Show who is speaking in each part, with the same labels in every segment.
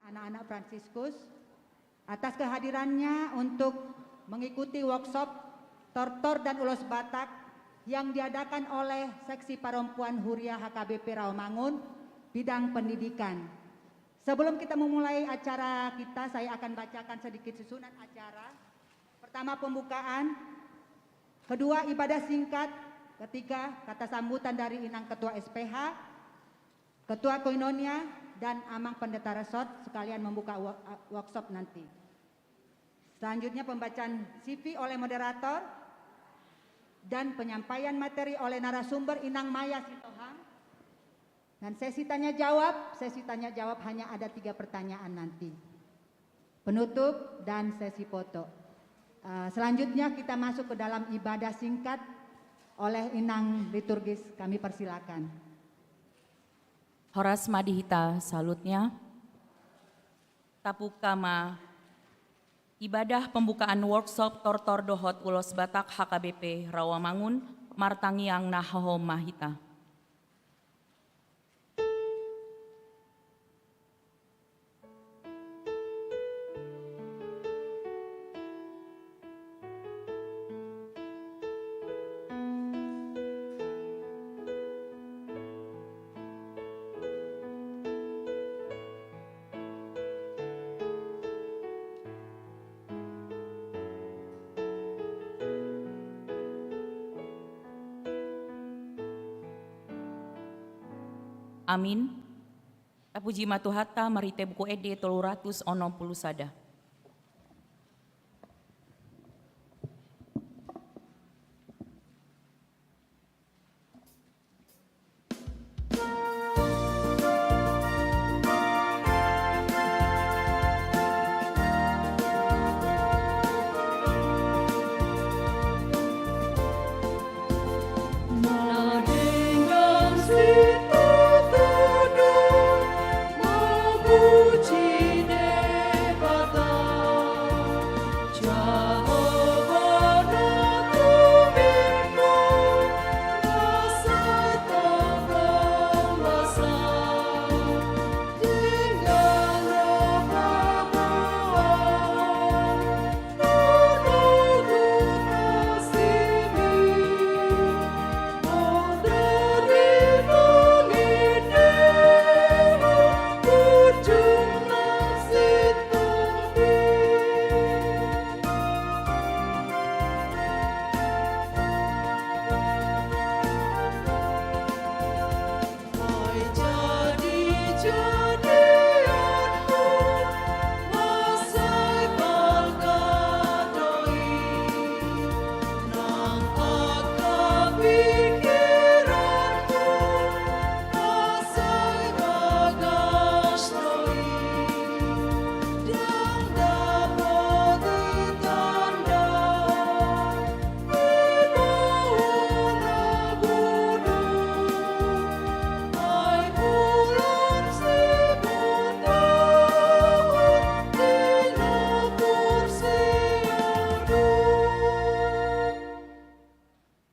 Speaker 1: anak-anak Fransiskus atas kehadirannya untuk mengikuti workshop Tortor dan Ulos Batak yang diadakan oleh Seksi Perempuan Huria HKBP Rawamangun bidang pendidikan. Sebelum kita memulai acara kita, saya akan bacakan sedikit susunan acara. Pertama, pembukaan. Kedua, ibadah singkat. Ketiga, kata sambutan dari Inang Ketua SPH, Ketua Koinonia, dan Amang Pendeta Resort sekalian membuka workshop nanti. Selanjutnya pembacaan CV oleh moderator dan penyampaian materi oleh narasumber Inang Maya Sitohang. Dan sesi tanya jawab hanya ada 3 pertanyaan nanti. Penutup dan sesi foto. Selanjutnya kita masuk ke dalam ibadah singkat oleh Inang liturgis, kami persilakan.
Speaker 2: Horas Madihita salutnya. Tapukama ibadah pembukaan workshop Tortor Dohot Ulos Batak HKBP Rawamangun Martangiang Nahoho Mahita. Amin. Tapuji matuhata marite buku ede 360 sada.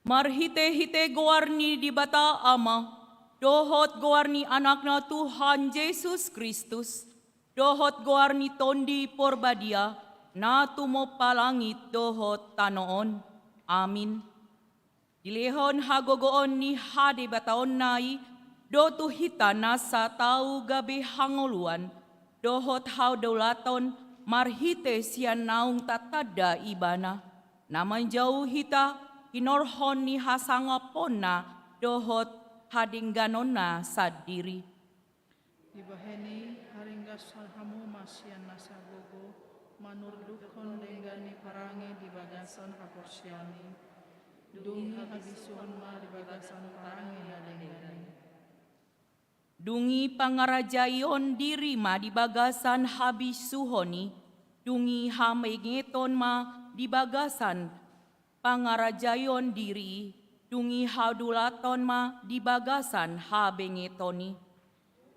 Speaker 2: Marhite-hite goarni di bata ama, dohot goarni anakna Tuhan Yesus Kristus, dohot goarni tondi porbadia, na tumo palangit dohot tanoon. Amin. Dilehon hagogoon ni hade bataon nai, do tuhita nasa tau gabi hangoluan, dohot haudolaton marhite sian naung tatada ibana, naman jauh hita, inorhon ni hasangapona dohot hadingganona sadiri.
Speaker 3: Ibaheni haringgas hamu masyan nasagogo manurdukon denggani parangi di bagasan haporsyani. Dungi habisuan ma di bagasan parangi na denggani.
Speaker 2: Dungi pangarajayon diri ma di bagasan habisuhoni. Dungi hamegeton ma di bagasan pangarajayon diri, dungi haudulaton ma di bagasan habengetoni.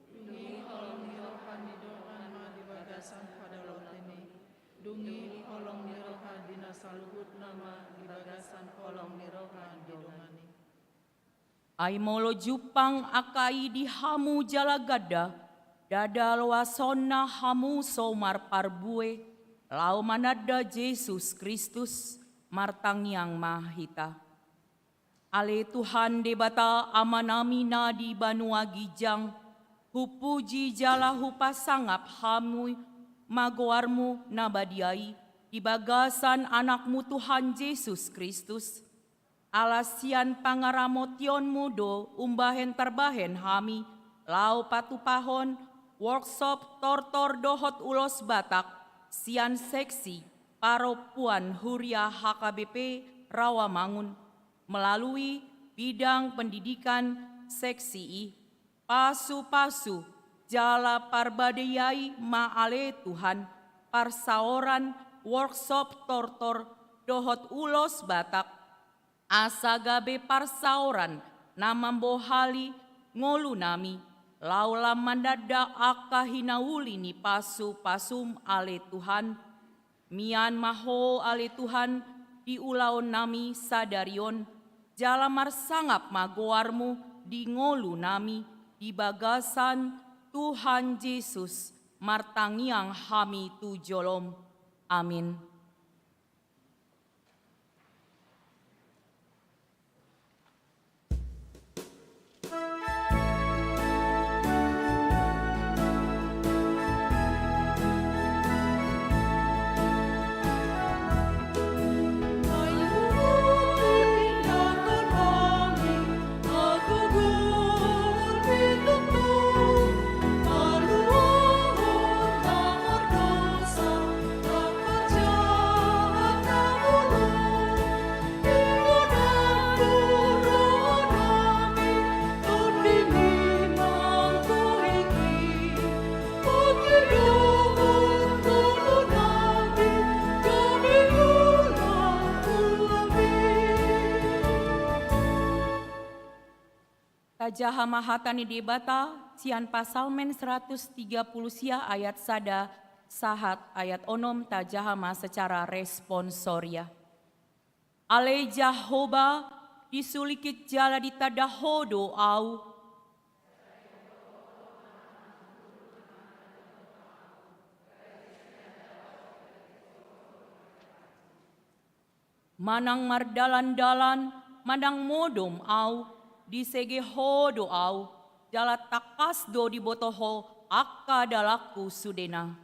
Speaker 3: Dungi olong nirohan di doan ma di bagasan padaloteni. Dungi olong nirohan di nasaluhut nama di bagasan olong nirohan di dongani.
Speaker 2: Ay molo jupang akai di hamu jalagada, Dadal wasona hamu somar parbue, lau manada Yesus Kristus, martang yang mahita. Ale Tuhan debata amanami nadi banua gijang, hupuji jala hupasangap hamui, magoarmu nabadiai, di bagasan anakmu Tuhan Yesus Kristus. Alasian pangaramotionmu do umbahen terbahen hami, lau patupahon, workshop tortor dohot ulos Batak, sian seksi, paropuan Huria HKBP Rawamangun, melalui bidang pendidikan seksi I, pasu-pasu, jala parbadayai maale Tuhan, parsaoran, workshop tortor dohot ulos Batak, asagabe parsaoran, namambohali, ngolu nami, laulam mandada akahinauli ni pasu-pasum ale Tuhan, mian maho ale Tuhan, di ulaon nami sadarion, jalamar sangap magoarmu di ngolu nami, di bagasan Tuhan Yesus, martangiang hami tujolom. Amin. Tajaha mahatani debata, sian pasal men 130 sia ayat sada, sahat ayat onom tajahama secara responsoria. Ale Jahoba disulikit jala ditadahodo au, manang mardalan-dalan, mandang modom au, di sege hodo au, jala takas do di botoho, akka dalaku sudena.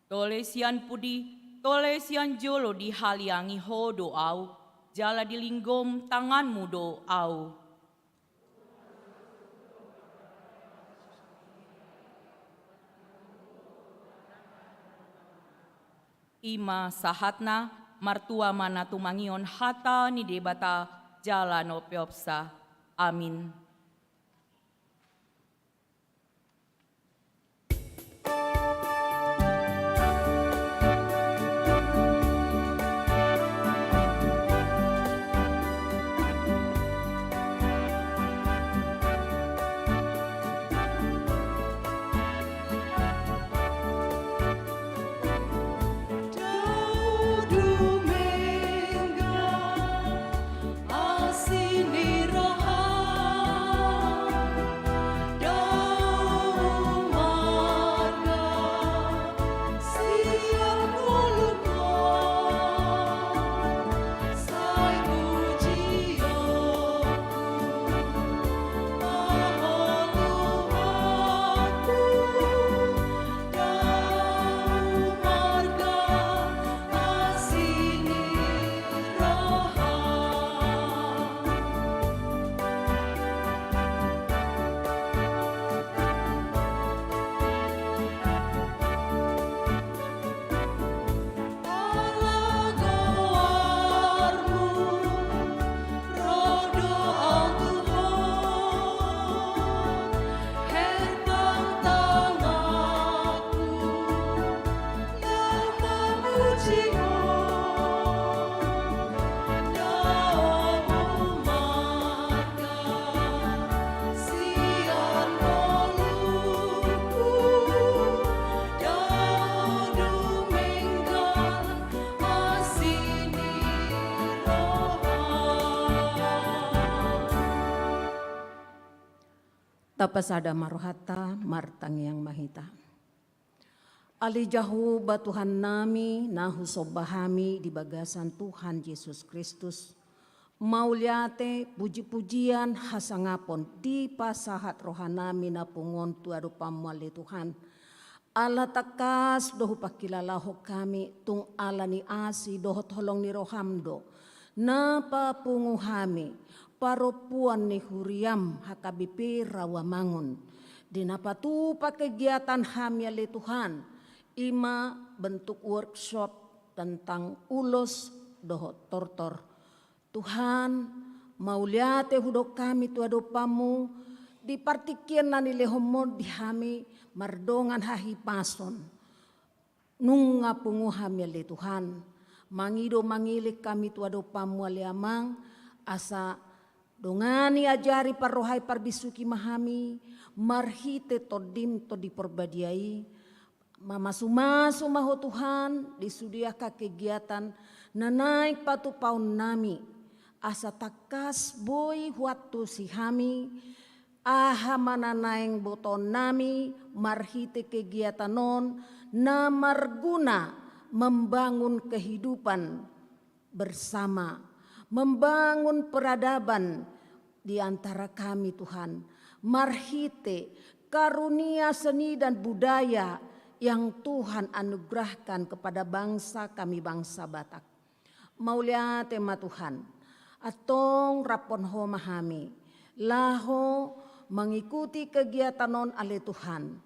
Speaker 2: Tolesian pudi, tolesian jolo di haliangi hodo au, jala di linggom tanganmu do au. Ima sahatna martua mana tumangion hata ni debata jala no peopsa. Amin.
Speaker 3: Asini rohani
Speaker 4: Tapasada marohata martang yang mahita. Ali jahu batuhan nami nahu sobahami di bagasan Tuhan Yesus Kristus. Mauliate puji-pujian hasangapon di pasahat rohanami na pungon tuado pamwali Tuhan. Ala takas dohu pakilalaho kami tung ala ni asi dohot holong ni rohamdo. Na papunguhami paropuan ni huriam hakabipi rawamangun. Dinapatupa kegiatan hami ali Tuhan. Ima bentuk workshop tentang ulos dohot tortor. Tuhan mauliate hudok kami tuado pamu di partikian nani lehomod di hami mardongan hahi pason. Nunga punguham ya le Tuhan. Mangido mangilik kami tuado pamu aliamang asa dongani ajari parrohai parbisuki mahami marhite todim to diperbadiai. Mamasu-masu maho Tuhan disudiaka kegiatan na naik patu paun nami asa takas boy huatu si hami aha mananaing boton nami marhite kegiatan non na marguna membangun kehidupan bersama, membangun peradaban di antara kami Tuhan, marhite karunia seni dan budaya yang Tuhan anugerahkan kepada bangsa kami bangsa Batak. Maulia tema Tuhan, atong rapon ho mahami, laho mengikuti kegiatan non ale Tuhan.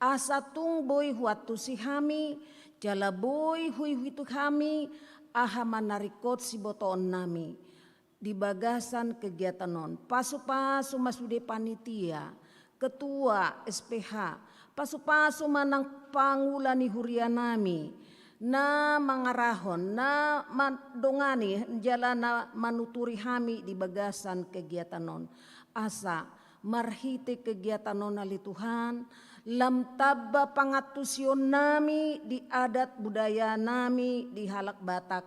Speaker 4: Asa tung boy huatu si hami, jala boy hui huitu kami, aha manarikot si botoon nami. Di bagasan kegiatan non, pasu-pasu masude panitia, ketua SPH, pasu-pasu manang pangulan ni huria nami na mangarahon na dongani jalan na manuturi hami di bagasan kegiatan non asa marhite kegiatan non ali Tuhan lam tabba pangatusyon nami di adat budaya nami di halak Batak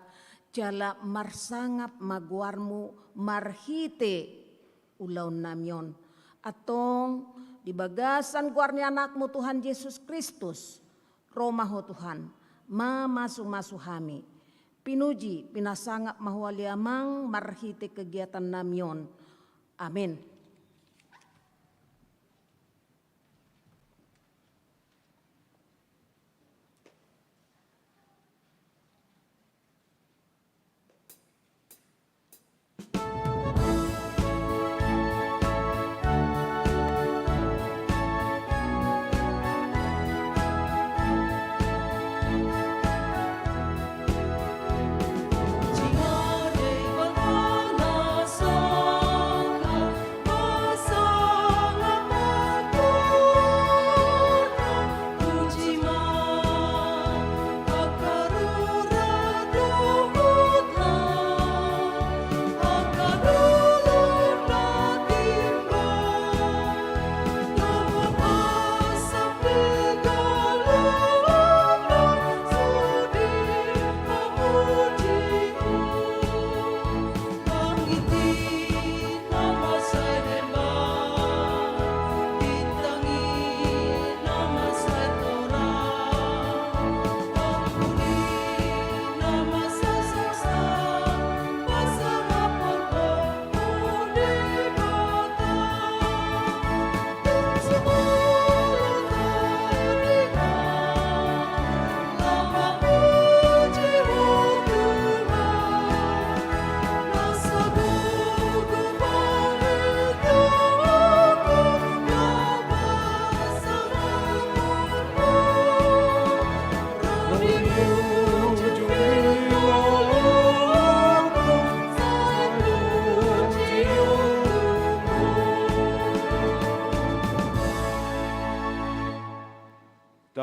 Speaker 4: jala marsangap maguarmu marhite ulaun namyon atong di bagasan guarni anakmu Tuhan Yesus Kristus, romaho Tuhan, mamasu-masu hami. Pinuji, pinasangap mahualiamang marhite kegiatan namyon. Amin.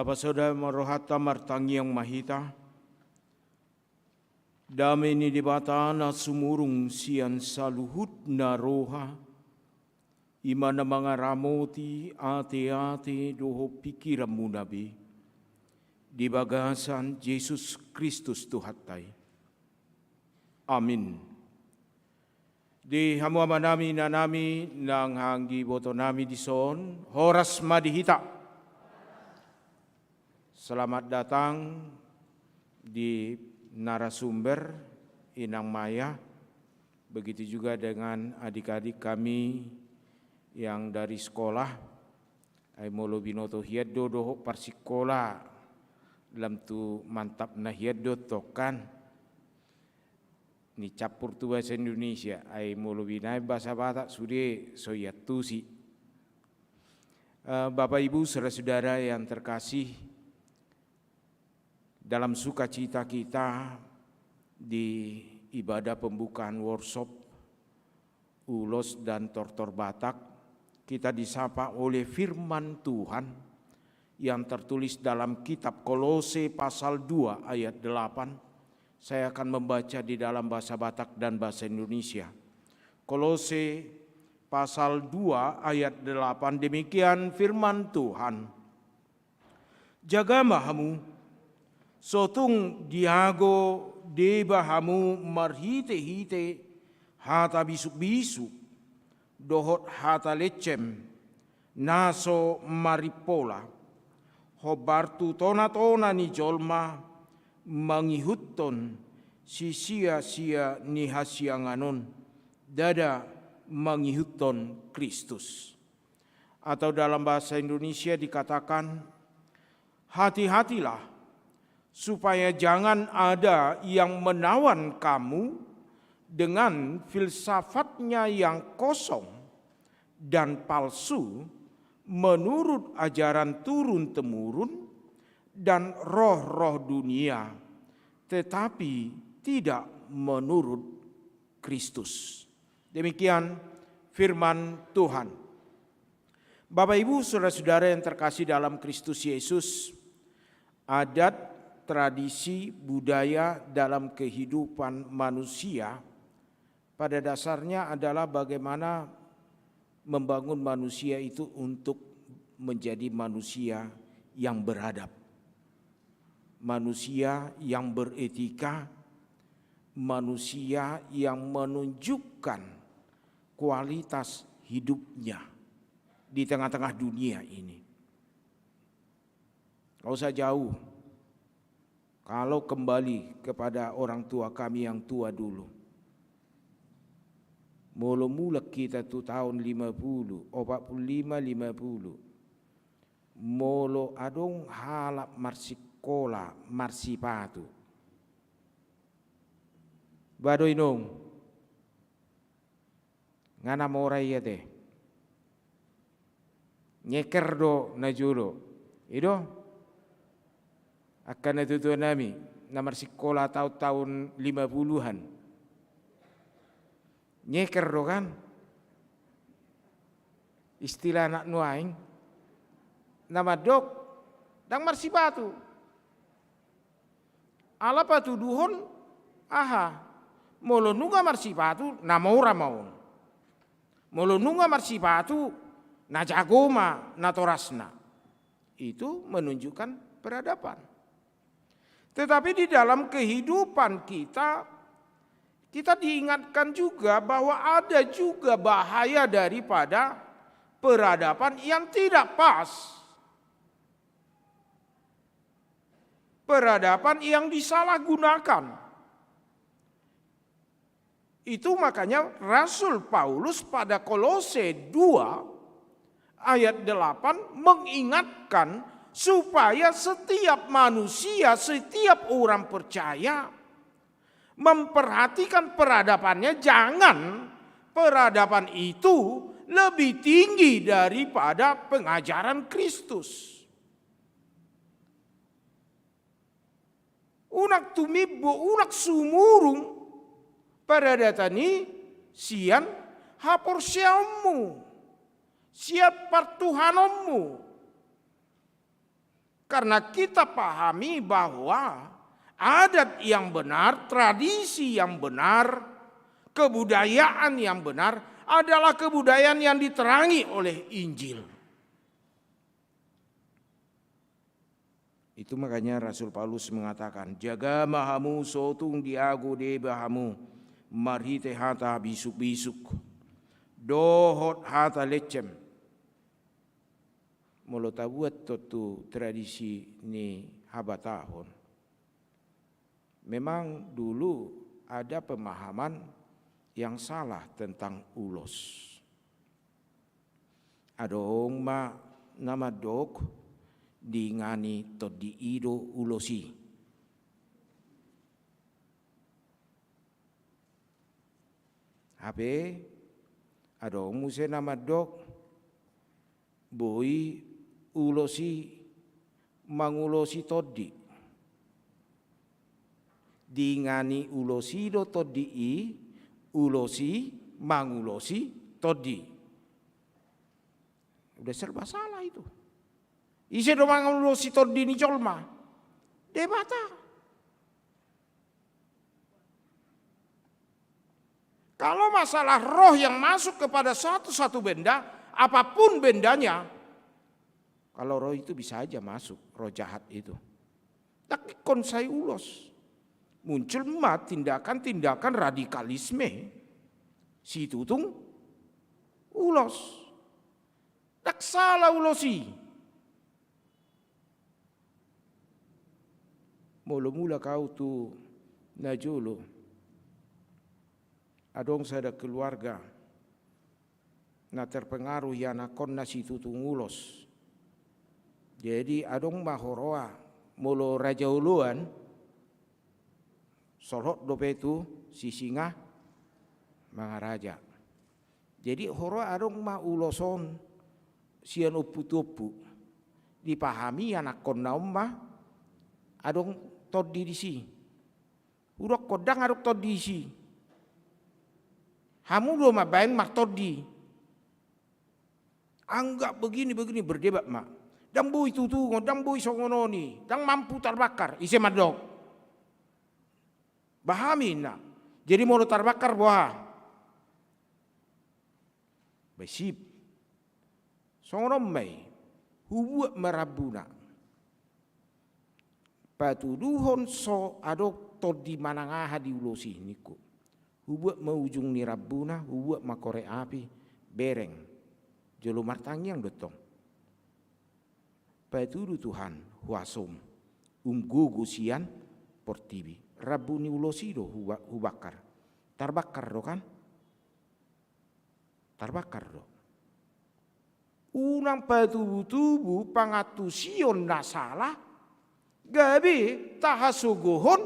Speaker 5: Tapasoda marohata martangi yang mahita. Dame ni dibata na sumurung sian saluhut na roha. Ima na mga ramoti ate-ate doho pikiram munabi. Di bagasan Jesus Kristus Tuhatay. Amin. Di hamu nami nanami nang hanggi boto nami di son horas madihita. Selamat datang di narasumber Inang Maya. Begitu juga dengan adik-adik kami yang dari sekolah. Ay molo binoto hieddo doho parsikola dalam tu mantap na hieddo tokan. Ni capur tu bahasa Indonesia, ay molo binay bahasa Batak sude soyatusi. Bapak Ibu saudara-saudara yang terkasih, dalam sukacita kita di ibadah pembukaan workshop Ulos dan Tortor Batak, kita disapa oleh firman Tuhan yang tertulis dalam kitab Kolose pasal 2 ayat 8. Saya akan membaca di dalam bahasa Batak dan bahasa Indonesia. Kolose pasal 2 ayat 8, demikian firman Tuhan. Jaga mahamu, sotung diago debahamu marhite-hite hata bisuk-bisuk, dohot hata lecem, naso maripola, hobartu tona-tona ni jolma, mangihutton si sia-sia ni hasianganon dada mangihutton Kristus. Atau dalam bahasa Indonesia dikatakan, hati-hatilah supaya jangan ada yang menawan kamu dengan filsafatnya yang kosong dan palsu menurut ajaran turun-temurun dan roh-roh dunia, tetapi tidak menurut Kristus. Demikian firman Tuhan. Bapak Ibu saudara-saudara yang terkasih dalam Kristus Yesus, adat, tradisi, budaya dalam kehidupan manusia pada dasarnya adalah bagaimana membangun manusia itu untuk menjadi manusia yang beradab, manusia yang beretika, manusia yang menunjukkan kualitas hidupnya di tengah-tengah dunia ini. Gak usah jauh, kalau kembali kepada orang tua kami yang tua dulu. Mula-mula kita tu tahun 50, 45, 50. Molo adong halap marsikola, marsipatu. Bado inong. Ngana moray yate. Nyeker do na julo. Ido. Akan natutuan nami na marsikola tahun 50-an. Nyeker do kan. Istilah anak nuaing. Nama dok, dang marsipatu. Ala patu duhon, aha, molo nunga marsipatu, nama ora maun. Molo nunga marsipatu, na jagoma, na torasna. Itu menunjukkan peradaban. Tetapi di dalam kehidupan kita diingatkan juga bahwa ada juga bahaya daripada peradaban yang tidak pas. Peradaban yang disalahgunakan. Itu makanya Rasul Paulus pada Kolose 2 ayat 8 mengingatkan supaya setiap manusia, setiap orang percaya memperhatikan peradabannya, jangan peradaban itu lebih tinggi daripada pengajaran Kristus. Unak tumibo, unak sumurung pada datani sian hapor siamu, siap partuhanmu. Karena kita pahami bahwa adat yang benar, tradisi yang benar, kebudayaan yang benar adalah kebudayaan yang diterangi oleh Injil. Itu makanya Rasul Paulus mengatakan, jaga mahamu sotung diago de bahamu, marhite hata bisuk-bisuk, dohot hata lecem. Molo tabuat tu tradisi ni habatahon. Memang dulu ada pemahaman yang salah tentang ulos. Adong ma nama dok dingani to di ido ulosi. Habe adong muse nama dok boi ulosi mangulosi todi. Dingani ulosi do todi i ulosi mangulosi todi. Udah serba salah itu. Isi do mangulosi todi ni colma. Debata. Kalau masalah roh yang masuk kepada satu benda, apapun bendanya, kalau roh itu bisa aja masuk, roh jahat itu. Tapi konsai ulos. Muncul tindakan-tindakan radikalisme. Si tutung ulos. Tak salah ulosi. Mula-mula kau tu najolo. Adong sada keluarga. Na terpengaruh ya nakon na si tutung ulos. Jadi adong mahoroa. Molo raja uluan. Solhot dope itu si singa mangaraja. Jadi horo adong ma uloson sian upu-tupu dipahami anak konaum ma adong todi disi. Urok kodang adok todi disi. Hamu do ma bain mak todi. Anggap begini berdebat mak. Dang bui tutu, dang bui songononi, dang mampu terbakar isi madok. Bahamin nak. Jadi mau terbakar buah. Besip. Songonom mai. Hubuat merabuna. Patuduhon so adok todi manangaha di ulosi niku. Hubuat maujung ni rabuna, hubuat makore api, bereng. Jolo martangi yang dotong. Patudu Tuhan huasom. Gugusian portibi. Rabu ni ulosi do hubakar. Tarbakar do kan? Tarbakar do. Unang patubu-tubu pangatusion na salah. Gabi tahasuguhon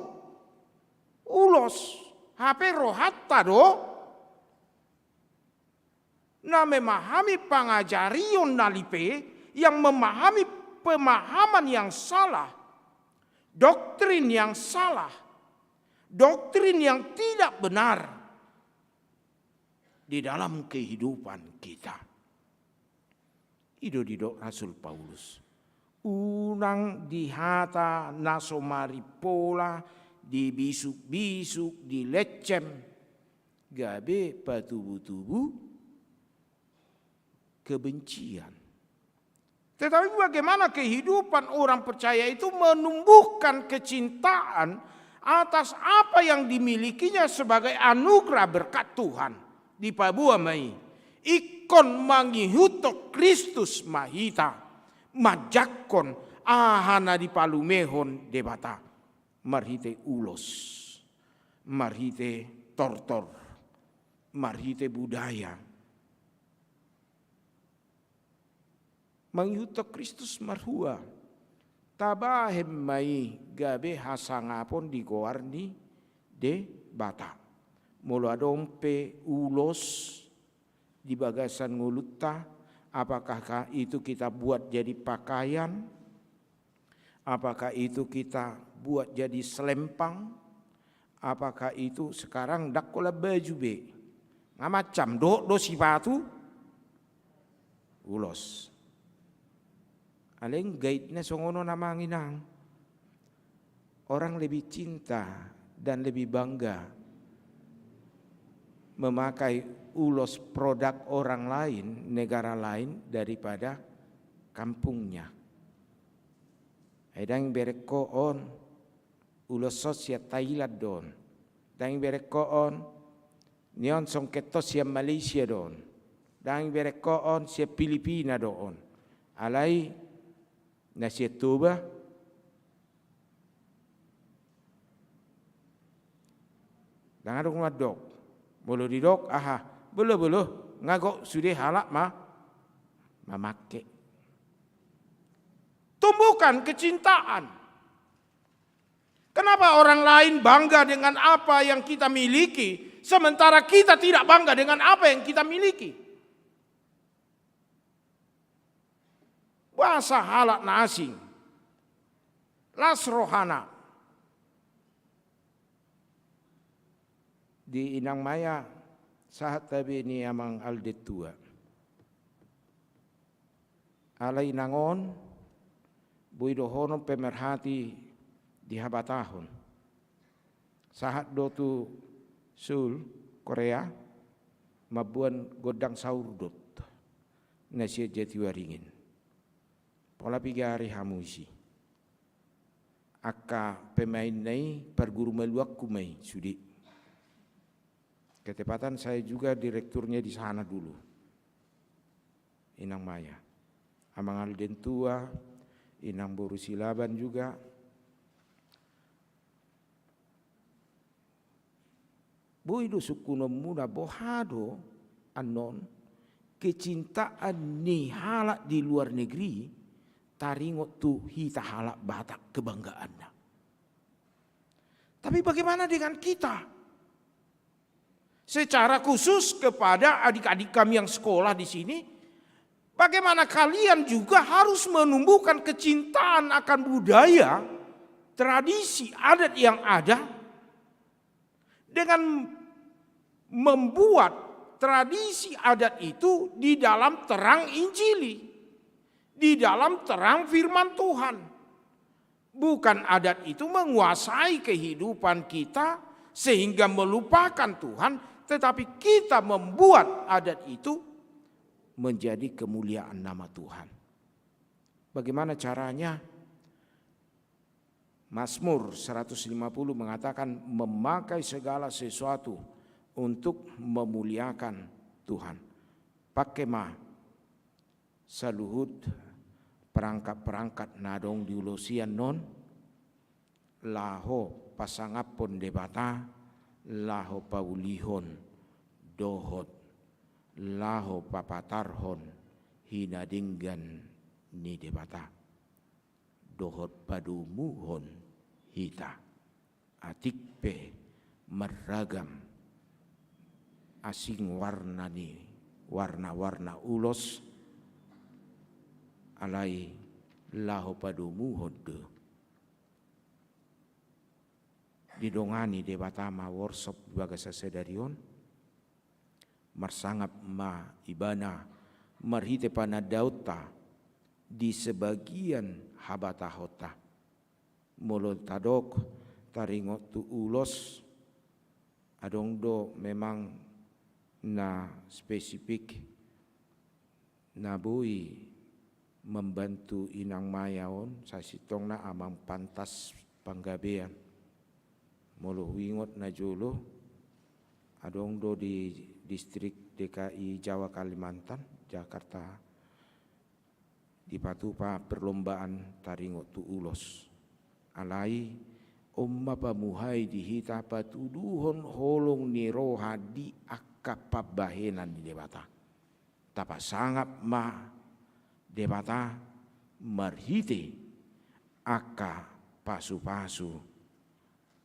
Speaker 5: ulos. Hape rohatta do. Na memahami pangajarion nalipe yang memahami pemahaman yang salah. Doktrin yang salah. Doktrin yang tidak benar di dalam kehidupan kita. Ido didok Rasul Paulus. Unang dihata nasomari pola, dibisuk-bisuk, dilecem, gabe patubu-tubu kebencian. Tetapi bagaimana kehidupan orang percaya itu menumbuhkan kecintaan atas apa yang dimilikinya sebagai anugerah berkat Tuhan di Papua mai. Ikon mangihutok Kristus mahita majakon ahana di palumehon debata marhite ulos, marhite tortor, marhite budaya. Mangihutok Kristus marhua. Tabahem mai gabe hasangapon di goarni de bata. Mulu adompe ulos di bagasan ngulutta. Apakah itu kita buat jadi pakaian? Apakah itu kita buat jadi selempang? Apakah itu sekarang dakola baju be? Ngamacam do sipatu ulos. Aleng gaitnya songono namanginang. Orang lebih cinta dan lebih bangga memakai ulos produk orang lain, negara lain daripada kampungnya. Edang bereko on ulos sosial Thailand don. Dang bereko on Nion song keto sia Malaysia doon. Dang berekoon sia Filipina doon. Alai na sia tuba. Dang adong madok. Bolo didok aha. Bolo ngagok sudah halak memakai. Tumbuhkan kecintaan. Kenapa orang lain bangga dengan apa yang kita miliki, sementara kita tidak bangga dengan apa yang kita miliki? Bahasa halak na asing. Las rohana. Di Inang Maya, saat tabi ni amang aldetua. Alay nangon, buidohonon pemerhati di habatahon. Saat dotu sul Korea, mabuan godang saurdot na siya jati waringin. Pola pigari hamusi. Aka pemain nai perguru meluak kumai sudi. Ketepatan saya juga direkturnya di sana dulu. Inang Maya. Amang Aldentua, Inang Boru Silaban juga. Boido sukuno muda bohado anon kecintaan ni halak di luar negeri taringot tu hita halak Batak kebanggaannya. Tapi bagaimana dengan kita? Secara khusus kepada adik-adik kami yang sekolah di sini, bagaimana kalian juga harus menumbuhkan kecintaan akan budaya, tradisi, adat yang ada dengan membuat tradisi adat itu di dalam terang Injili, di dalam terang firman Tuhan. Bukan adat itu menguasai kehidupan kita sehingga melupakan Tuhan, tetapi kita membuat adat itu menjadi kemuliaan nama Tuhan. Bagaimana caranya? Mazmur 150 mengatakan memakai segala sesuatu untuk memuliakan Tuhan. Pakai saluhut perangkat-perangkat nadong diulosian non laho pasangapon debata laho paulihon dohot laho papatarhon hinadinggan ni debata dohot padumuhon hita atikpe meragam asing warna ni warna-warna ulos alai laho padumuhon de didongani debatama workshop bagasa sedarion marsangap ma ibana marhite panadauta di sebagian habata hota mulut tadok taringot tu ulos adong do memang na spesifik na bui membantu Inang Mayaon sasitong na amang pantas panggabean mulu wingot na jolo adong do di distrik DKI Jawa Kalimantan Jakarta di patupa perlombaan taringot tu ulos alai umma pamuhay dihita patuduhon holong ni roha di akapabahenan di debata tapa sangap ma debata marhite aka pasu-pasu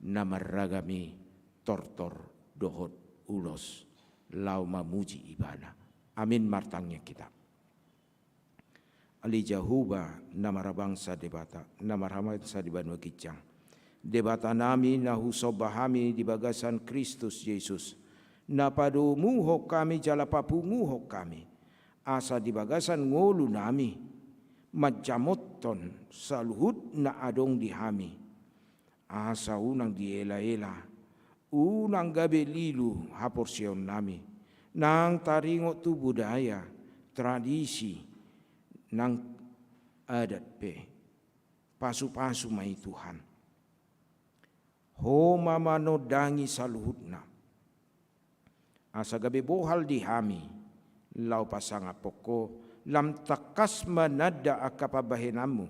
Speaker 5: namaragami tortor dohot ulos lau mamuji ibana. Amin martangnya kita. Ali jahuba namarabangsa debata namarhamad sa di Banua Kijang. Debata nami nahusobahami di bagasan Kristus Yesus. Napadumuhok kami jalapapunguhok kami. Asa di bagasan ngolu nami. Majamoton saluhut na adong dihami. Asa unang diela-ela. Unang gabi lilu haporsyon nami. Nang taringot tu budaya, tradisi, nang adat pe. Pasu-pasu mai Tuhan. Ho mamano dangi saluhutna. asa gabi bohal di hami, lau pasanga poko, lam takas manada akapabahenamu,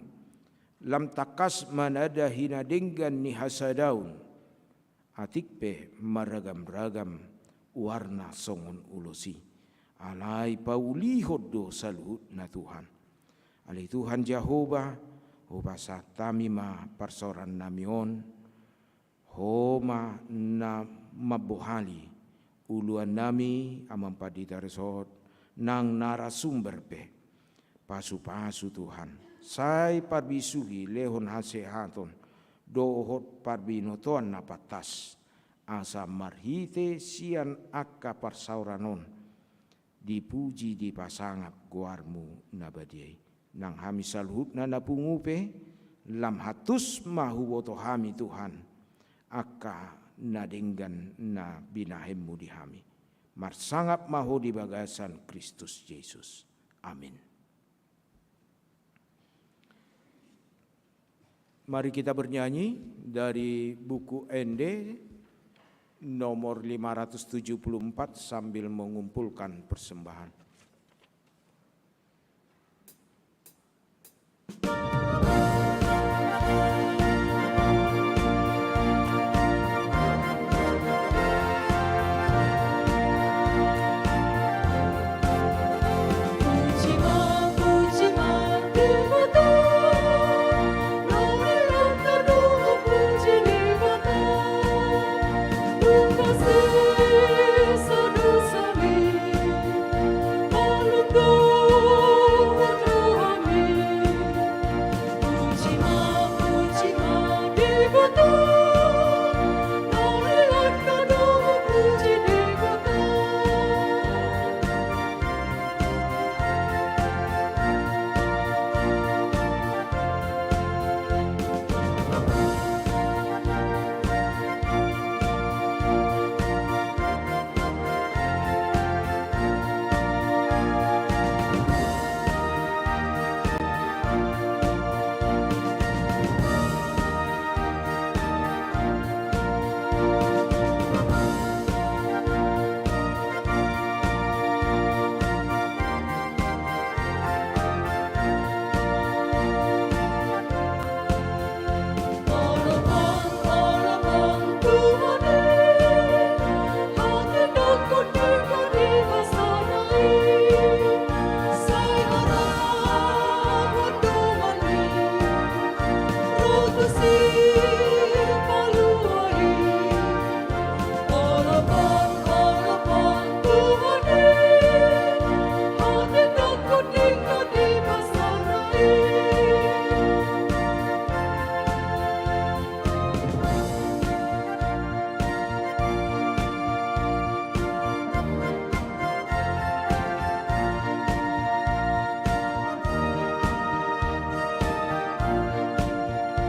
Speaker 5: lam takas manada hinadinggan ni hasadaun, atikpe maragam-ragam warna songon ulosi, alai paulihod do saluhut na Tuhan. Alai Tuhan Jehovah, hubasa tamima parsoran namion, homa na mabuhali, uluan nami amampadita resort nang narasumber pe, pasu-pasu Tuhan, say parbisuhi lehon hasehaton, dohot parbinotoan napatas, asa marhite sian akka parsauranon, dipuji di pasangap guarmu nabadiai, nang hami salhut na napungupe, lam hatus mahuwoto hami Tuhan, akka nadenggan na binahemmu di hami. Marsangap maho di bagasan Kristus Yesus. Amin. Mari kita bernyanyi dari buku ND nomor 574 sambil mengumpulkan persembahan.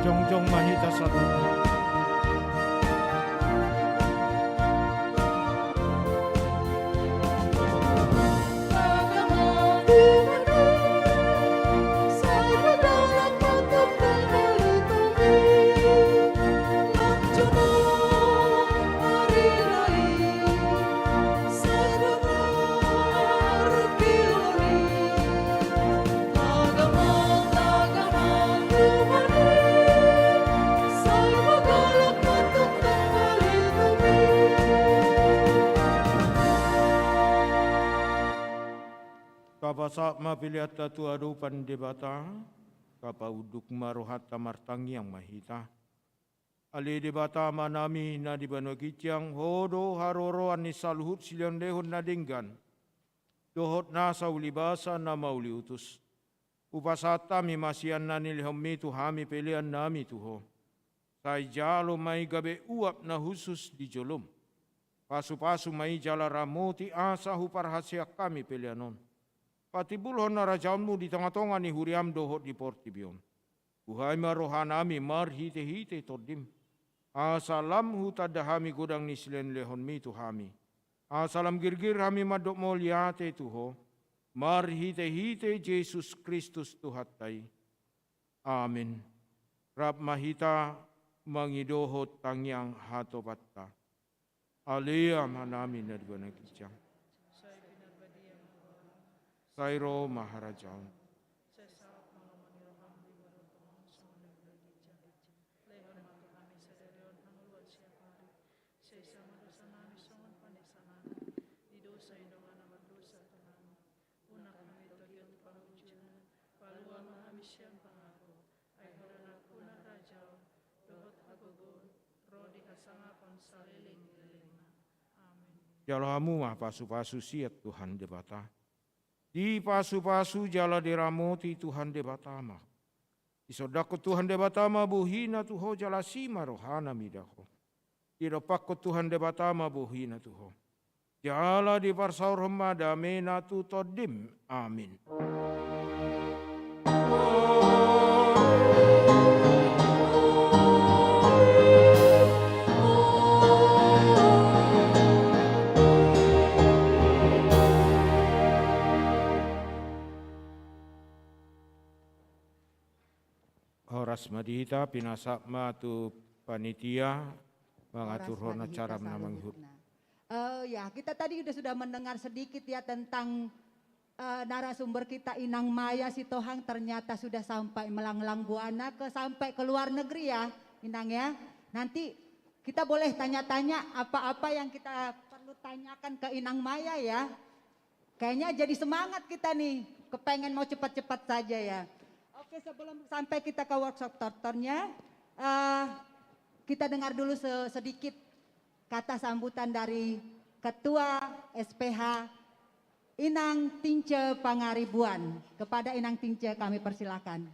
Speaker 5: Jongjong Mahita Satu. Kapasa mapiliata tu adupan debata, kapa uduk marohata martangi yang mahita. Ali debata manami na di banogitiang hodo haroro ani saluhut silion dehon nadinggan. Dohot nasa ulibasa na mauli utus. Upasata mi masian na nilihami tu hami pilihan nami tuho. Say jalo may gabe uap na husus di jolom. Pasu-pasu may jala ramoti asa huparhasyak kami pilihanon. Patibulhon na rajaunmu di tengah-tengah ni huriam dohot di portibion. Buhay marohanami marhite-hite todim. Asalam hutadahami godang ni silen lehon mi tuhami. Asalam girgir hami madok moliate tuho. Marhite-hite Jesus Kristus tuhatai. Amin. Rab mahita mangidohot tangyang hatopatta. Alea manami nadwana kijang. Sairo Maharajam. Jalamu mah pasu-pasu siat Tuhan debata. Di pasu-pasu jala deramoti Tuhan debatama. Di sodako Tuhan debatama buhina tuho jala sima rohana midaho. Di ropako Tuhan debatama buhina tuho. Jala di parsaur hemada mena tu todim. Amin. Horas madita pinasakma tu panitia mengatur hona cara menamang hut.
Speaker 1: Ya, kita tadi sudah mendengar sedikit ya tentang narasumber kita Inang Maya Sitohang ternyata sudah sampai melanglang buana sampai ke luar negeri ya Inang ya. Nanti kita boleh tanya-tanya apa-apa yang kita perlu tanyakan ke Inang Maya ya. Kayaknya jadi semangat kita nih, kepengen mau cepat-cepat saja ya. Oke, sebelum sampai kita ke workshop tortornya, kita dengar dulu sedikit kata sambutan dari Ketua SPH Inang Tince Pangaribuan. Kepada Inang Tince kami persilakan.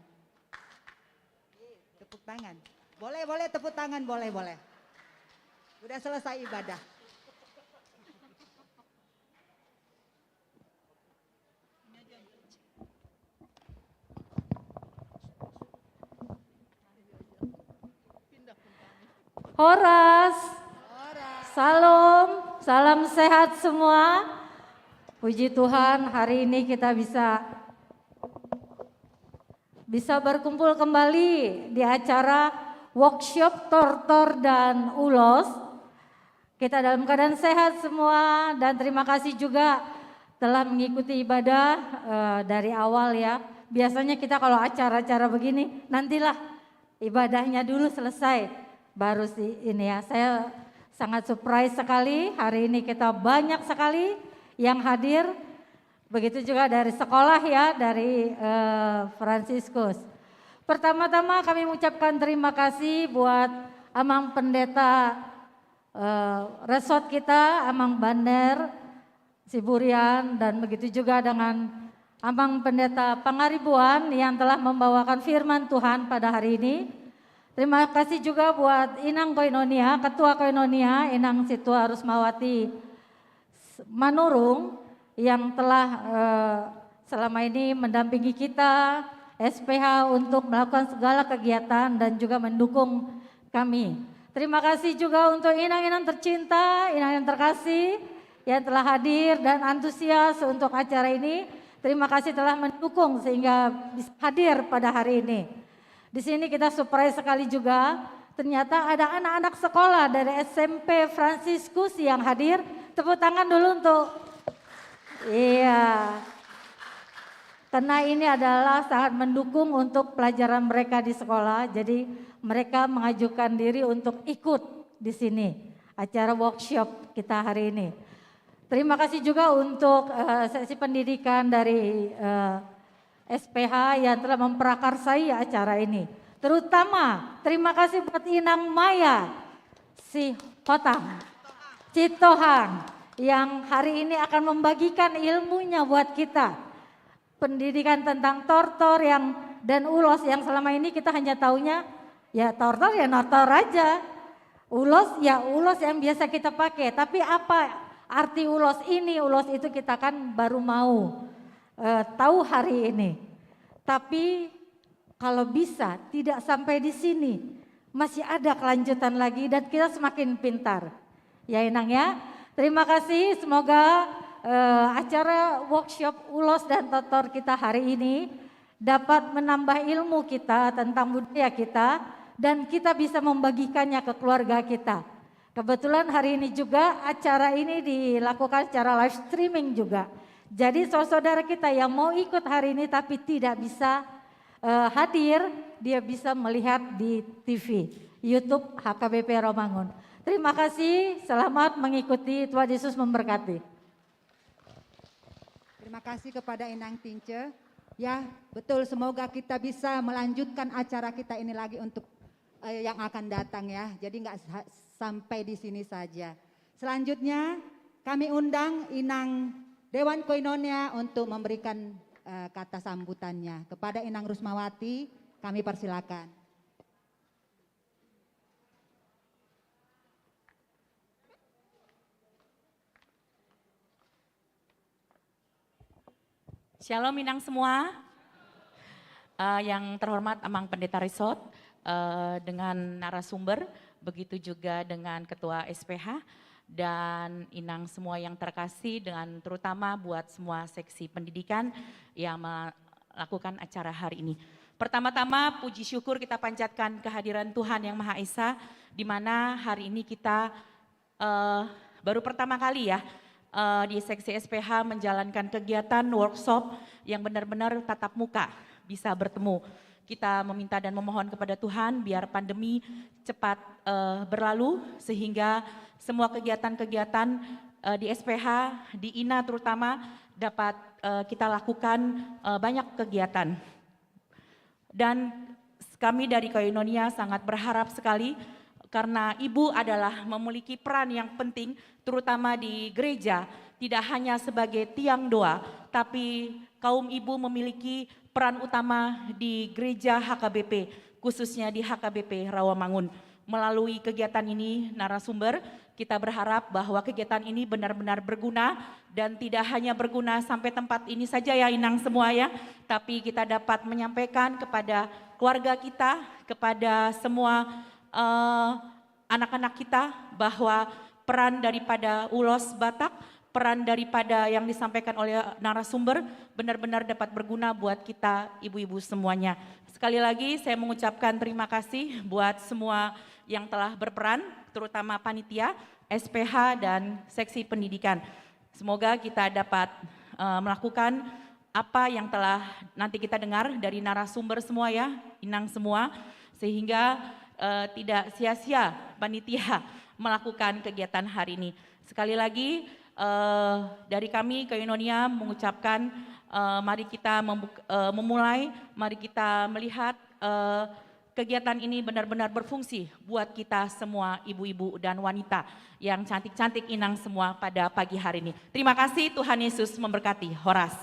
Speaker 1: Tepuk tangan. Boleh tepuk tangan, boleh. Sudah selesai ibadah.
Speaker 6: Horas, salam, salam sehat semua. Puji Tuhan hari ini kita bisa berkumpul kembali di acara workshop Tortor dan Ulos. Kita dalam keadaan sehat semua dan terima kasih juga telah mengikuti ibadah dari awal ya. Biasanya kita kalau acara-acara begini nantilah ibadahnya dulu selesai. Baru sih ini ya, saya sangat surprise sekali, hari ini kita banyak sekali yang hadir, begitu juga dari sekolah ya, dari Fransiskus. Pertama-tama kami mengucapkan terima kasih buat Amang Pendeta resort kita, Amang Bander, Siburian, dan begitu juga dengan Amang Pendeta Pangaribuan yang telah membawakan firman Tuhan pada hari ini. Terima kasih juga buat Inang Koinonia, Ketua Koinonia, Inang Situa Rusmawati Manurung yang telah selama ini mendampingi kita, SPH untuk melakukan segala kegiatan dan juga mendukung kami. Terima kasih juga untuk inang-inang tercinta, inang-inang terkasih yang telah hadir dan antusias untuk acara ini. Terima kasih telah mendukung sehingga bisa hadir pada hari ini. Di sini kita surprise sekali juga, ternyata ada anak-anak sekolah dari SMP Fransiskus yang hadir. Tepuk tangan dulu untuk, iya. Karena ini adalah sangat mendukung untuk pelajaran mereka di sekolah, jadi mereka mengajukan diri untuk ikut di sini, acara workshop kita hari ini. Terima kasih juga untuk sesi pendidikan dari SPH yang telah memprakarsai acara ini. Terutama terima kasih buat Inang Maya Sitohang yang hari ini akan membagikan ilmunya buat kita. Pendidikan tentang tortor dan ulos yang selama ini kita hanya taunya ya tortor ya notor aja. Ulos ya ulos yang biasa kita pakai. Tapi apa arti ulos ini, ulos itu kita kan baru mau tahu hari ini. Tapi kalau bisa tidak sampai di sini, masih ada kelanjutan lagi dan kita semakin pintar. Ya Inang ya, terima kasih, semoga acara workshop ulos dan tortor kita hari ini dapat menambah ilmu kita tentang budaya kita dan kita bisa membagikannya ke keluarga kita. Kebetulan hari ini juga acara ini dilakukan secara live streaming juga. Jadi saudara kita yang mau ikut hari ini tapi tidak bisa hadir, dia bisa melihat di TV, YouTube HKBP Rawamangun. Terima kasih, selamat mengikuti, Tuhan Yesus memberkati.
Speaker 1: Terima kasih kepada Inang Tince. Ya, betul, semoga kita bisa melanjutkan acara kita ini lagi untuk yang akan datang ya. Jadi nggak sampai di sini saja. Selanjutnya kami undang Inang Dewan Koinonia untuk memberikan kata sambutannya. Kepada Inang Rusmawati kami persilakan.
Speaker 2: Shalom Minang semua. Yang terhormat Amang Pendeta Resort dengan narasumber, begitu juga dengan Ketua SPH dan Inang semua yang terkasih, dengan terutama buat semua seksi pendidikan yang melakukan acara hari ini. Pertama-tama puji syukur kita panjatkan kehadiran Tuhan Yang Maha Esa, di mana hari ini kita baru pertama kali ya di seksi SPH menjalankan kegiatan workshop yang benar-benar tatap muka, bisa bertemu. Kita meminta dan memohon kepada Tuhan biar pandemi cepat berlalu sehingga semua kegiatan-kegiatan di SPH, di INA terutama dapat kita lakukan banyak kegiatan. Dan kami dari Koinonia sangat berharap sekali karena ibu adalah memiliki peran yang penting terutama di gereja, tidak hanya sebagai tiang doa, tapi kaum ibu memiliki peran utama di gereja HKBP, khususnya di HKBP Rawamangun. Melalui kegiatan ini narasumber, kita berharap bahwa kegiatan ini benar-benar berguna dan tidak hanya berguna sampai tempat ini saja ya Inang semua ya, tapi kita dapat menyampaikan kepada keluarga kita, kepada semua anak-anak kita bahwa peran daripada Ulos Batak, peran daripada yang disampaikan oleh narasumber benar-benar dapat berguna buat kita ibu-ibu semuanya. Sekali lagi saya mengucapkan terima kasih buat semua yang telah berperan, terutama panitia, SPH dan seksi pendidikan. Semoga kita dapat melakukan apa yang telah nanti kita dengar dari narasumber semua ya, Inang semua, sehingga tidak sia-sia panitia melakukan kegiatan hari ini. Sekali lagi dari kami Koinonia mengucapkan mari kita memulai, mari kita melihat kegiatan ini benar-benar berfungsi buat kita semua ibu-ibu dan wanita yang cantik-cantik Inang semua pada pagi hari ini. Terima kasih, Tuhan Yesus memberkati. Horas.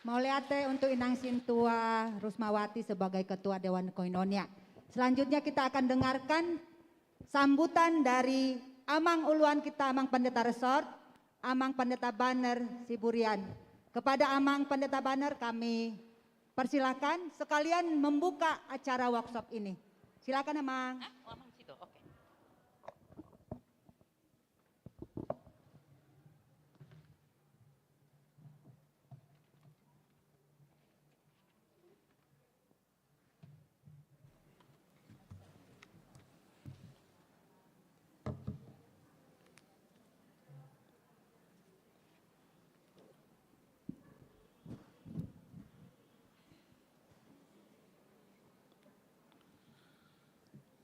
Speaker 1: Mauleate untuk Inang Sintua Rusmawati sebagai Ketua Dewan Koinonia. Selanjutnya kita akan dengarkan sambutan dari Amang Uluan kita, Amang Pendeta Resort, Amang Pendeta Banner Siburian. Kepada Amang Pendeta Banner kami persilakan sekalian membuka acara workshop ini. Silakan Amang.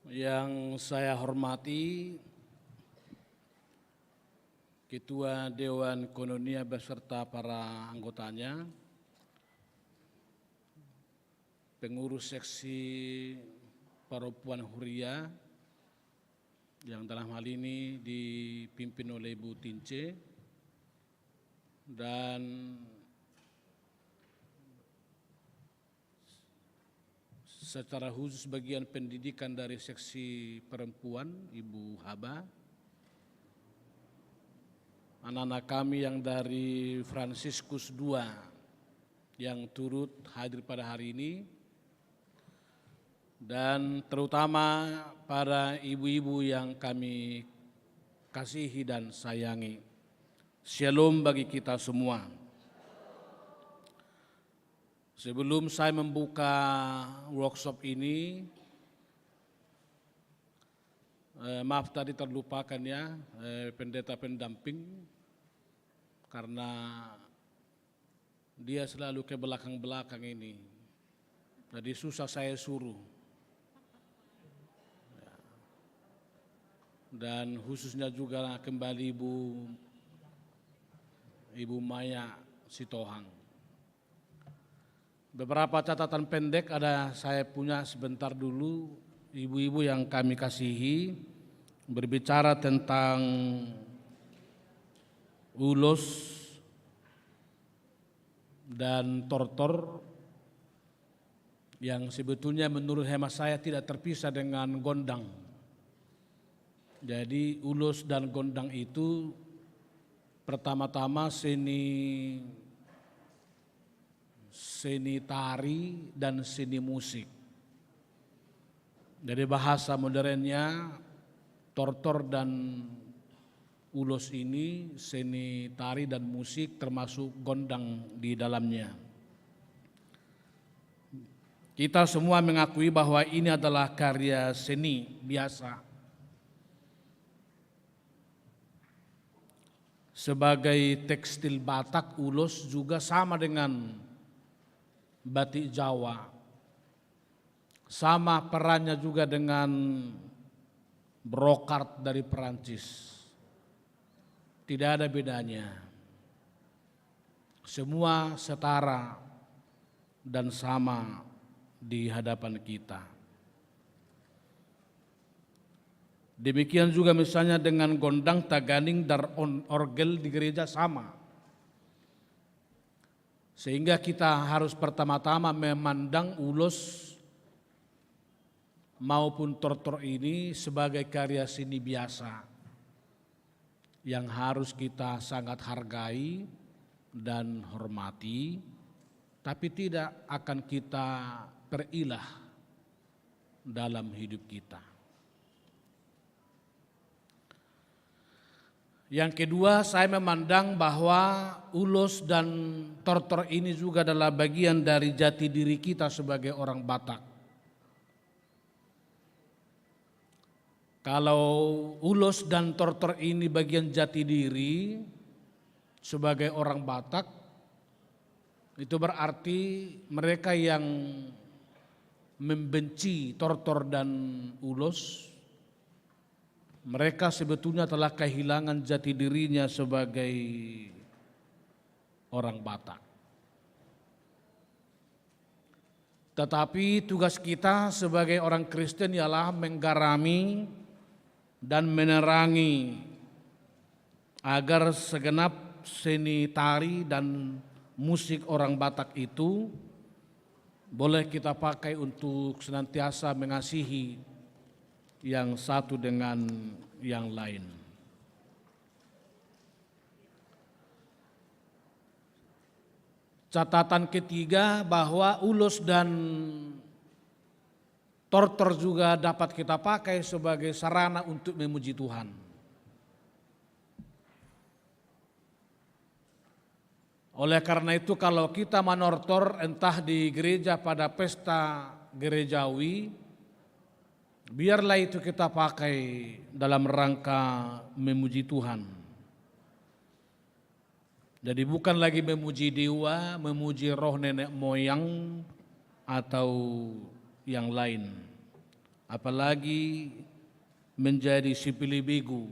Speaker 7: Yang saya hormati Ketua Dewan Koinonia beserta para anggotanya, pengurus seksi perempuan Huria yang dalam hal ini dipimpin oleh Ibu Tince, dan secara khusus bagian pendidikan dari seksi perempuan, Ibu Haba, anak-anak kami yang dari Fransiskus II yang turut hadir pada hari ini, dan terutama para ibu-ibu yang kami kasihi dan sayangi. Shalom bagi kita semua. Sebelum saya membuka workshop ini, Maaf tadi terlupakan ya, pendeta pendamping, karena dia selalu ke belakang-belakang ini. Jadi susah saya suruh. Dan khususnya juga kembali Ibu Maya Sitohang. Beberapa catatan pendek saya punya sebentar dulu, ibu-ibu yang kami kasihi, berbicara tentang ulos dan tortor yang sebetulnya menurut hemat saya tidak terpisah dengan gondang. Jadi ulos dan gondang itu pertama-tama seni tari dan seni musik. Dari bahasa modernnya, tortor dan ulos ini seni tari dan musik termasuk gondang di dalamnya. Kita semua mengakui bahwa ini adalah karya seni biasa. Sebagai tekstil Batak, ulos juga sama dengan batik Jawa. Sama perannya juga dengan brocart dari Perancis. Tidak ada bedanya. Semua setara dan sama di hadapan kita. Demikian juga misalnya dengan gondang, taganing, dan orgel di gereja sama. Sehingga kita harus pertama-tama memandang ulos maupun tortor ini sebagai karya seni biasa yang harus kita sangat hargai dan hormati, tapi tidak akan kita perilah dalam hidup kita. Yang kedua, saya memandang bahwa ulos dan tortor ini juga adalah bagian dari jati diri kita sebagai orang Batak. Kalau ulos dan tortor ini bagian jati diri sebagai orang Batak, itu berarti mereka yang membenci tortor dan ulos, mereka sebetulnya telah kehilangan jati dirinya sebagai orang Batak. Tetapi tugas kita sebagai orang Kristen ialah menggarami dan menerangi agar segenap seni tari dan musik orang Batak itu boleh kita pakai untuk senantiasa mengasihi yang satu dengan yang lain. Catatan ketiga, bahwa ulos dan tortor juga dapat kita pakai sebagai sarana untuk memuji Tuhan. Oleh karena itu, kalau kita menortor entah di gereja pada pesta gerejawi, biarlah itu kita pakai dalam rangka memuji Tuhan. Jadi bukan lagi memuji dewa, memuji roh nenek moyang atau yang lain. Apalagi menjadi sipili begu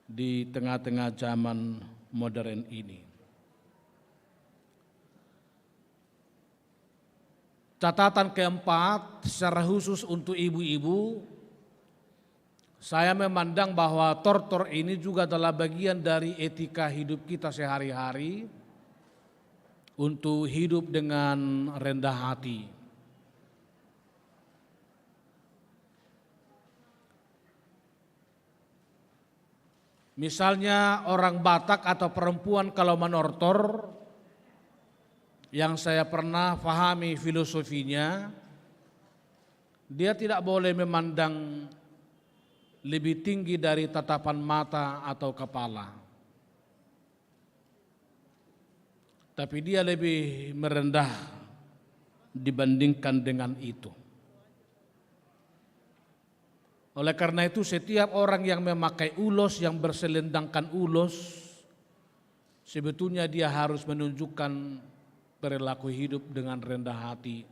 Speaker 7: di tengah-tengah zaman modern ini. Catatan keempat, secara khusus untuk ibu-ibu, saya memandang bahwa tortor ini juga adalah bagian dari etika hidup kita sehari-hari untuk hidup dengan rendah hati. Misalnya orang Batak atau perempuan kalau menortor, yang saya pernah pahami filosofinya, dia tidak boleh memandang lebih tinggi dari tatapan mata atau kepala. Tapi dia lebih merendah dibandingkan dengan itu. Oleh karena itu setiap orang yang memakai ulos, yang berselendangkan ulos, sebetulnya dia harus menunjukkan perilaku hidup dengan rendah hati.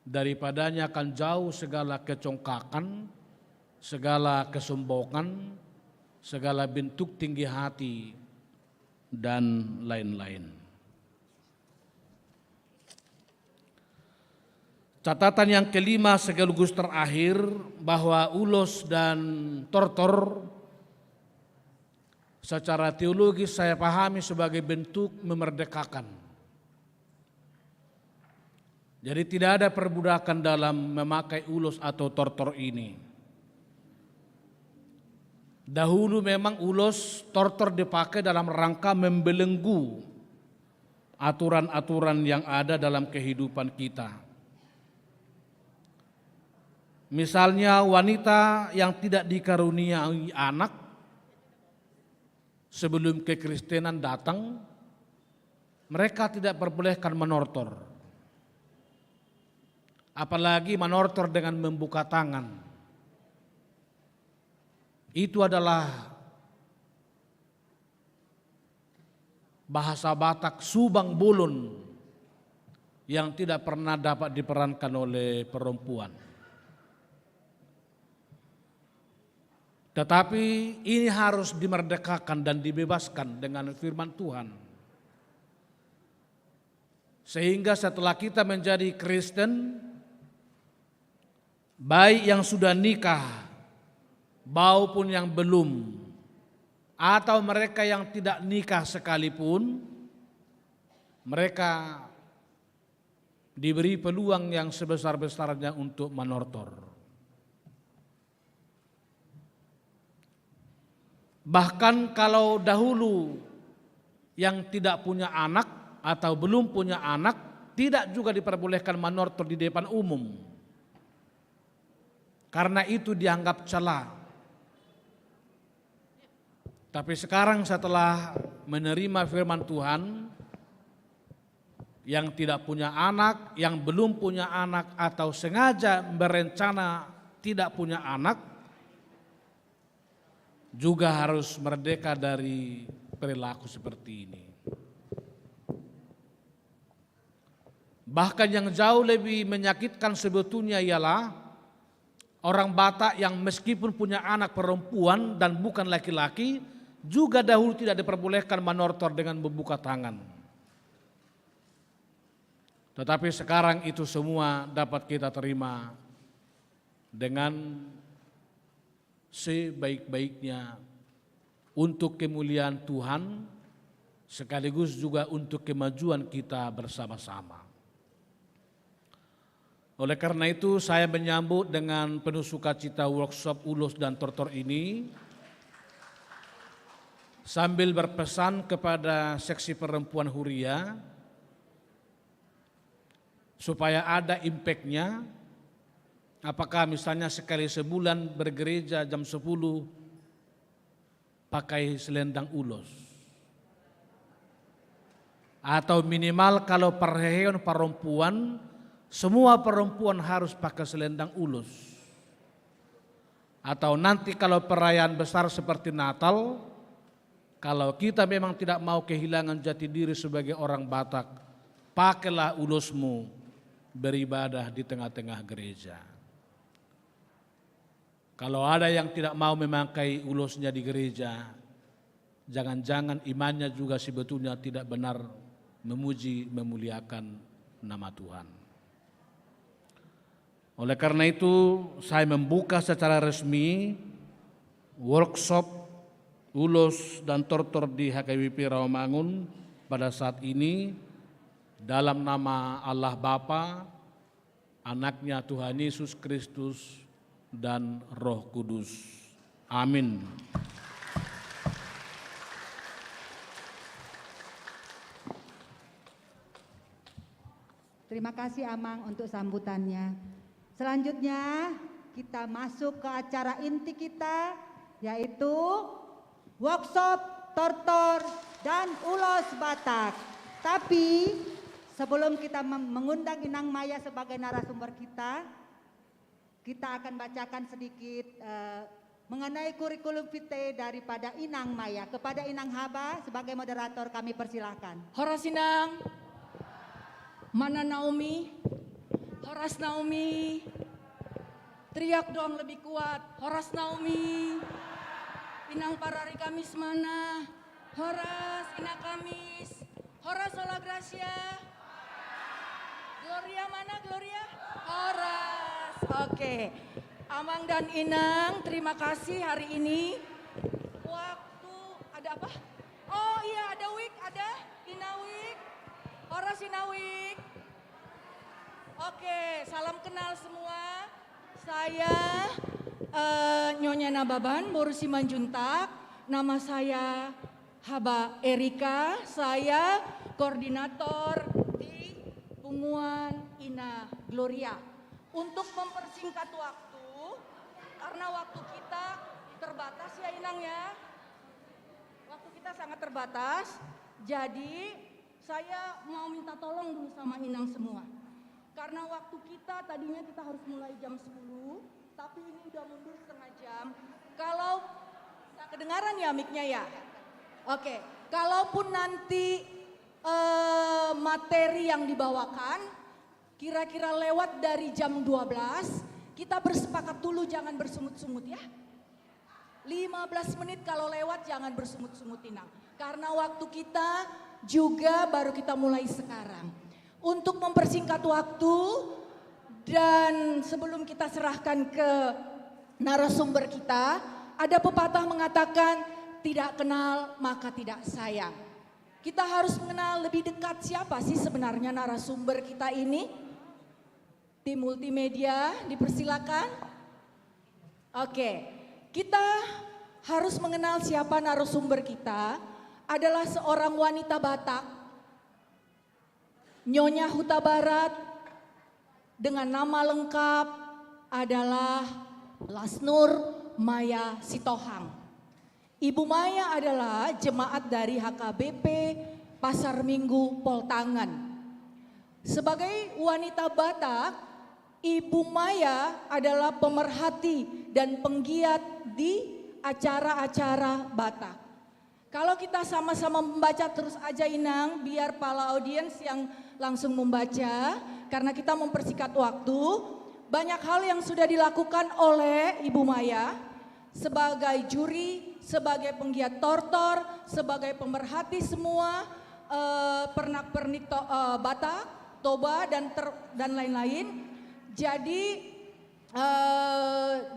Speaker 7: Daripadanya akan jauh segala kecongkakan, segala kesombongan, segala bentuk tinggi hati, dan lain-lain. Catatan yang kelima sekaligus terakhir, bahwa ulos dan tortor secara teologis saya pahami sebagai bentuk memerdekakan. Jadi tidak ada perbudakan dalam memakai ulos atau tortor ini. Dahulu memang ulos, tortor dipakai dalam rangka membelenggu aturan-aturan yang ada dalam kehidupan kita. Misalnya wanita yang tidak dikaruniai anak sebelum kekristenan datang, mereka tidak perbolehkan menortor. Apalagi menortor dengan membuka tangan. Itu adalah bahasa Batak subang bolon yang tidak pernah dapat diperankan oleh perempuan. Tetapi ini harus dimerdekakan dan dibebaskan dengan firman Tuhan. Sehingga setelah kita menjadi Kristen, baik yang sudah nikah maupun yang belum, atau mereka yang tidak nikah sekalipun, mereka diberi peluang yang sebesar-besarnya untuk menortor. Bahkan kalau dahulu yang tidak punya anak atau belum punya anak, tidak juga diperbolehkan menortor di depan umum. Karena itu dianggap cela. Tapi sekarang setelah menerima firman Tuhan, yang tidak punya anak, yang belum punya anak, atau sengaja berencana tidak punya anak, juga harus merdeka dari perilaku seperti ini. Bahkan yang jauh lebih menyakitkan sebetulnya ialah orang Batak yang meskipun punya anak perempuan dan bukan laki-laki, juga dahulu tidak diperbolehkan menortor dengan membuka tangan. Tetapi sekarang itu semua dapat kita terima dengan sebaik-baiknya untuk kemuliaan Tuhan, sekaligus juga untuk kemajuan kita bersama-sama. Oleh karena itu saya menyambut dengan penuh sukacita workshop ulos dan tortor ini, sambil berpesan kepada seksi perempuan Huria supaya ada impact-nya. Apakah misalnya sekali sebulan bergereja jam 10 pakai selendang ulos, atau minimal kalau perayaan perempuan, semua perempuan harus pakai selendang ulos. Atau nanti kalau perayaan besar seperti Natal, kalau kita memang tidak mau kehilangan jati diri sebagai orang Batak, pakailah ulosmu beribadah di tengah-tengah gereja. Kalau ada yang tidak mau memakai ulosnya di gereja, jangan-jangan imannya juga sebetulnya tidak benar memuji, memuliakan nama Tuhan. Oleh karena itu saya membuka secara resmi workshop ulos dan tortor di HKBP Rawamangun pada saat ini dalam nama Allah Bapa, Anaknya Tuhan Yesus Kristus, dan Roh Kudus. Amin.
Speaker 1: Terima kasih Amang untuk sambutannya. Selanjutnya kita masuk ke acara inti kita, yaitu workshop tortor dan ulos Batak. Tapi sebelum kita mengundang Inang Maya sebagai narasumber kita, kita akan bacakan sedikit mengenai kurikulum vitae daripada Inang Maya. Kepada Inang Haba sebagai moderator kami persilahkan.
Speaker 8: Horas Inang. Mana Naomi? Horas Naomi. Teriak dong lebih kuat. Horas Naomi. Inang Parari Kamis mana? Horas Inang Kamis. Horas Ola Gracia. Gloria mana Gloria? Horas. Oke. Amang dan Inang, terima kasih hari ini. Waktu ada apa? Oh iya ada Wik, ada Inawik. Horas Inawik. Oke, salam kenal semua. Saya Nyonya Nababan, Boru Simanjuntak. Nama saya Haba Erika. Saya koordinator di Punguan Ina Gloria. Untuk mempersingkat waktu, karena waktu kita terbatas ya Inang ya. Waktu kita sangat terbatas, jadi saya mau minta tolong dulu sama Inang semua. Karena waktu kita tadinya kita harus mulai jam 10, tapi ini udah mundur setengah jam. Kalau nggak kedengaran ya mic-nya ya? Oke, kalaupun nanti materi yang dibawakan kira-kira lewat dari jam 12, kita bersepakat dulu jangan bersungut-sungut ya. 15 menit kalau lewat jangan bersungut-sungut Inang. Karena waktu kita juga baru kita mulai sekarang. Untuk mempersingkat waktu dan sebelum kita serahkan ke narasumber kita, ada pepatah mengatakan tidak kenal maka tidak sayang. Kita harus mengenal lebih dekat siapa sih sebenarnya narasumber kita ini. Tim multimedia dipersilakan. Oke, kita harus mengenal siapa narasumber kita. Adalah seorang wanita Batak, Nyonya Huta Barat, dengan nama lengkap adalah Lasnur Maya Sitohang. Ibu Maya adalah jemaat dari HKBP Pasar Minggu Poltangan. Sebagai wanita Batak, Ibu Maya adalah pemerhati dan penggiat di acara-acara Batak. Kalau kita sama-sama membaca terus aja Inang, biar para audiens yang langsung membaca, karena kita mempersingkat waktu, banyak hal yang sudah dilakukan oleh Ibu Maya sebagai juri, sebagai penggiat tortor, sebagai pemerhati semua pernak-pernik Batak, Toba dan lain-lain. Jadi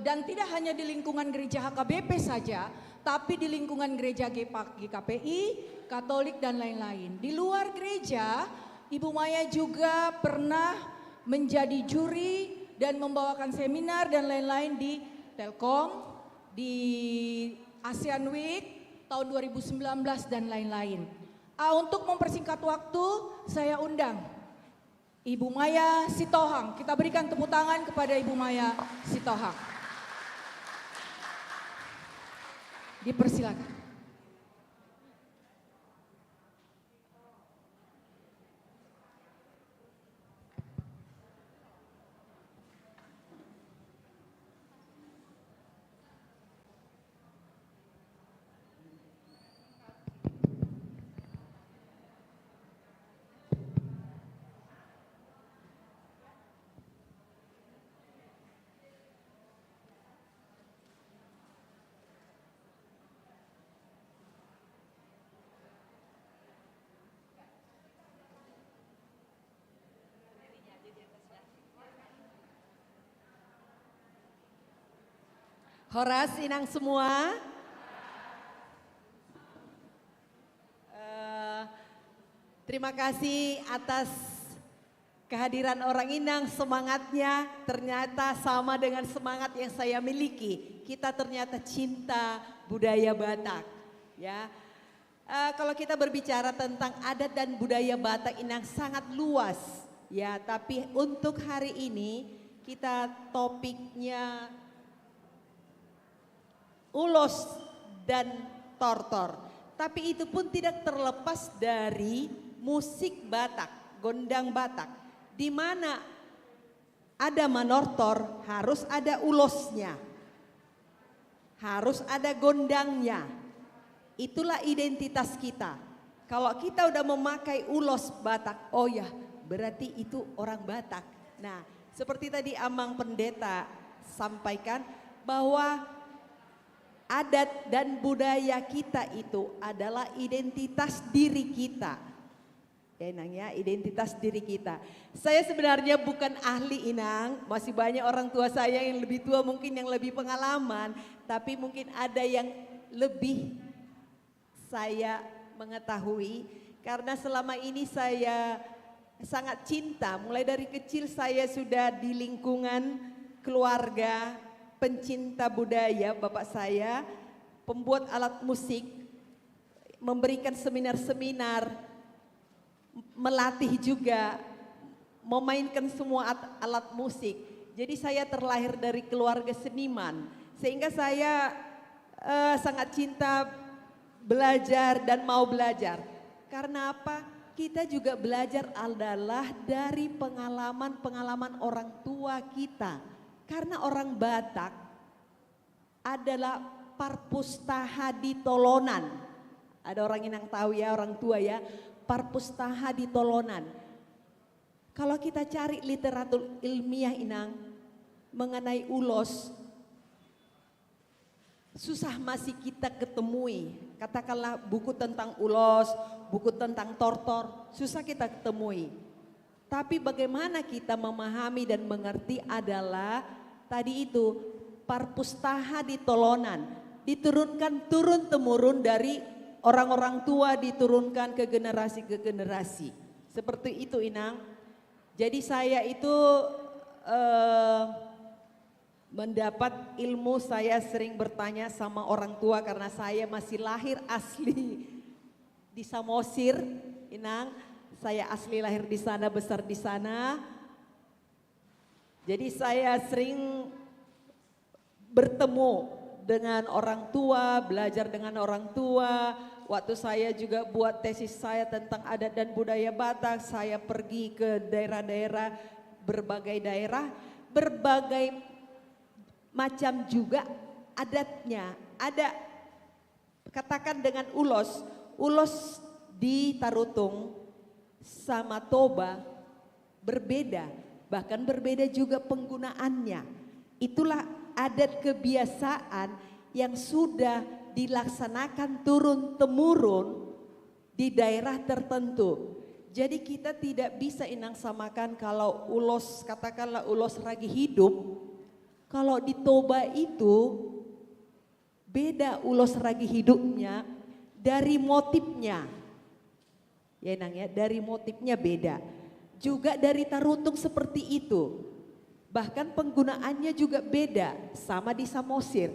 Speaker 8: dan tidak hanya di lingkungan gereja HKBP saja, tapi di lingkungan gereja GKPI, Katolik dan lain-lain. Di luar gereja, Ibu Maya juga pernah menjadi juri dan membawakan seminar dan lain-lain di Telkom, di ASEAN Week tahun 2019 dan lain-lain. Untuk mempersingkat waktu, saya undang Ibu Maya Sitohang. Kita berikan tepuk tangan kepada Ibu Maya Sitohang. Dipersilakan.
Speaker 9: Horas Inang semua. Terima kasih atas kehadiran orang Inang, semangatnya ternyata sama dengan semangat yang saya miliki. Kita ternyata cinta budaya Batak, ya. Kalau kita berbicara tentang adat dan budaya Batak Inang sangat luas, ya. Tapi untuk hari ini kita topiknya ulos dan tortor. Tapi itu pun tidak terlepas dari musik Batak, gondang Batak. Di mana ada manortor, harus ada ulosnya. Harus ada gondangnya. Itulah identitas kita. Kalau kita udah memakai ulos Batak, oh ya berarti itu orang Batak. Nah, seperti tadi Amang Pendeta sampaikan bahwa adat dan budaya kita itu adalah identitas diri kita. Ya Inang ya, identitas diri kita. Saya sebenarnya bukan ahli Inang, masih banyak orang tua saya yang lebih tua mungkin yang lebih pengalaman. Tapi mungkin ada yang lebih saya mengetahui. Karena selama ini saya sangat cinta, mulai dari kecil saya sudah di lingkungan keluarga, pencinta budaya, bapak saya pembuat alat musik, memberikan seminar-seminar, melatih juga, memainkan semua alat musik. Jadi saya terlahir dari keluarga seniman, sehingga saya sangat cinta belajar dan mau belajar. Karena apa? Kita juga belajar adalah dari pengalaman-pengalaman orang tua kita. Karena orang Batak adalah parpustaha di Tolonan. Ada orang yang tahu ya, orang tua ya. Parpustaha di Tolonan. Kalau kita cari literatur ilmiah Inang mengenai ulos, susah masih kita ketemui. Katakanlah buku tentang ulos, buku tentang tortor, susah kita ketemui. Tapi bagaimana kita memahami dan mengerti adalah tadi itu parpustaha di Tolonan, diturunkan turun-temurun dari orang-orang tua, diturunkan ke generasi. Seperti itu Inang. Jadi saya itu mendapat ilmu, saya sering bertanya sama orang tua karena saya masih lahir asli di Samosir Inang. Saya asli lahir di sana, besar di sana. Jadi saya sering bertemu dengan orang tua, belajar dengan orang tua. Waktu saya juga buat tesis saya tentang adat dan budaya Batak, saya pergi ke daerah-daerah, berbagai macam juga adatnya. Ada katakan dengan ulos di Tarutung sama Toba berbeda, bahkan berbeda juga penggunaannya. Itulah adat kebiasaan yang sudah dilaksanakan turun-temurun di daerah tertentu. Jadi kita tidak bisa Inang samakan kalau ulos, katakanlah ulos ragi hidup. Kalau di Toba itu beda ulos ragi hidupnya dari motifnya. Ya Inang ya, dari motifnya beda. Juga dari Tarutung seperti itu. Bahkan penggunaannya juga beda, sama di Samosir.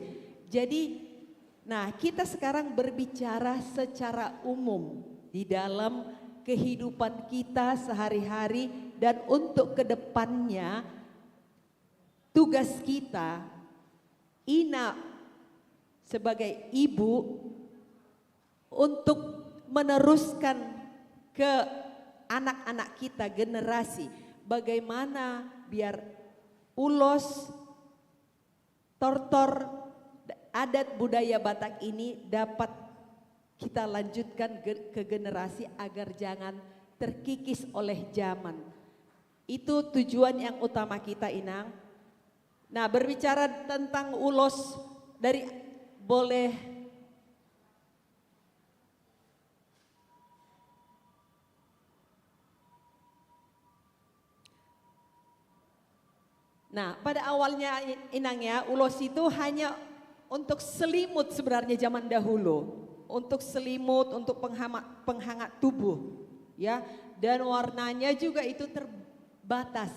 Speaker 9: Jadi, nah kita sekarang berbicara secara umum di dalam kehidupan kita sehari-hari dan untuk kedepannya tugas kita, Ina sebagai ibu untuk meneruskan ke anak-anak kita generasi bagaimana biar ulos, tortor, adat budaya Batak ini dapat kita lanjutkan ke generasi agar jangan terkikis oleh zaman. Itu tujuan yang utama kita Inang. Nah berbicara tentang ulos dari boleh Nah pada awalnya Inang ya, ulos itu hanya untuk selimut sebenarnya zaman dahulu. Untuk selimut, untuk penghangat tubuh. Ya, dan warnanya juga itu terbatas.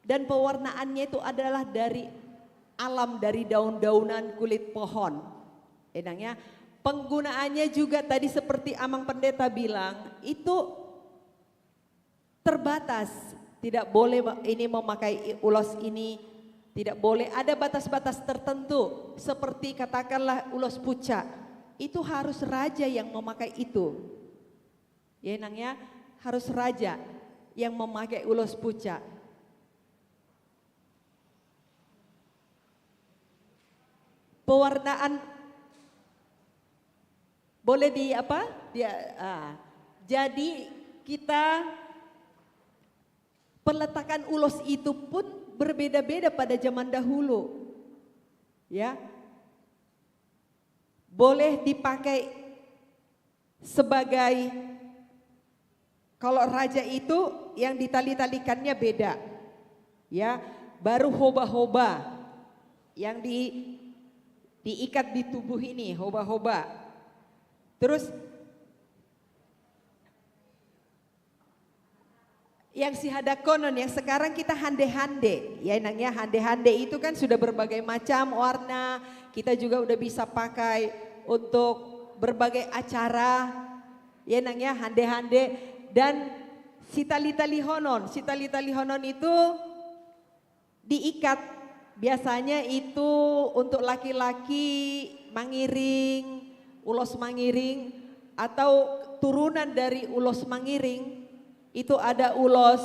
Speaker 9: Dan pewarnaannya itu adalah dari alam, dari daun-daunan kulit pohon. Inang ya, penggunaannya juga tadi seperti Amang Pendeta bilang, itu terbatas. Tidak boleh ini memakai ulos ini, tidak boleh, ada batas-batas tertentu. Seperti katakanlah ulos pucat, itu harus raja yang memakai itu. Ya Nang ya, harus raja yang memakai ulos pucat. pewarnaan boleh di apa? Jadi kita peletakan ulos itu pun berbeda-beda pada zaman dahulu. Ya. Boleh dipakai sebagai, kalau raja itu yang ditali-talikannya beda. Ya, baru hoba-hoba yang diikat di tubuh ini, hoba-hoba. Terus yang si hadakonon yang sekarang kita hande-hande, ya nangnya hande-hande itu kan sudah berbagai macam warna, kita juga udah bisa pakai untuk berbagai acara, ya nangnya hande-hande. Dan si tali-tali honon itu diikat, biasanya itu untuk laki-laki mangiring, ulos mangiring, atau turunan dari ulos mangiring. Itu ada ulos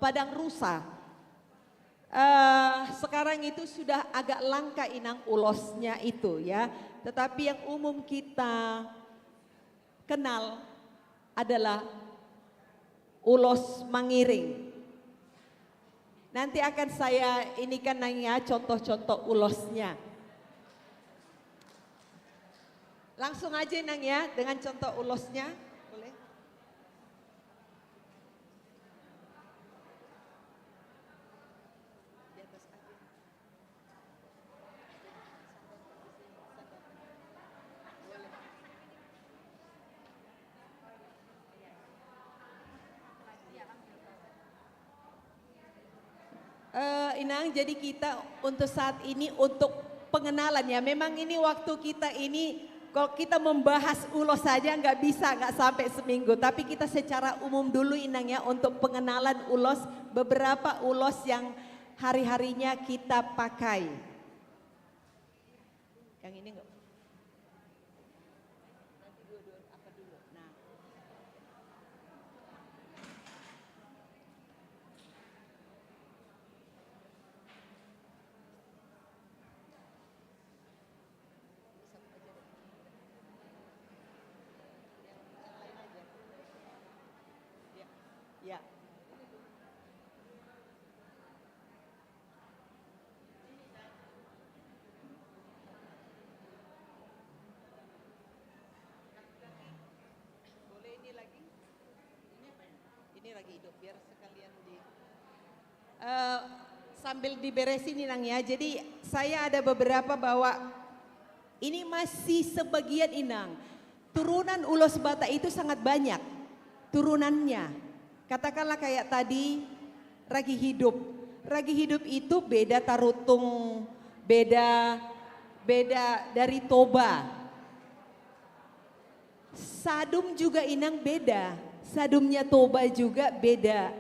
Speaker 9: padang rusa. Sekarang itu sudah agak langka inang ulosnya itu ya. Tetapi yang umum kita kenal adalah ulos mangiring. Nanti akan saya inikan nanya contoh-contoh ulosnya. Langsung aja nang ya dengan contoh ulosnya. Boleh? Inang, jadi kita untuk saat ini untuk pengenalan ya. Memang ini waktu kita ini kalau kita membahas ulos saja nggak bisa, nggak sampai seminggu. Tapi kita secara umum dulu Inang ya untuk pengenalan ulos, beberapa ulos yang hari-harinya kita pakai. Yang ini enggak? Ya. Boleh ini lagi? Ini lagi hidup biar sekalian di sambil diberesin Inang ya. Jadi saya ada beberapa bahwa ini masih sebagian Inang. Turunan ulos Batak itu sangat banyak turunannya. Katakanlah kayak tadi ragi hidup. Ragi hidup itu beda tarutung, beda dari toba. Sadum juga Inang beda. Sadumnya toba juga beda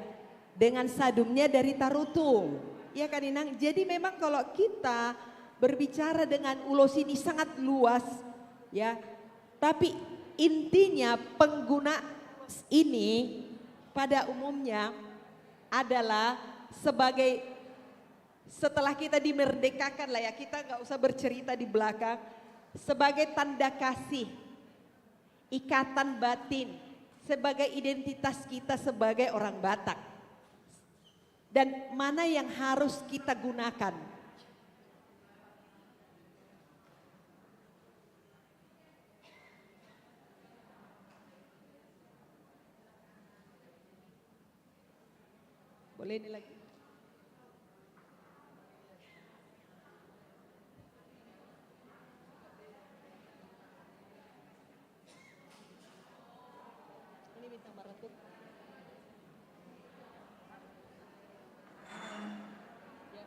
Speaker 9: dengan sadumnya dari tarutung. Ya kan Inang? Jadi memang kalau kita berbicara dengan ulos ini sangat luas ya. Tapi intinya pengguna ini pada umumnya adalah sebagai, setelah kita dimerdekakan lah ya, kita nggak usah bercerita di belakang, sebagai tanda kasih, ikatan batin, sebagai identitas kita sebagai orang Batak. Dan mana yang harus kita gunakan? Boleh ini lagi. Ini bintang baratut. Ya.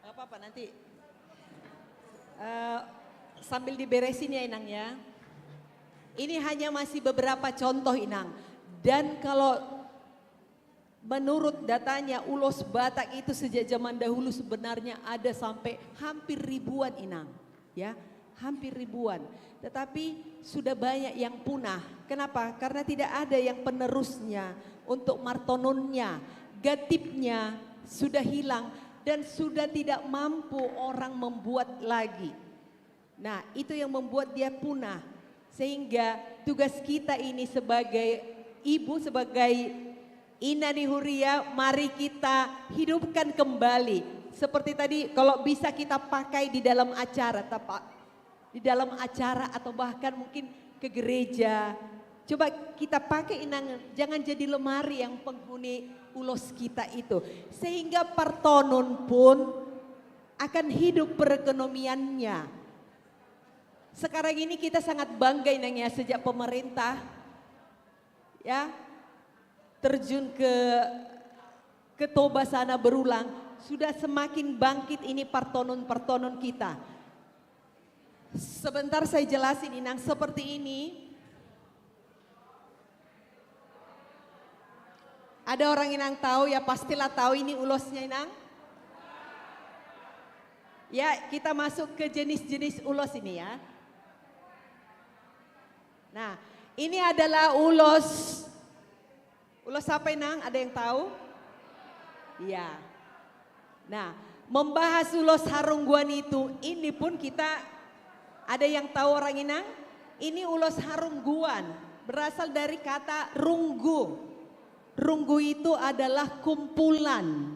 Speaker 9: Apa-apa nanti sambil diberesin ya Inang ya. Ini hanya masih beberapa contoh Inang. Dan kalau menurut datanya ulos Batak itu sejak zaman dahulu sebenarnya ada sampai hampir ribuan Inang. Ya, hampir ribuan. Tetapi sudah banyak yang punah. Kenapa? Karena tidak ada yang penerusnya untuk martononnya. Gatipnya sudah hilang dan sudah tidak mampu orang membuat lagi. Nah, itu yang membuat dia punah. Sehingga tugas kita ini sebagai ibu, sebagai Inani Huria, mari kita hidupkan kembali. Seperti tadi kalau bisa kita pakai di dalam acara, di dalam acara atau bahkan mungkin ke gereja. Coba kita pakai Inang, jangan jadi lemari yang penghuni ulos kita itu. Sehingga Partonon pun akan hidup perekonomiannya. Sekarang ini kita sangat bangga Inang ya, sejak pemerintah ya terjun ke Toba sana berulang, sudah semakin bangkit ini Partonon kita. Sebentar saya jelasin Inang, seperti ini. Ada orang Inang tahu ya, pastilah tahu ini ulosnya Inang. Ya, kita masuk ke jenis-jenis ulos ini ya. Nah, ini adalah ulos apa Inang? Ada yang tahu? Iya. Nah, membahas ulos Harungguan itu, ini pun kita ada yang tahu orang Inang? Ini ulos Harungguan, berasal dari kata runggu. Runggu itu adalah kumpulan.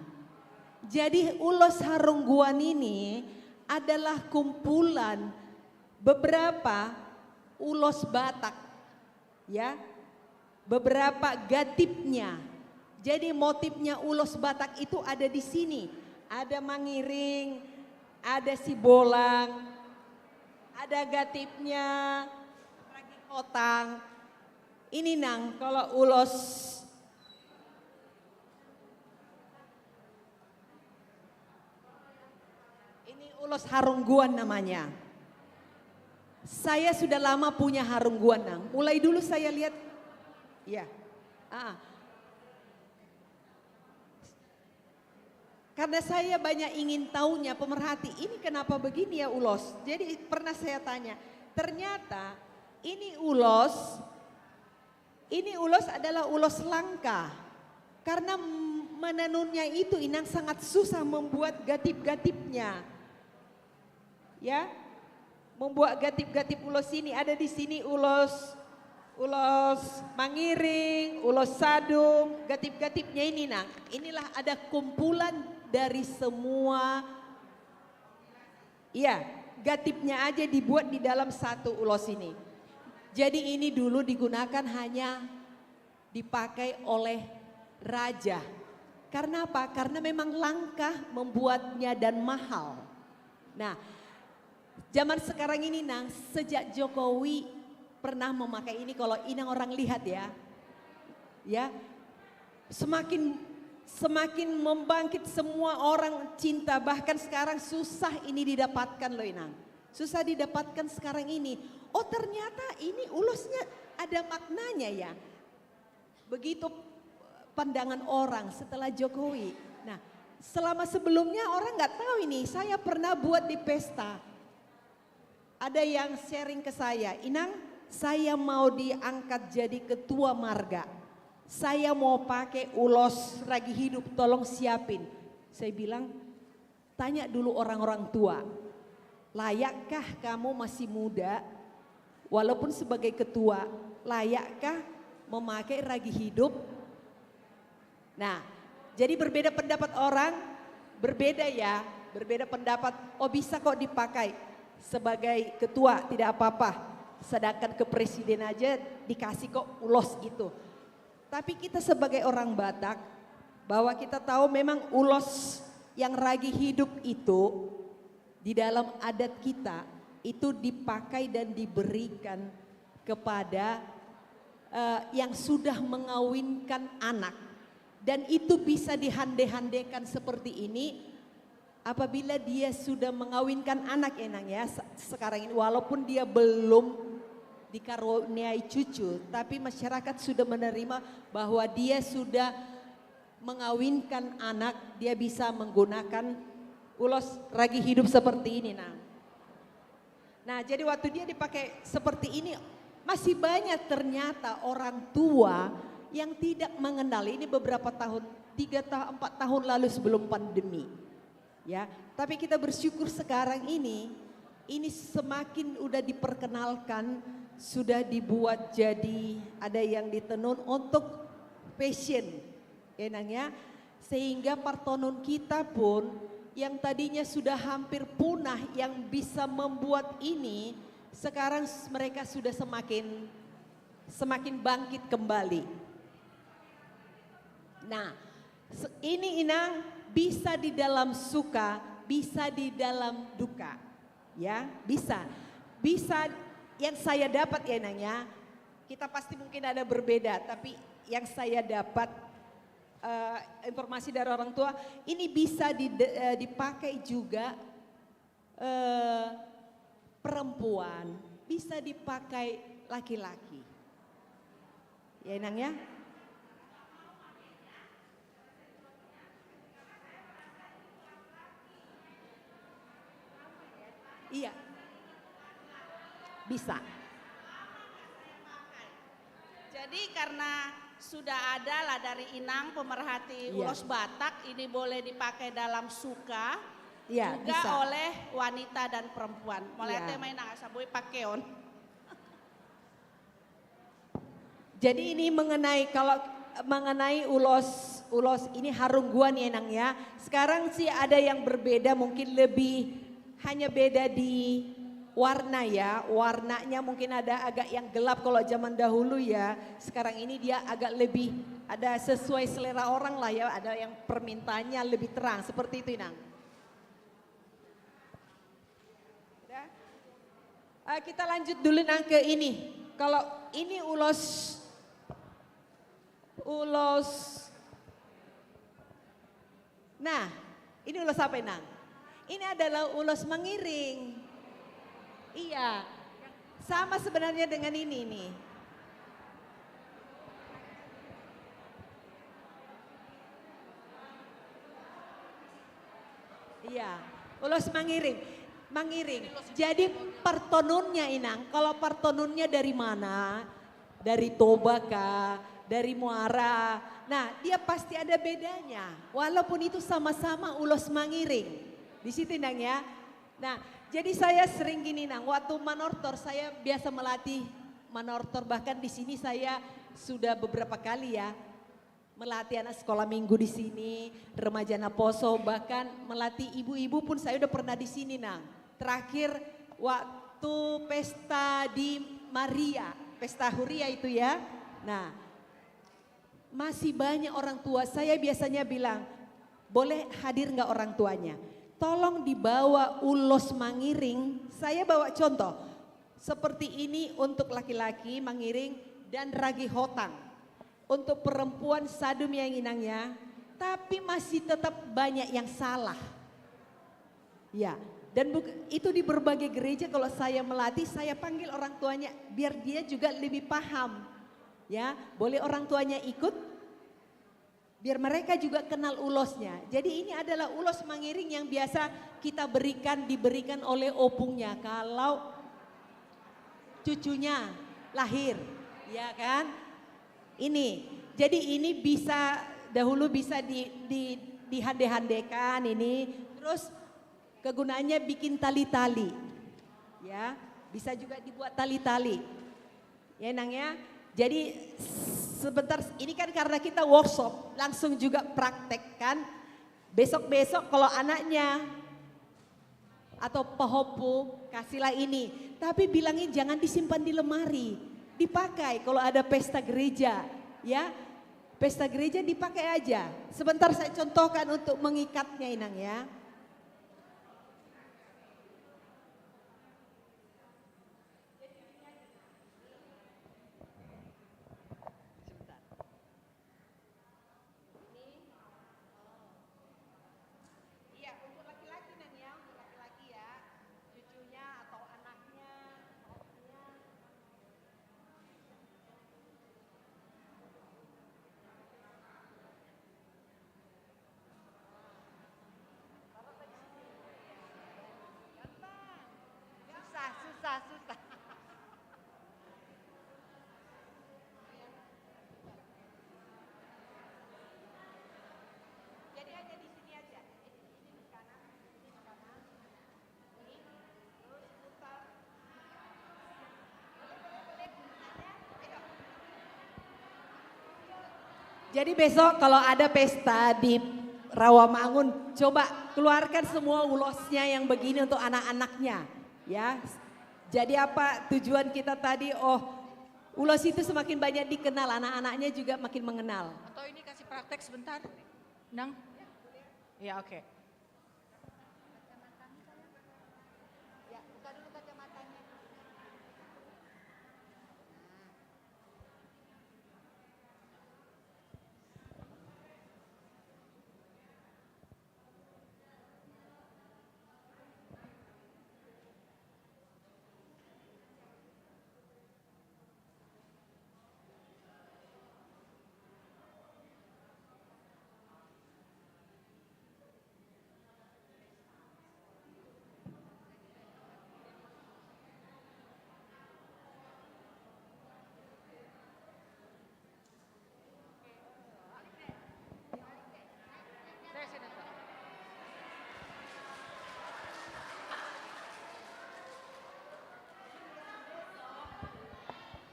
Speaker 9: Jadi ulos Harungguan ini adalah kumpulan beberapa ulos Batak, ya, beberapa gatipnya. Jadi motifnya ulos Batak itu ada di sini. Ada Mangiring, ada Sibolang, ada gatipnya, Ragi Kotang. Ini Nang, kalau ulos ini ulos Harungguan namanya. Saya sudah lama punya Harungguan Nang. Mulai dulu saya lihat, ya, karena saya banyak ingin tahunya, pemerhati ini kenapa begini ya ulos. Jadi pernah saya tanya, ternyata ini ulos adalah ulos langka. Karena menenunnya itu Inang sangat susah membuat gatip-gatipnya. Ya, membuat gatip-gatip ulos ini, ada di sini ulos Mangiring, ulos Sadung, gatip-gatipnya ini Nang. Inilah ada kumpulan dari semua, iya, gatipnya aja dibuat di dalam satu ulos ini. Jadi ini dulu digunakan hanya dipakai oleh raja. Karena apa? Karena memang langka membuatnya dan mahal. Nah, zaman sekarang ini Nang, sejak Jokowi pernah memakai ini, kalau Inang orang lihat ya, semakin membangkit, semua orang cinta, bahkan sekarang susah ini didapatkan loh Inang. Susah didapatkan sekarang ini. Oh ternyata ini ulosnya ada maknanya ya. Begitu pandangan orang setelah Jokowi. Nah, selama sebelumnya orang nggak tahu ini, saya pernah buat di pesta. Ada yang sharing ke saya, Inang, saya mau diangkat jadi ketua marga. Saya mau pakai ulos Ragi Hidup, tolong siapin. Saya bilang, tanya dulu orang-orang tua. Layakkah kamu masih muda, walaupun sebagai ketua, layakkah memakai Ragi Hidup? Nah, jadi berbeda pendapat orang, berbeda ya, berbeda pendapat. Oh bisa kok dipakai sebagai ketua, tidak apa-apa. Sedangkan ke presiden aja dikasih kok ulos itu. Tapi kita sebagai orang Batak, bahwa kita tahu memang ulos yang Ragi Hidup itu di dalam adat kita itu dipakai dan diberikan kepada yang sudah mengawinkan anak. Dan itu bisa dihande-handekan seperti ini apabila dia sudah mengawinkan anak ya Nang ya, sekarang ini walaupun dia belum dikaruniai cucu, tapi masyarakat sudah menerima bahwa dia sudah mengawinkan anak, dia bisa menggunakan ulos ragi hidup seperti ini Nang. Nah jadi waktu dia dipakai seperti ini, masih banyak ternyata orang tua yang tidak mengenal, ini beberapa tahun, 3-4 tahun lalu sebelum pandemi. Ya, tapi kita bersyukur sekarang ini semakin udah diperkenalkan, sudah dibuat jadi ada yang ditenun untuk fashion, ya Nang ya, sehingga partonun kita pun yang tadinya sudah hampir punah yang bisa membuat ini, sekarang mereka sudah semakin bangkit kembali. Nah, ini Inang bisa di dalam suka, bisa di dalam duka, ya bisa yang saya dapat ya Nang ya, kita pasti mungkin ada berbeda, tapi yang saya dapat informasi dari orang tua, ini bisa dipakai juga perempuan, bisa dipakai laki-laki, ya Nang ya. Iya, bisa.
Speaker 10: Jadi karena sudah ada lah dari Inang pemerhati
Speaker 9: Iya.
Speaker 10: ulos Batak, ini boleh dipakai dalam suka,
Speaker 9: Iya,
Speaker 10: juga
Speaker 9: bisa.
Speaker 10: oleh wanita dan perempuan. Mulai
Speaker 9: Iya.
Speaker 10: tema Inang asabui pakeon.
Speaker 9: Jadi ini mengenai ulos ini harungguan ya Nang ya. Sekarang sih ada yang berbeda, mungkin hanya beda di warna ya, warnanya mungkin ada agak yang gelap kalau zaman dahulu ya. Sekarang ini dia agak lebih ada sesuai selera orang lah ya, ada yang permintaannya lebih terang seperti itu Nang. Kita lanjut dulu Nang ke ini. Kalau ini ulos nah ini ulos apa Nang? Ini adalah ulos mengiring. Iya, sama sebenarnya dengan ini nih. Iya, ulos mengiring. Jadi partonunnya Inang, kalau partonunnya dari mana? Dari Toba kah? Dari Muara. Nah, dia pasti ada bedanya. Walaupun itu sama-sama ulos mengiring. Di situ Nang ya. Nah, jadi saya sering gini Nang, waktu manortor saya biasa melatih manortor, bahkan di sini saya sudah beberapa kali ya melatih anak sekolah minggu di sini, remaja Naposo, bahkan melatih ibu-ibu pun saya udah pernah di sini Nang. Terakhir waktu pesta di Maria, pesta Huria itu ya. Nah, masih banyak orang tua, saya biasanya bilang, boleh hadir nggak orang tuanya? Tolong dibawa ulos mengiring, saya bawa contoh. Seperti ini untuk laki-laki mengiring dan ragi hotang. Untuk perempuan sadum yang inangnya, tapi masih tetap banyak yang salah. Ya, dan itu di berbagai gereja kalau saya melatih, saya panggil orang tuanya biar dia juga lebih paham. Ya, boleh orang tuanya ikut, biar mereka juga kenal ulosnya. Jadi ini adalah ulos mengiring yang biasa kita diberikan oleh opungnya kalau cucunya lahir, ya kan? Ini, jadi ini dahulu bisa dihande-handekan ini, terus kegunaannya bikin tali-tali, ya, bisa juga dibuat tali-tali, ya Nang ya. Jadi sebentar, ini kan karena kita workshop, langsung juga praktekkan. Besok-besok kalau anaknya atau pahopu kasihlah ini. Tapi bilangin jangan disimpan di lemari, dipakai kalau ada pesta gereja, ya. Pesta gereja dipakai aja. Sebentar saya contohkan untuk mengikatnya Inang ya. Jadi besok kalau ada pesta di Rawamangun, coba keluarkan semua ulosnya yang begini untuk anak-anaknya, ya. Jadi apa tujuan kita tadi? Oh, ulos itu semakin banyak dikenal, anak-anaknya juga makin mengenal.
Speaker 8: Atau ini kasih praktek sebentar, Nang? Ya oke.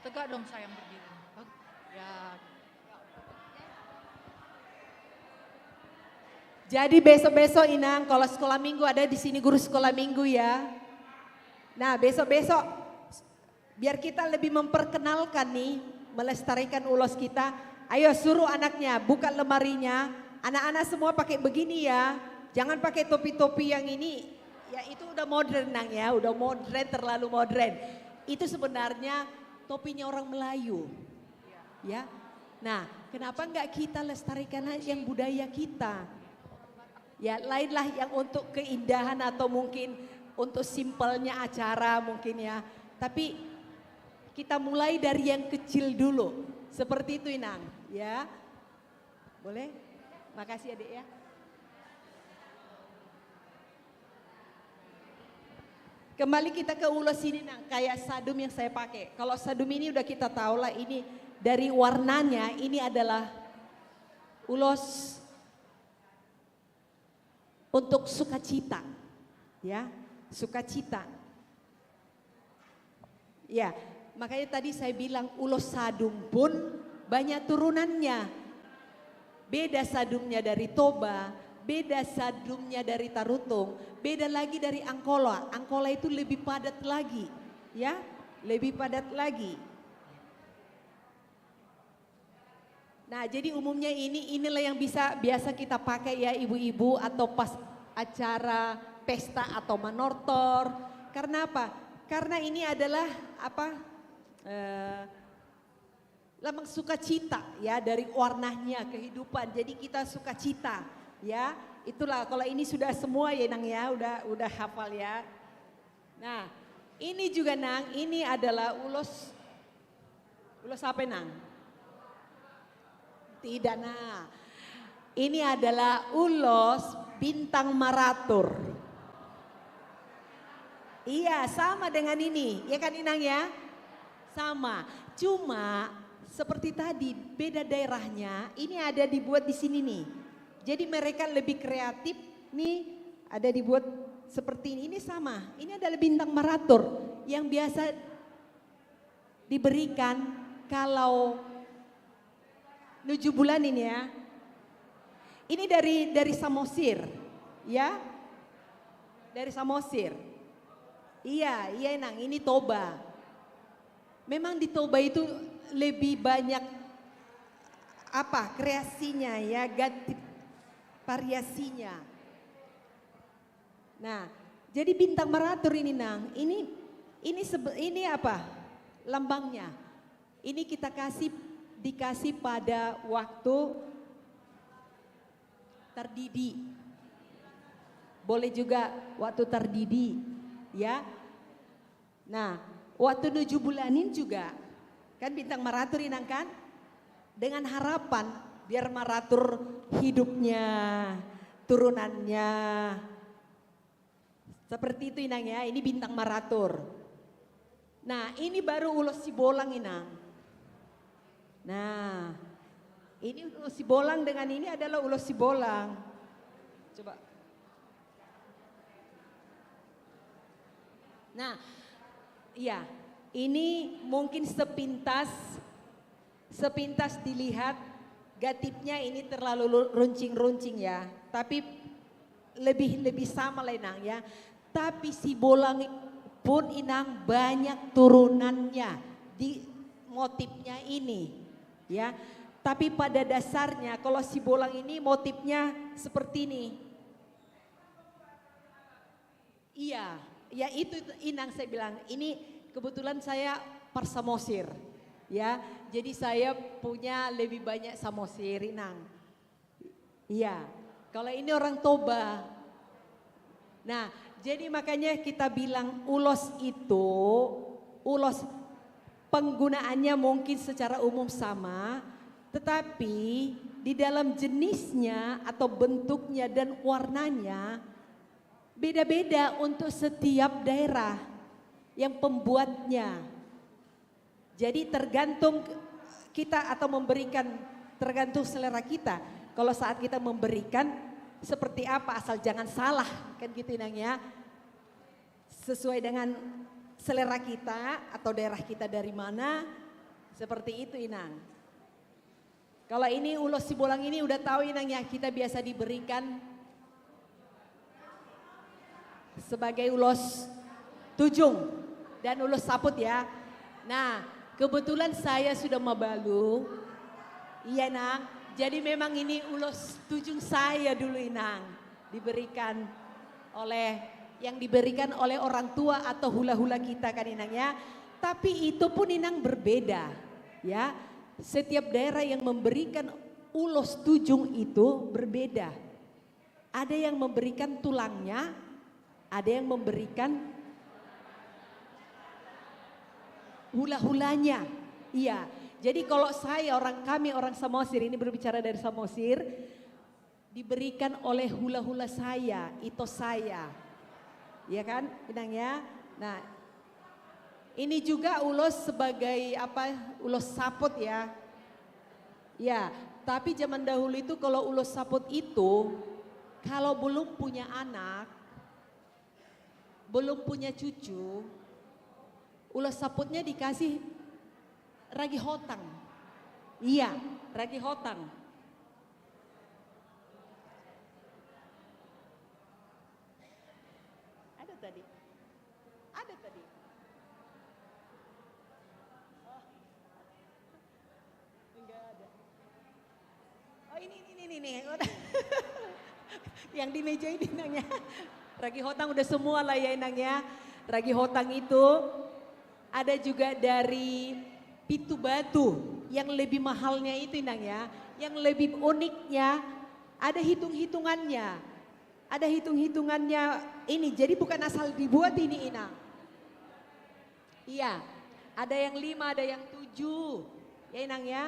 Speaker 8: Tegak dong sayang berdiri. Ya.
Speaker 9: Jadi besok-besok Inang, kalau sekolah minggu ada di sini guru sekolah minggu ya. Nah besok-besok biar kita lebih memperkenalkan nih, melestarikan ulos kita. Ayo suruh anaknya buka lemarinya, anak-anak semua pakai begini ya. Jangan pakai topi-topi yang ini, ya itu udah modern Nang ya, udah modern, terlalu modern. Itu sebenarnya topinya orang Melayu, ya. Nah, kenapa enggak kita lestarikan aja yang budaya kita? Ya, lainlah yang untuk keindahan atau mungkin untuk simpelnya acara mungkin ya. Tapi kita mulai dari yang kecil dulu, seperti itu Inang, ya. Boleh? Makasih adik ya. Kembali kita ke ulos ini Nang, kayak sadum yang saya pakai. Kalau sadum ini udah kita tahu lah, ini dari warnanya ini adalah ulos untuk sukacita. Ya, sukacita. Ya, makanya tadi saya bilang ulos sadum pun banyak turunannya. Beda sadumnya dari Toba, beda sadumnya dari Tarutung, beda lagi dari Angkola. Angkola itu lebih padat lagi, ya, lebih padat lagi. Nah, jadi umumnya inilah yang biasa kita pakai ya ibu-ibu atau pas acara pesta atau manortor. Karena apa? Karena ini adalah lambang sukacita ya, dari warnanya kehidupan. Jadi kita sukacita. Ya, itulah kalau ini sudah semua ya Nang ya, udah hafal ya. Nah, ini juga Nang, ini adalah ulos apa Nang? Tidak nah, ini adalah ulos bintang maratur. Iya sama dengan ini, ya kan Inang ya? Sama, cuma seperti tadi beda daerahnya, ini ada dibuat di sini nih. Jadi mereka lebih kreatif nih, ada dibuat seperti ini sama. Ini adalah bintang maratur yang biasa diberikan kalau 7 bulan ini ya. Ini dari Samosir, ya. Dari Samosir. Iya Nang, ini Toba. Memang di Toba itu lebih banyak kreasinya ya, ganti variasinya. Nah, jadi bintang maratur ini Nang, ini apa? Lambangnya. Ini kita dikasih pada waktu terdidi. Boleh juga waktu terdidi, ya. Nah, waktu 7 bulanin juga kan bintang maratur Inang kan? Dengan harapan biar maratur hidupnya, turunannya. Seperti itu Inang ya, ini bintang maratur. Nah, ini baru ulos Sibolang Inang. Nah, ini ulos Sibolang dengan ini adalah ulos Sibolang. Coba. Nah, iya, ini mungkin sepintas dilihat gatipnya ini terlalu runcing-runcing ya. Tapi lebih sama lah Inang ya. Tapi si bolang pun Inang banyak turunannya di motifnya ini ya. Tapi pada dasarnya kalau si bolang ini motifnya seperti ini. Iya, ya itu Inang saya bilang. Ini kebetulan saya parsamosir ya. Jadi saya punya lebih banyak samosir Inang. Iya, kalau ini orang Toba. Nah, jadi makanya kita bilang ulos itu, ulos penggunaannya mungkin secara umum sama, tetapi di dalam jenisnya atau bentuknya dan warnanya beda-beda untuk setiap daerah yang pembuatnya. Jadi tergantung kita atau memberikan, tergantung selera kita. Kalau saat kita memberikan seperti apa, asal jangan salah kan gitu Inang ya. Sesuai dengan selera kita atau daerah kita dari mana, seperti itu Inang. Kalau ini ulos sibolang ini udah tahu Inang ya, kita biasa diberikan sebagai ulos tujung dan ulos saput ya. Nah, kebetulan saya sudah mabalu. Iya Nang, jadi memang ini ulos tujung saya dulu Inang. Diberikan yang diberikan oleh orang tua atau hula-hula kita kan Inang ya. Tapi itu pun Inang berbeda ya. Setiap daerah yang memberikan ulos tujung itu berbeda. Ada yang memberikan tulangnya, ada yang memberikan hula-hulanya. Iya. Jadi kalau kami orang Samosir, ini berbicara dari Samosir, diberikan oleh hula-hula saya, itu saya. Iya kan, Inang ya. Nah, ini juga ulos sebagai ulos saput ya. Ya, tapi zaman dahulu itu kalau ulos saput itu, kalau belum punya anak, belum punya cucu, ulos saputnya dikasih ragi hotang. Iya, ragi hotang. Ada tadi. Oh. Enggak ada. Oh ini. Yang di meja ini nanya. Ragi hotang udah semua lah ya Inang ya. Ragi hotang itu ada juga dari pitu batu yang lebih mahalnya itu Inang ya. Yang lebih uniknya ada hitung-hitungannya. Ada hitung-hitungannya ini. Jadi bukan asal dibuat ini Inang. Iya, ada yang 5, ada yang 7. Ya Inang ya.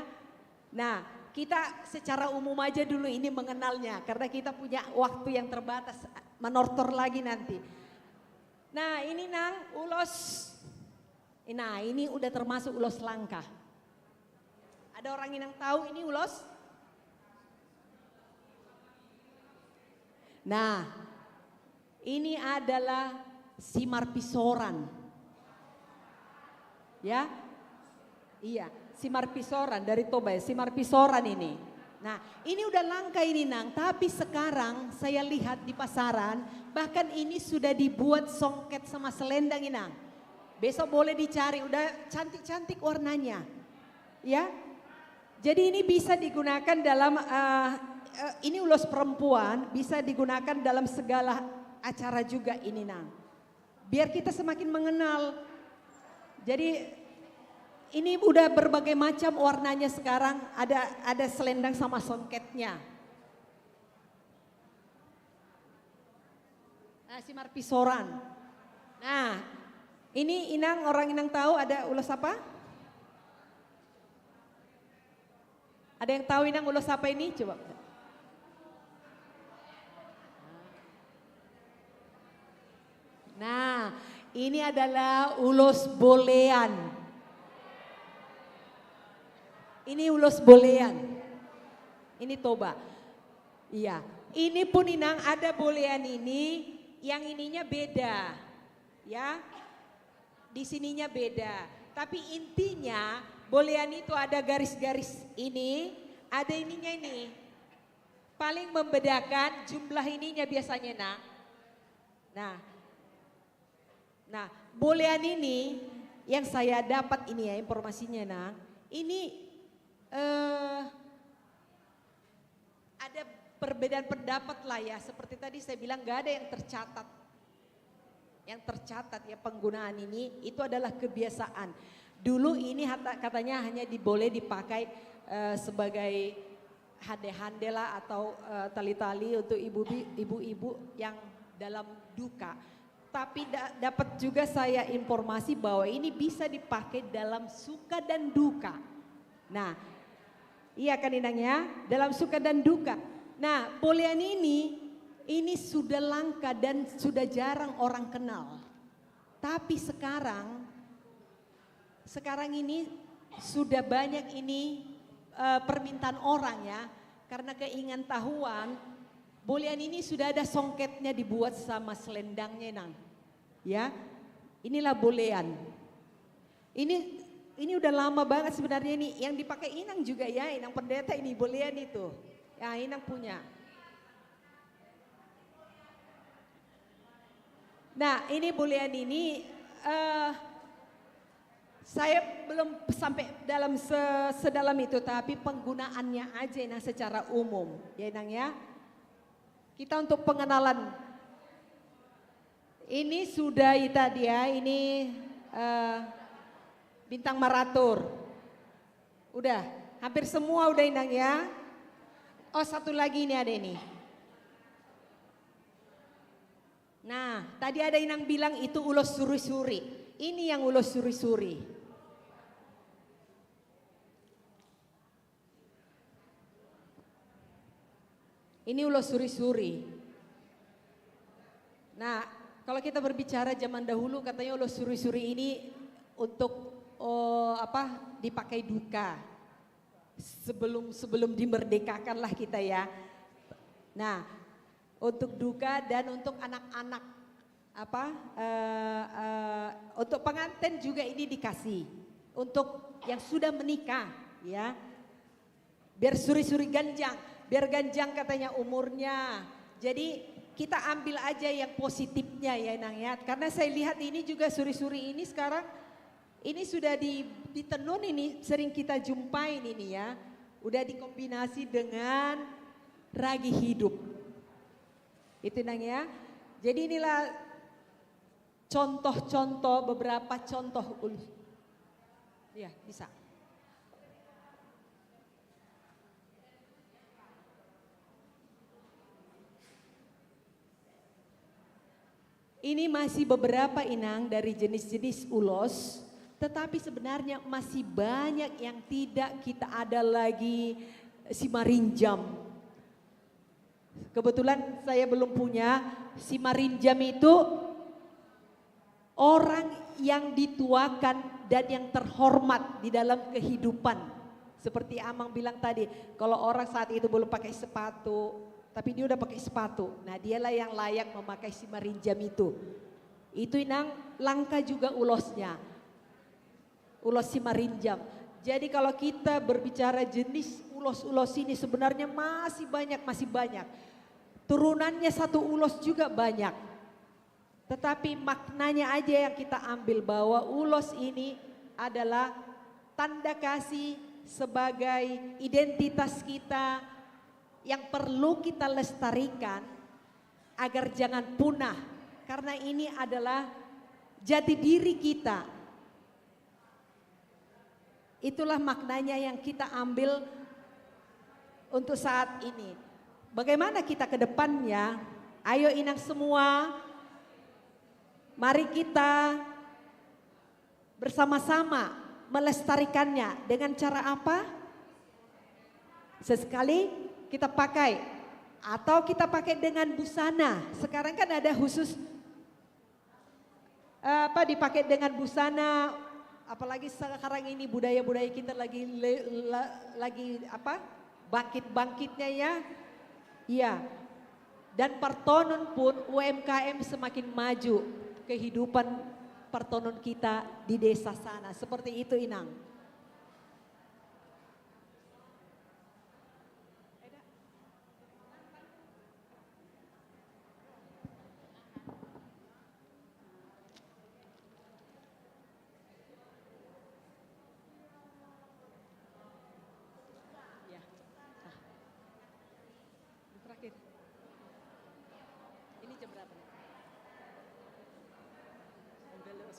Speaker 9: Nah, kita secara umum aja dulu ini mengenalnya. Karena kita punya waktu yang terbatas. Menortor lagi nanti. Nah ini Nang ulos. Nah ini udah termasuk ulos langka. Ada orang yang tahu ini ulos? Nah ini adalah simar pisoran. Ya, iya simar pisoran dari Toba, simar pisoran ini. Nah ini udah langka ini Nang, tapi sekarang saya lihat di pasaran bahkan ini sudah dibuat songket sama selendang Inang. Besok boleh dicari, udah cantik-cantik warnanya. Ya, jadi ini bisa digunakan dalam, ini ulos perempuan bisa digunakan dalam segala acara juga ini Nang. Biar kita semakin mengenal. Jadi ini udah berbagai macam warnanya sekarang, ada selendang sama songketnya. Nah, simar pisoran. Nah, ini Inang, orang Inang tahu ada ulos apa? Ada yang tahu Inang ulos apa ini? Coba. Nah, ini adalah ulos bolean. Ini ulos bolean. Ini Toba. Iya. Ini pun Inang ada bolean ini, yang ininya beda. Ya. Di sininya beda. Tapi intinya bolean itu ada garis-garis ini, ada ininya ini. Paling membedakan jumlah ininya biasanya nak. Nah, bolehan ini yang saya dapat ini ya informasinya nak. Ini ada perbedaan pendapat lah ya. Seperti tadi saya bilang gak ada yang tercatat. Yang tercatat ya penggunaan ini itu adalah kebiasaan. Dulu ini katanya hanya boleh dipakai sebagai hande-hande lah atau tali-tali untuk ibu-ibu yang dalam duka. Tapi dapat juga saya informasi bahwa ini bisa dipakai dalam suka dan duka. Nah, iya kan Inang ya, dalam suka dan duka. Nah, bolehan ini sudah langka dan sudah jarang orang kenal. Tapi sekarang ini sudah banyak ini permintaan orang ya. Karena keingintahuan, bolehan ini sudah ada songketnya dibuat sama selendangnya Nang. Ya, inilah bolehan. Ini udah lama banget sebenarnya ini. Yang dipakai Inang juga ya, Inang pendeta ini bolehan itu. Ya, Inang punya. Nah, ini bolehan ini saya belum sampai dalam sedalam itu, tapi penggunaannya aja Inang secara umum. Ya Inang ya. Kita untuk pengenalan. Ini sudah tadi ya, ini bintang maratur. Udah, hampir semua udah Inang ya. Oh satu lagi ini ada ini. Nah, tadi ada Inang bilang itu ulos suri-suri. Ini yang ulos suri-suri. Ini ulos suri-suri. Nah, kalau kita berbicara zaman dahulu katanya ulos suri-suri ini untuk dipakai duka. Sebelum dimerdekakan lah kita ya. Nah, untuk duka dan untuk anak-anak untuk pengantin juga ini dikasih. Untuk yang sudah menikah ya. Biar suri-suri ganjang, biar ganjang katanya umurnya. Jadi kita ambil aja yang positifnya ya Nang ya. Karena saya lihat ini juga suri-suri ini sekarang ini sudah di tenun ini sering kita jumpain ini ya. Udah dikombinasi dengan ragi hidup. Itu Nang ya. Jadi inilah contoh-contoh, beberapa contoh. Ya bisa. Ini masih beberapa Inang dari jenis-jenis ulos, tetapi sebenarnya masih banyak yang tidak kita ada lagi simarinjam. Kebetulan saya belum punya simarinjam itu orang yang dituakan dan yang terhormat di dalam kehidupan. Seperti Amang bilang tadi, kalau orang saat itu belum pakai sepatu, tapi dia udah pakai sepatu. Nah dialah yang layak memakai simarinjam itu. Itu Inang langka juga ulosnya. Ulos simarinjam. Jadi kalau kita berbicara jenis ulos-ulos ini sebenarnya masih banyak. Turunannya satu ulos juga banyak. Tetapi maknanya aja yang kita ambil bahwa ulos ini adalah tanda kasih sebagai identitas kita yang perlu kita lestarikan agar jangan punah. Karena ini adalah jati diri kita. Itulah maknanya yang kita ambil untuk saat ini. Bagaimana kita ke depannya? Ayo Inang semua, mari kita bersama-sama melestarikannya. Dengan cara apa? Sesekali kita pakai atau kita pakai dengan busana. Sekarang kan ada khusus dipakai dengan busana. Apalagi sekarang ini budaya-budaya kita lagi bangkit-bangkitnya ya. Iya. Dan pertonon pun UMKM semakin maju kehidupan pertonon kita di desa sana. Seperti itu Inang.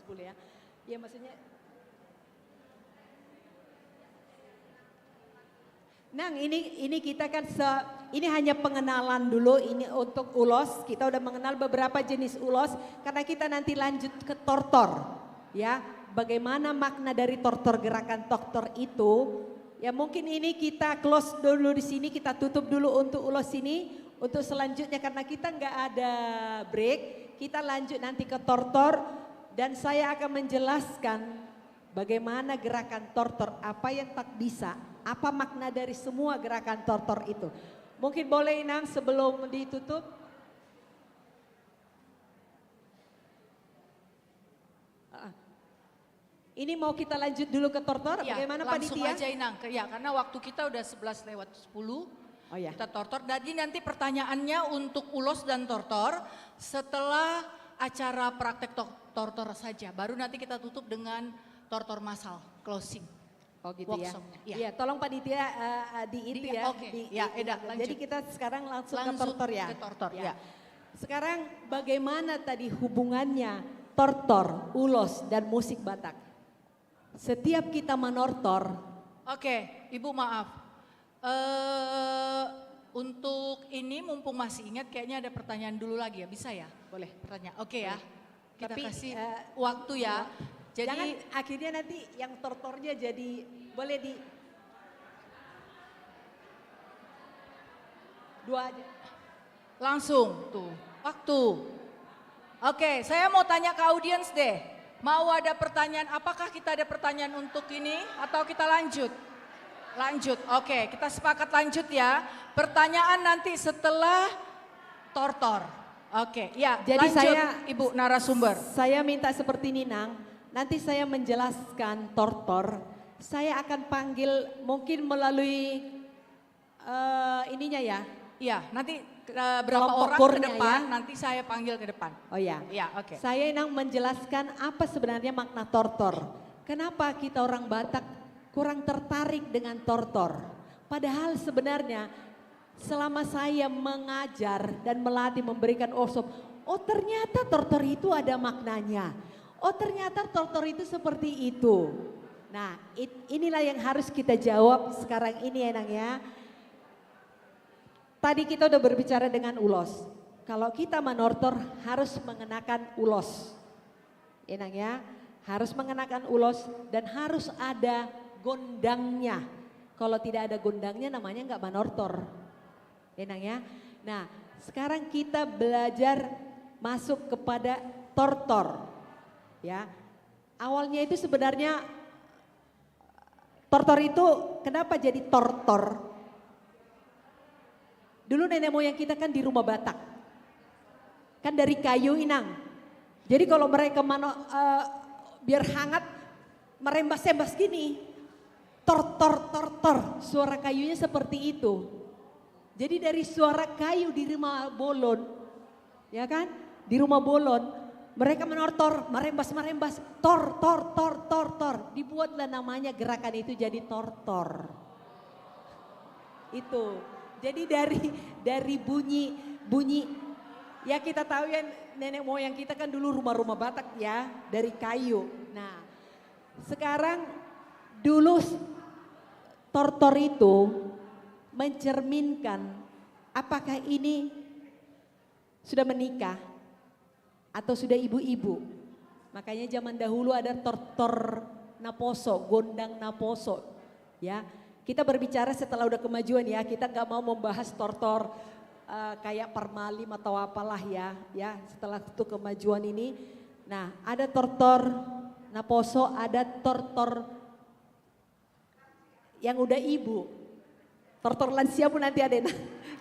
Speaker 9: 10 ya. Ya maksudnya. Nang, ini kita kan ini hanya pengenalan dulu, ini untuk ulos. Kita udah mengenal beberapa jenis ulos karena kita nanti lanjut ke tortor. Ya, bagaimana makna dari tortor, gerakan tortor itu? Ya mungkin ini kita close dulu di sini, kita tutup dulu untuk ulos ini. Untuk selanjutnya karena kita nggak ada break, kita lanjut nanti ke tortor dan saya akan menjelaskan bagaimana gerakan tortor, apa yang tak bisa. Apa makna dari semua gerakan tortor itu? Mungkin boleh Inang sebelum ditutup. Ini mau kita lanjut dulu ke tortor,
Speaker 8: Ya,
Speaker 9: bagaimana
Speaker 8: langsung
Speaker 9: panitia?
Speaker 8: aja Inang, ya karena waktu kita udah 11:10.
Speaker 9: Oh ya.
Speaker 8: Kita tortor. Jadi nanti pertanyaannya untuk ulos dan tortor setelah acara praktek tortor saja. Baru nanti kita tutup dengan tortor massal, closing.
Speaker 9: Oh gitu ya.
Speaker 8: Workshopnya, iya.
Speaker 9: Iya, tolong panitia di itu ya.
Speaker 8: Oke, ya, Eda, lanjut.
Speaker 9: Jadi kita sekarang langsung ke
Speaker 8: Langsung
Speaker 9: tortor ya.
Speaker 8: ke tortor,
Speaker 9: Ya.
Speaker 8: ya.
Speaker 9: Sekarang bagaimana tadi hubungannya tortor, ulos dan musik Batak? Setiap kita menortor,
Speaker 8: Oke, Ibu maaf. Untuk ini mumpung masih ingat kayaknya ada pertanyaan dulu lagi ya, bisa ya? Boleh pertanyaan, oke ya. Kita
Speaker 9: Tapi,
Speaker 8: kasih waktu ya. Jadi
Speaker 9: jangan akhirnya nanti yang tortornya jadi boleh di dua aja.
Speaker 8: langsung tuh, waktu. Oke, saya mau tanya ke audiens deh. Mau ada pertanyaan, apakah kita ada pertanyaan untuk ini atau kita lanjut? Lanjut, oke kita sepakat lanjut ya. Pertanyaan nanti setelah tortor. Oke, ya
Speaker 9: Jadi
Speaker 8: lanjut
Speaker 9: saya-
Speaker 8: Ibu narasumber.
Speaker 9: Saya minta seperti ini Nang, nanti saya menjelaskan tortor, saya akan panggil mungkin melalui ininya ya.
Speaker 8: Iya, nanti berapa
Speaker 9: Kelompok
Speaker 8: orang ke
Speaker 9: kurnya
Speaker 8: depan,
Speaker 9: ya.
Speaker 8: nanti saya panggil ke depan.
Speaker 9: Oh ya.
Speaker 8: Iya, oke.
Speaker 9: Saya Nang menjelaskan apa sebenarnya makna tortor. Kenapa kita orang Batak kurang tertarik dengan tortor? Padahal sebenarnya selama saya mengajar dan melatih memberikan workshop, oh ternyata tortor itu ada maknanya. Oh ternyata tortor itu seperti itu. Nah inilah yang harus kita jawab sekarang ini ya Nang ya. Tadi kita udah berbicara dengan ulos. Kalau kita menortor harus mengenakan ulos. Ya Nang ya, harus mengenakan ulos dan harus ada gondangnya. Kalau tidak ada gondangnya namanya nggak menortor. Ya Nang ya. Nah sekarang kita belajar masuk kepada tortor. Ya, awalnya itu sebenarnya tortor itu kenapa jadi tortor? Dulu nenek moyang kita kan di rumah Batak, kan dari kayu Inang. Jadi kalau mereka biar hangat merembas-rembas gini, tortor, suara kayunya seperti itu. Jadi dari suara kayu di rumah bolon, ya kan, di rumah bolon mereka menortor, merembas, tor. Dibuatlah namanya gerakan itu jadi tortor. Itu. Jadi dari bunyi ya kita tahu ya nenek moyang kita kan dulu rumah-rumah Batak ya dari kayu. Nah sekarang dulu tortor itu mencerminkan apakah ini sudah menikah atau sudah ibu-ibu. Makanya zaman dahulu ada tortor naposo, gondang naposo ya. Kita berbicara setelah udah kemajuan ya, kita nggak mau membahas tortor kayak permalim atau apalah ya setelah itu kemajuan ini. Nah ada tortor naposo, ada tortor yang udah ibu, tortor lansia pun nanti ada.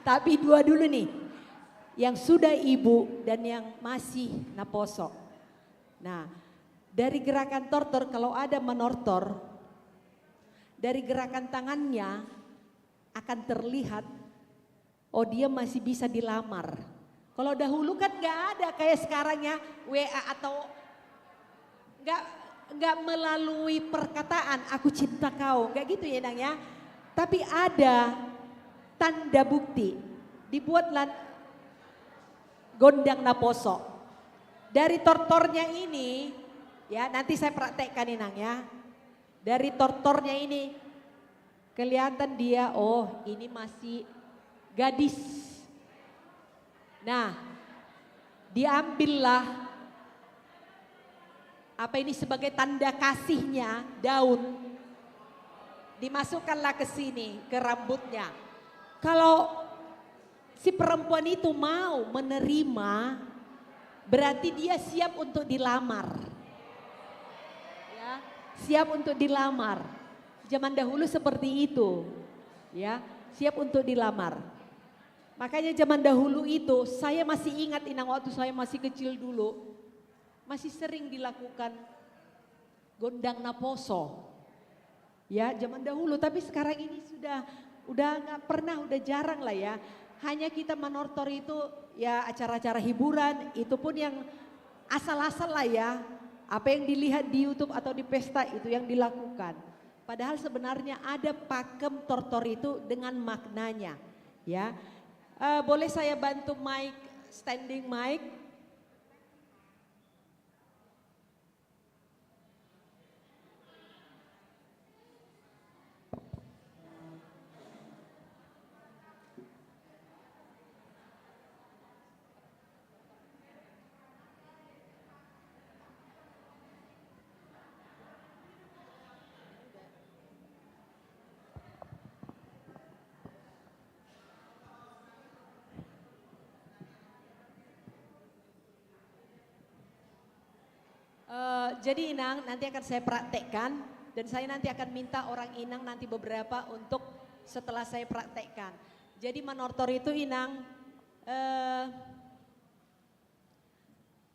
Speaker 9: Tapi dua dulu nih, yang sudah ibu dan yang masih naposo. Nah dari gerakan tortor kalau ada menortor, dari gerakan tangannya akan terlihat, oh dia masih bisa dilamar. Kalau dahulu kan nggak ada kayak sekarang ya WA atau nggak melalui perkataan aku cinta kau, nggak gitu ya Nang ya. Tapi ada tanda bukti, dibuatlah gondang naposo. Dari tortornya ini Ya, nanti saya praktekkan Inang ya. Dari tortornya ini kelihatan dia, oh ini masih gadis. Nah, diambillah apa ini sebagai tanda kasihnya, daun. Dimasukkanlah ke sini, ke rambutnya. Kalau si perempuan itu mau menerima, berarti dia siap untuk dilamar. Ya, siap untuk dilamar. Zaman dahulu seperti itu. Ya, siap untuk dilamar. Makanya zaman dahulu itu saya masih ingat Inang waktu saya masih kecil dulu. Masih sering dilakukan gondang naposo. Ya, zaman dahulu, tapi sekarang ini udah nggak pernah, udah jarang lah ya. Hanya kita menortor itu ya acara-acara hiburan, itu pun yang asal-asal lah ya. Apa yang dilihat di YouTube atau di pesta itu yang dilakukan. Padahal sebenarnya ada pakem tortor itu dengan maknanya. Ya, boleh saya bantu mic, standing mic? Jadi Inang nanti akan saya praktekkan dan saya nanti akan minta orang Inang nanti beberapa untuk setelah saya praktekkan. Jadi menortor itu Inang,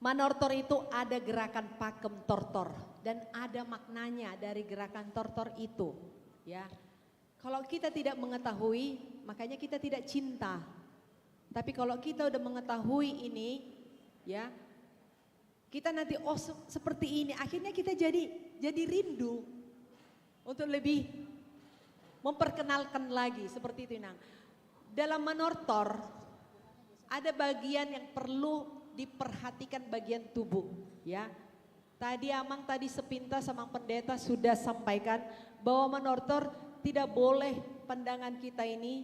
Speaker 9: menortor itu ada gerakan pakem tortor dan ada maknanya dari gerakan tortor itu. Ya, kalau kita tidak mengetahui, makanya kita tidak cinta. Tapi kalau kita udah mengetahui ini, ya. Kita nanti oh seperti ini, akhirnya kita jadi rindu untuk lebih memperkenalkan lagi seperti itu Inang. Dalam menortor ada bagian yang perlu diperhatikan bagian tubuh ya. Tadi Amang tadi sepintas sama pendeta sudah sampaikan bahwa menortor tidak boleh pandangan kita ini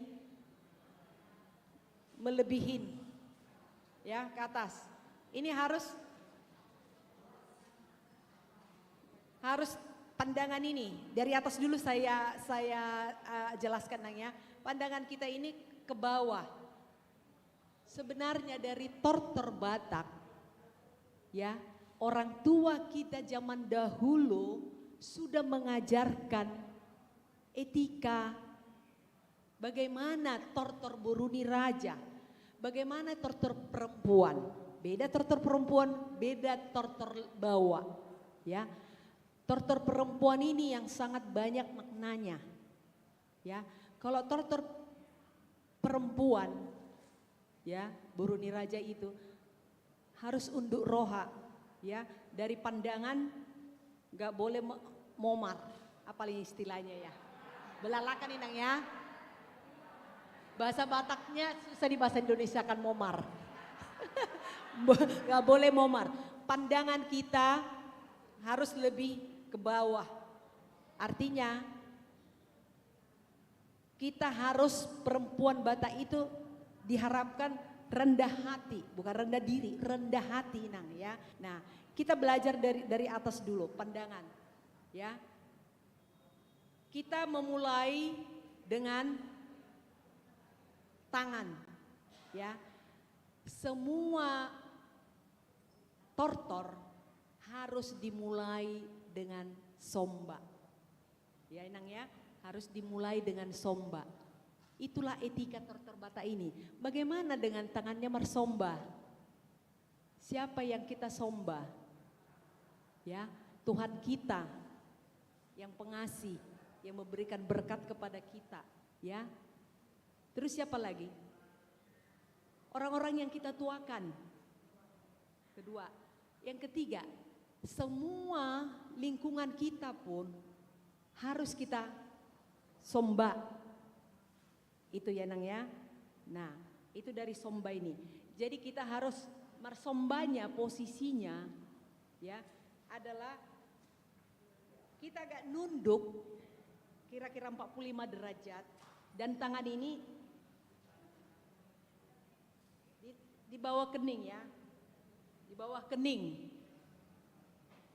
Speaker 9: melebihin ya ke atas. Ini harus pandangan ini dari atas dulu saya jelaskan Nang ya. Pandangan kita ini ke bawah. Sebenarnya dari tortor Batak ya, orang tua kita zaman dahulu sudah mengajarkan etika bagaimana tortor Boruni Raja, bagaimana tortor perempuan. Beda tortor perempuan, beda tortor bawah ya. Tortor perempuan ini yang sangat banyak maknanya. Ya, kalau tortor perempuan ya, Boruni Raja itu harus unduk roha ya, dari pandangan nggak boleh momar, apa istilahnya ya. Belalakan Inang ya. Bahasa Bataknya susah di bahasa Indonesia kan momar. Nggak boleh momar. Pandangan kita harus lebih ke bawah. Artinya kita harus perempuan Batak itu diharapkan rendah hati, bukan rendah diri, rendah hati Nang ya. Nah, kita belajar dari atas dulu pandangan ya. Kita memulai dengan tangan ya. Semua tortor harus dimulai dengan somba. Ya Inang ya, harus dimulai dengan somba. Itulah etika tortor Batak ini. Bagaimana dengan tangannya mersomba? Siapa yang kita somba? Ya, Tuhan kita yang pengasih, yang memberikan berkat kepada kita, ya. Terus siapa lagi? Orang-orang yang kita tuakan. Kedua, yang ketiga, semua lingkungan kita pun harus kita somba. Itu ya Nang ya. Nah, itu dari somba ini. Jadi kita harus mersombanya posisinya ya. adalah kita agak nunduk kira-kira 45 derajat dan tangan ini di bawah kening ya. Di bawah kening.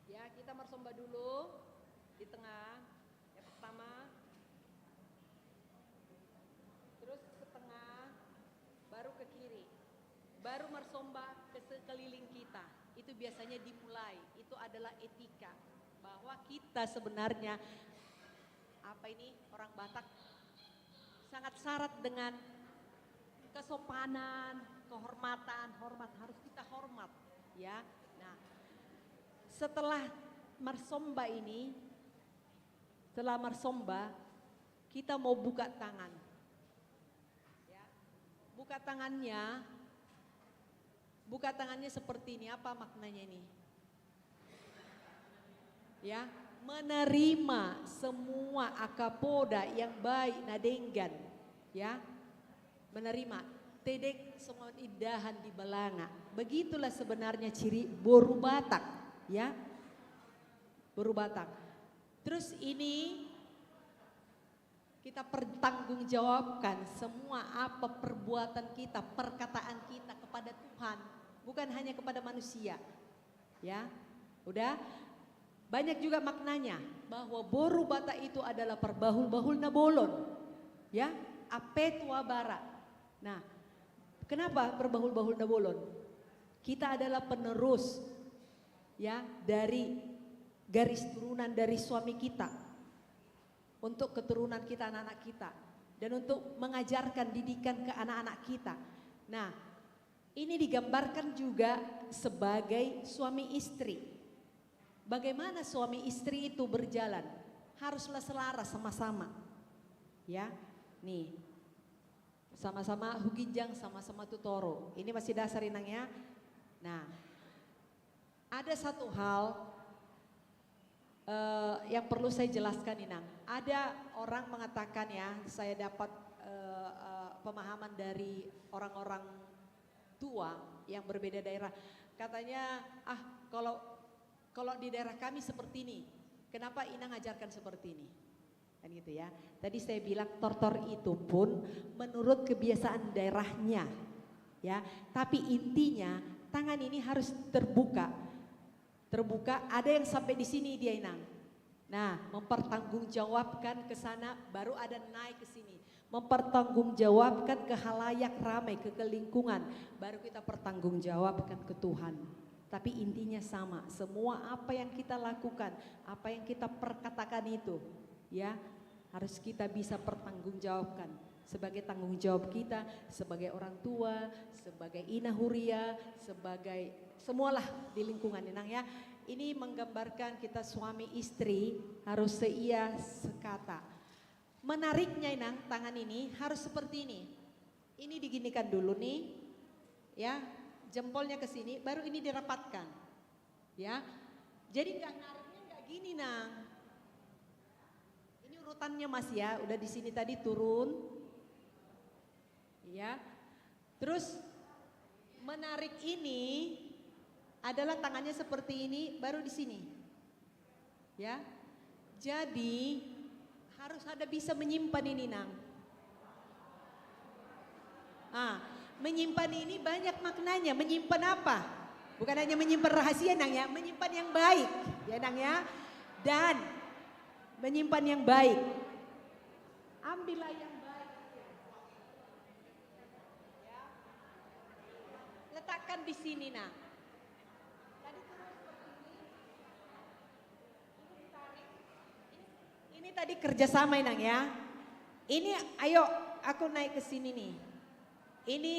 Speaker 9: Ya, kita marsomba dulu di tengah. Yang pertama. Terus ke tengah, baru ke kiri. Baru marsomba ke sekeliling kita. Itu biasanya dimulai. Itu adalah etika bahwa kita sebenarnya orang Batak sangat syarat dengan kesopanan, kehormatan, harus kita hormat ya. Nah, setelah marsomba ini, setelah marsomba kita mau buka tangan. Ya. Buka tangannya seperti ini. Apa maknanya ini? Ya, menerima semua akapoda yang baik nadenggan, ya, menerima tedek semua indahan di balanga. Begitulah sebenarnya ciri boru Batak, ya, boru Batak. Terus ini kita pertanggungjawabkan semua apa perbuatan kita, perkataan kita kepada Tuhan, bukan hanya kepada manusia, ya, udah. Banyak juga maknanya bahwa boru Batak itu adalah perbahul-bahul nabolon, ya, apetua bara. Nah, kenapa perbahul-bahul nabolon? Kita adalah penerus, ya, dari garis turunan dari suami kita, untuk keturunan kita, anak-anak kita, dan untuk mengajarkan didikan ke anak-anak kita. Nah, ini digambarkan juga sebagai suami istri. Bagaimana suami istri itu berjalan? Haruslah selaras sama-sama. Ya, nih. Sama-sama Huginjang, sama-sama Tutoro. Ini masih dasar inangnya. Nah, ada satu hal yang perlu saya jelaskan inang. Ada orang mengatakan ya, saya dapat pemahaman dari orang-orang tua yang berbeda daerah. Katanya, kalau di daerah kami seperti ini, kenapa Inang ajarkan seperti ini? Kan gitu ya. Tadi saya bilang tortor itu pun menurut kebiasaan daerahnya, ya. Tapi intinya tangan ini harus terbuka. Terbuka, ada yang sampai di sini dia Inang. Nah, mempertanggungjawabkan ke sana, baru ada naik ke sini. Mempertanggungjawabkan ke halayak ramai, ke lingkungan, baru kita pertanggungjawabkan ke Tuhan. Tapi intinya sama, semua apa yang kita lakukan, apa yang kita perkatakan itu, ya, harus kita bisa pertanggungjawabkan sebagai tanggung jawab kita, sebagai orang tua, sebagai Ina Huria, sebagai semualah di lingkungan Inang ya. Ini menggambarkan kita suami istri harus seia sekata. Menariknya Inang, tangan ini harus seperti ini. Ini diginikan dulu nih, ya. Jempolnya ke sini, baru ini dirapatkan, ya. Jadi nggak nariknya nggak gini Nang. Ini urutannya Mas ya, udah di sini tadi turun, ya. Terus menarik ini adalah tangannya seperti ini, baru di sini, ya. Jadi harus ada bisa menyimpan ini Nang. Menyimpan ini banyak maknanya. Menyimpan apa? Bukan hanya menyimpan rahasia Nang ya, menyimpan yang baik ya Nang ya. Dan menyimpan yang baik. Ambillah yang baik. Ya. Letakkan di sini Nang. Tadi turun seperti ini. Ini ditarik. Ini tadi kerjasama Nang ya. Ini ayo aku naik ke sini nih. Ini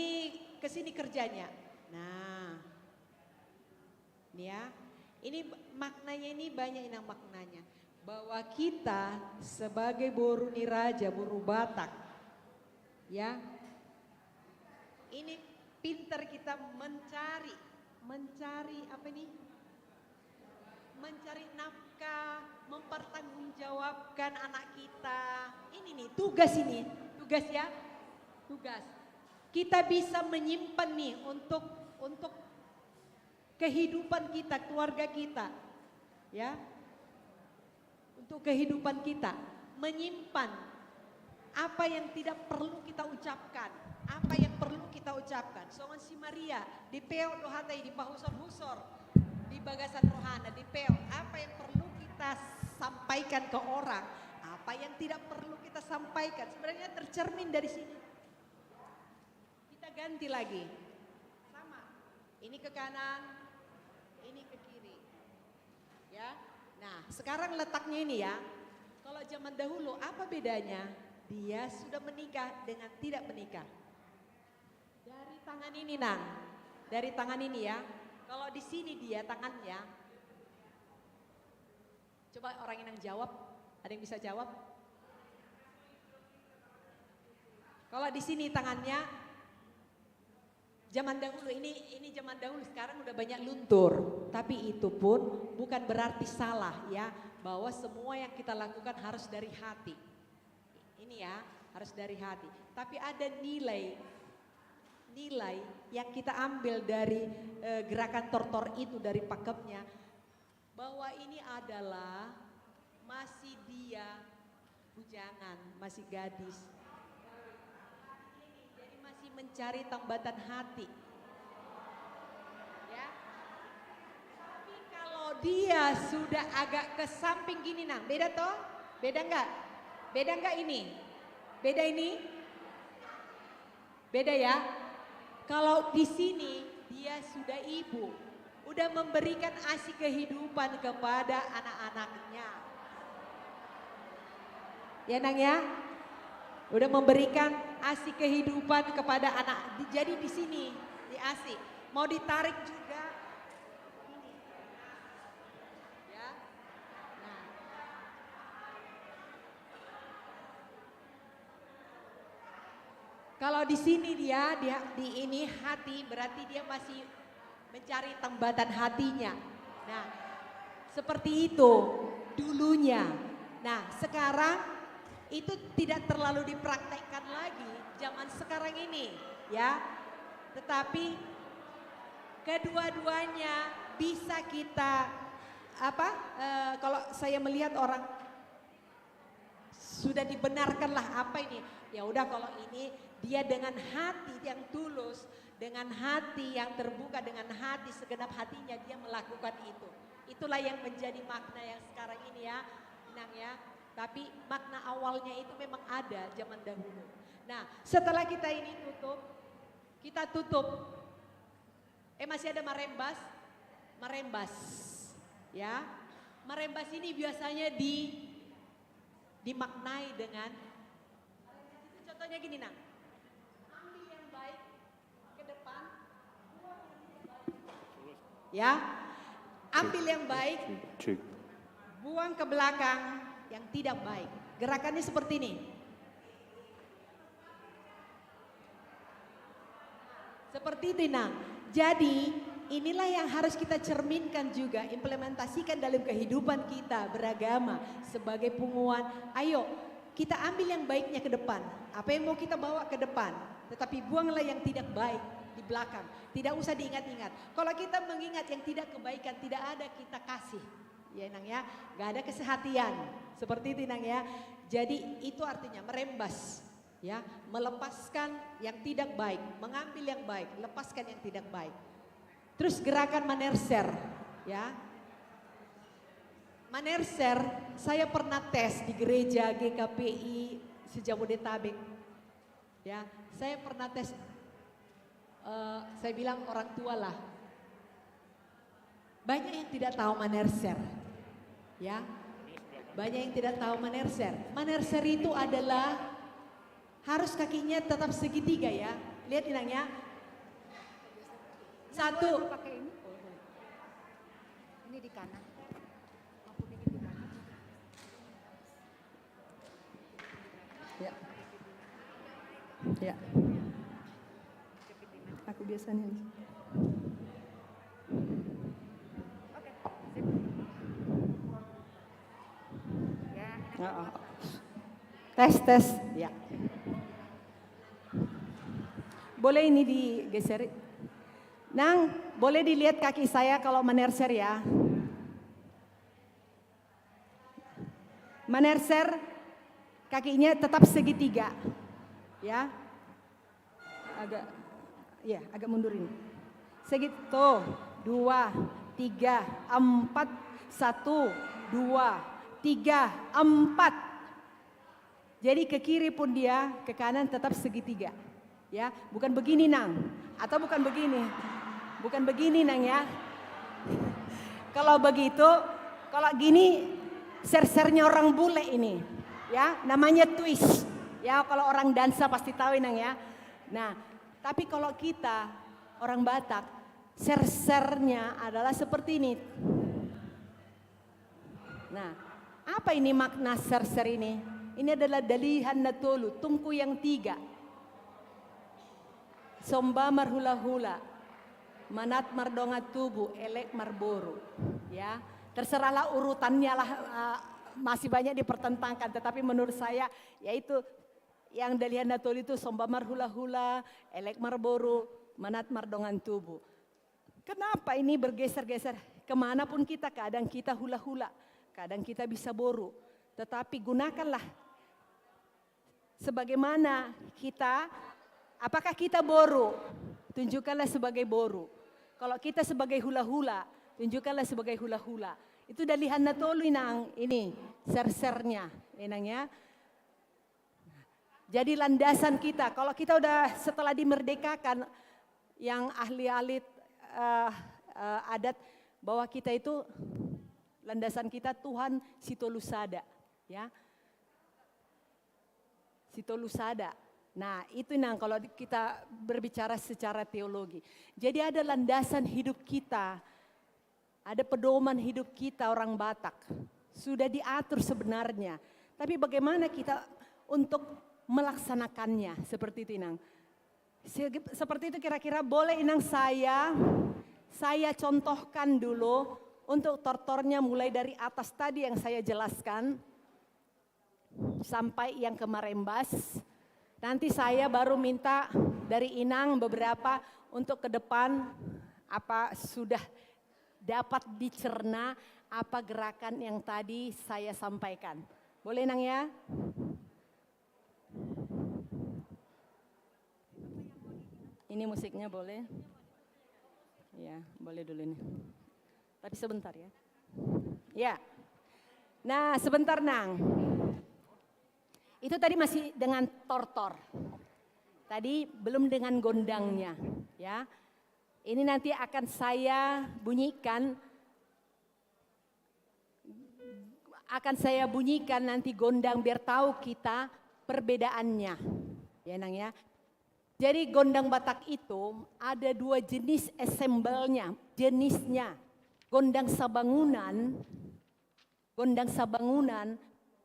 Speaker 9: kesini kerjanya. Nah, ini ya. Ini maknanya ini banyak Inang maknanya. Bahwa kita sebagai boru niraja, boru Batak, ya. Ini pintar kita mencari apa nih? Mencari nafkah, mempertanggungjawabkan anak kita. Ini nih tugas ini, tugas ya, tugas. Kita bisa menyimpan nih untuk kehidupan kita, keluarga kita. ya, untuk kehidupan kita, menyimpan apa yang tidak perlu kita ucapkan, apa yang perlu kita ucapkan. Soalnya si Maria di peo dohatai di pahusor-husor, di bagasan rohana, di peo, apa yang perlu kita sampaikan ke orang, apa yang tidak perlu kita sampaikan, sebenarnya tercermin dari sini. Kita ganti lagi, sama, ini ke kanan, ini ke kiri, ya. Nah sekarang letaknya ini ya, kalau zaman dahulu apa bedanya? Dia sudah menikah dengan tidak menikah. Dari tangan ini Nang, dari tangan ini ya. Kalau di sini dia tangannya, coba orang yang jawab, ada yang bisa jawab? Kalau di sini tangannya, zaman dahulu ini zaman dahulu, sekarang udah banyak luntur. Tapi itu pun bukan berarti salah ya, bahwa semua yang kita lakukan harus dari hati. Ini ya, harus dari hati. Tapi ada nilai yang kita ambil dari gerakan tortor itu, dari pakemnya, bahwa ini adalah masih dia bujangan, masih gadis. Jadi masih mencari tambatan hati. Ya. Tapi kalau dia sudah agak ke samping gini Nang, beda toh? Beda enggak? Beda enggak ini? Beda ini? Beda ya? Kalau di sini dia sudah ibu, udah memberikan ASI kehidupan kepada anak-anaknya. Ya Nang ya? Udah memberikan ASI kehidupan kepada anak. Jadi di sini di ASI mau ditarik juga ini. Ya. Nah. Kalau di sini dia di ini hati, berarti dia masih mencari tambatan hatinya. Nah, seperti itu dulunya. Nah, sekarang itu tidak terlalu dipraktekkan lagi zaman sekarang ini, ya. Tetapi kedua-duanya bisa kita kalau saya melihat orang sudah dibenarkanlah apa ini. Ya udah kalau ini dia dengan hati yang tulus, dengan hati yang terbuka, dengan hati segenap hatinya dia melakukan itu. Itulah yang menjadi makna yang sekarang ini ya, Nang ya. Tapi makna awalnya itu memang ada zaman dahulu. Nah setelah kita ini tutup, kita tutup. Masih ada marembas, marembas, ya. Marembas ini biasanya dimaknai dengan, contohnya gini Nang. Ambil yang baik ke depan, ya. Ambil yang baik, buang ke belakang yang tidak baik. Gerakannya seperti ini. Seperti itu Nang. Jadi inilah yang harus kita cerminkan juga, implementasikan dalam kehidupan kita beragama sebagai punguan. Ayo kita ambil yang baiknya ke depan. Apa yang mau kita bawa ke depan. Tetapi buanglah yang tidak baik di belakang. Tidak usah diingat-ingat. Kalau kita mengingat yang tidak kebaikan, tidak ada kita kasih. Ya Nang ya, gak ada kesehatian. Seperti itu Nang ya. Jadi itu artinya merembas. Ya, melepaskan yang tidak baik, mengambil yang baik, lepaskan yang tidak baik. Terus gerakan manerser, ya. Manerser, saya pernah tes di gereja GKPI Sejabodetabek. Ya, saya pernah tes. Saya bilang orang tua lah. Banyak yang tidak tahu manerser, ya. Banyak yang tidak tahu manerser. Manerser itu adalah harus kakinya tetap segitiga ya. Lihat Inang ya. Satu.
Speaker 1: Ini di kanan.
Speaker 11: Ya. Ya. Aku biasanya. Oke. Ya. Tes. Ya. Boleh ini digeser. Nang, boleh dilihat kaki saya kalau menerser ya. Menerser kakinya tetap segitiga. Ya. Agak mundurin. Segitu. 2, 3, 4, 1, 2, 3, 4. Jadi ke kiri pun dia, ke kanan tetap segitiga. Ya, bukan begini Nang, atau bukan begini. Bukan begini Nang ya. Kalau begitu, kalau gini ser-sernya orang bule ini. Ya, namanya twist. Ya, kalau orang dansa pasti tahu Nang ya. Nah, tapi kalau kita orang Batak, ser-sernya adalah seperti ini. Nah, apa ini makna ser-ser ini? Ini adalah dalihan natolu, tungku yang 3. Somba marhula-hula, manat mardonga tubuh, elek marboru. Ya, terserahlah urutannya lah, masih banyak dipertentangkan. Tetapi menurut saya, yaitu yang dalihan natolu itu somba marhula-hula, elek marboru, manat mardongan tubuh. Kenapa ini bergeser-geser? Kemanapun kita, kadang kita hula-hula, kadang kita bisa boru. Tetapi gunakanlah sebagaimana kita, apakah kita boru? Tunjukkanlah sebagai boru. Kalau kita sebagai hula-hula, tunjukkanlah sebagai hula-hula. Itu dalihan natolu Nang, ini ser-sernya, Nang ya. Jadi landasan kita, kalau kita udah setelah dimerdekakan, yang ahli-ahli adat bahwa kita itu landasan kita Tuhan Sitolusada, ya. Sitolusada. Nah, itu Nang kalau kita berbicara secara teologi. Jadi ada landasan hidup kita, ada pedoman hidup kita orang Batak. Sudah diatur sebenarnya. Tapi bagaimana kita untuk melaksanakannya seperti itu Nang. Seperti itu kira-kira boleh Inang saya contohkan dulu untuk tortornya mulai dari atas tadi yang saya jelaskan sampai yang ke Marembas. Nanti saya baru minta dari Inang beberapa untuk ke depan apa sudah dapat dicerna apa gerakan yang tadi saya sampaikan. Boleh Inang ya? Ini musiknya boleh? Ya, boleh dulu nih. Tapi sebentar ya. Ya. Nah, sebentar Nang. Itu tadi masih dengan tortor. Tadi belum dengan gondangnya, ya. Ini nanti akan saya bunyikan nanti gondang biar tahu kita perbedaannya. Ya Nang ya. Jadi gondang Batak itu ada 2 jenis assemble-nya, jenisnya. Gondang sabangunan,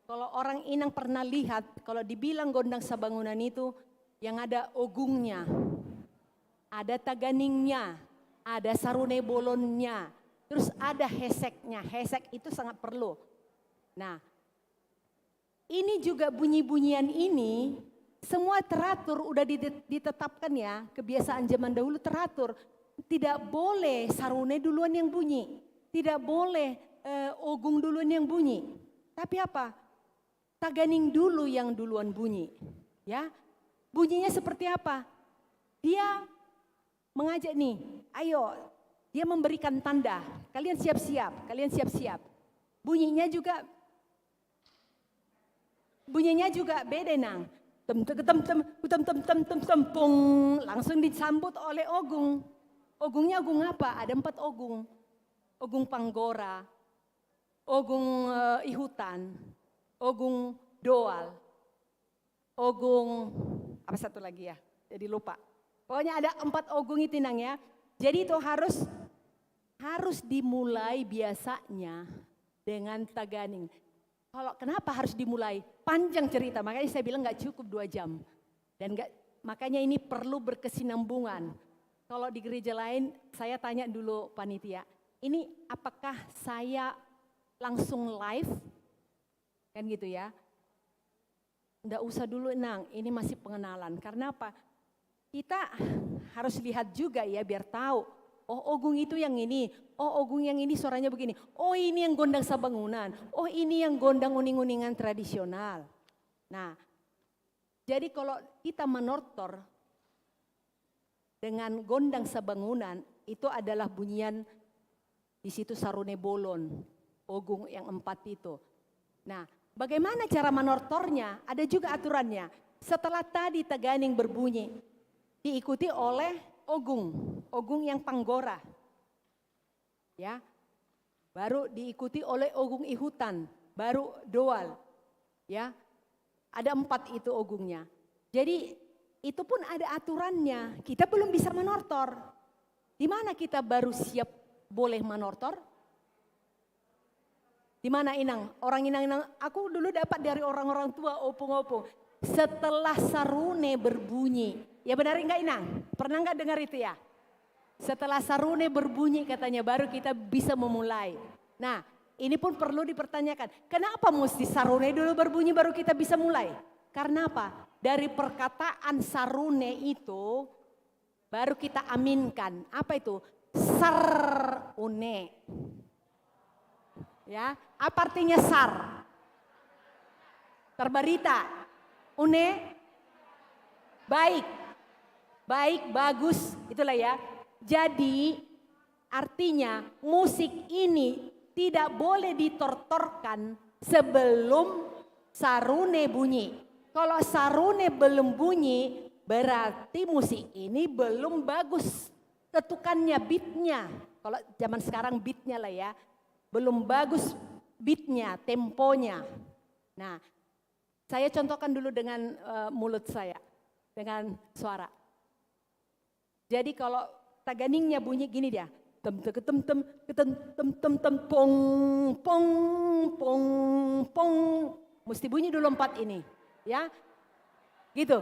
Speaker 11: kalau orang Inang pernah lihat, kalau dibilang gondang sabangunan itu yang ada ogungnya, ada taganingnya, ada sarune bolonnya, terus ada heseknya. Hesek itu sangat perlu. Nah, ini juga bunyi-bunyian ini semua teratur, udah ditetapkan ya, kebiasaan zaman dahulu teratur. Tidak boleh sarune duluan yang bunyi, tidak boleh ogung duluan yang bunyi. Tapi apa? Taganing dulu yang duluan bunyi. Ya, bunyinya seperti apa? Dia mengajak nih, ayo, dia memberikan tanda, kalian siap-siap. Bunyinya juga beda Nang. Langsung disambut oleh ogung. Ogungnya ogung apa? Ada 4 ogung. Ogung Panggora, ogung Ihutan, ogung Doal, ogung apa satu lagi ya? Jadi lupa. Pokoknya ada 4 ogung itu Nang ya. Jadi itu harus dimulai biasanya dengan taganing. Kalau kenapa harus dimulai? Panjang cerita, makanya saya bilang nggak cukup 2 jam. Dan makanya ini perlu berkesinambungan. Kalau di gereja lain, saya tanya dulu panitia, ini apakah saya langsung live? Kan gitu ya. Nggak usah dulu Nang, ini masih pengenalan. Karena apa? Kita harus lihat juga ya biar tahu Oh ogung itu yang ini, oh ogung yang ini suaranya begini. Oh ini yang gondang sabangunan, oh ini yang gondang uning-uningan tradisional. Nah, jadi kalau kita menortor dengan gondang sabangunan itu adalah bunyian di situ sarune bolon, ogung yang 4 itu. Nah, bagaimana cara menortornya? Ada juga aturannya. Setelah tadi taganing berbunyi, diikuti oleh ogung yang panggora. Ya. Baru diikuti oleh ogung ihutan, baru doal. Ya. Ada 4 itu ogungnya. Jadi itu pun ada aturannya. Kita belum bisa menortor. Di mana kita baru siap boleh menortor? Di mana Inang? Orang Inang, aku dulu dapat dari orang-orang tua opung-opung. Setelah sarune berbunyi. Ya benar enggak Inang? Pernah enggak dengar itu ya? Setelah sarune berbunyi katanya baru kita bisa memulai. Nah ini pun perlu dipertanyakan. Kenapa mesti sarune dulu berbunyi baru kita bisa mulai? Karena apa? Dari perkataan sarune itu baru kita aminkan. Apa itu? Sarune. Ya, apa artinya sar? Terberita. Une. Baik. Baik, bagus, itulah ya. Jadi artinya musik ini tidak boleh ditortorkan sebelum sarune bunyi. Kalau sarune belum bunyi berarti musik ini belum bagus ketukannya, beatnya. Kalau zaman sekarang beatnya lah ya. Belum bagus beatnya, temponya. Nah saya contohkan dulu dengan mulut saya, dengan suara. Jadi kalau taganingnya bunyi gini dia, tem tem tem tem tem tem tem tem pong pong pong pong, mesti bunyi dulu 4 ini, ya, gitu.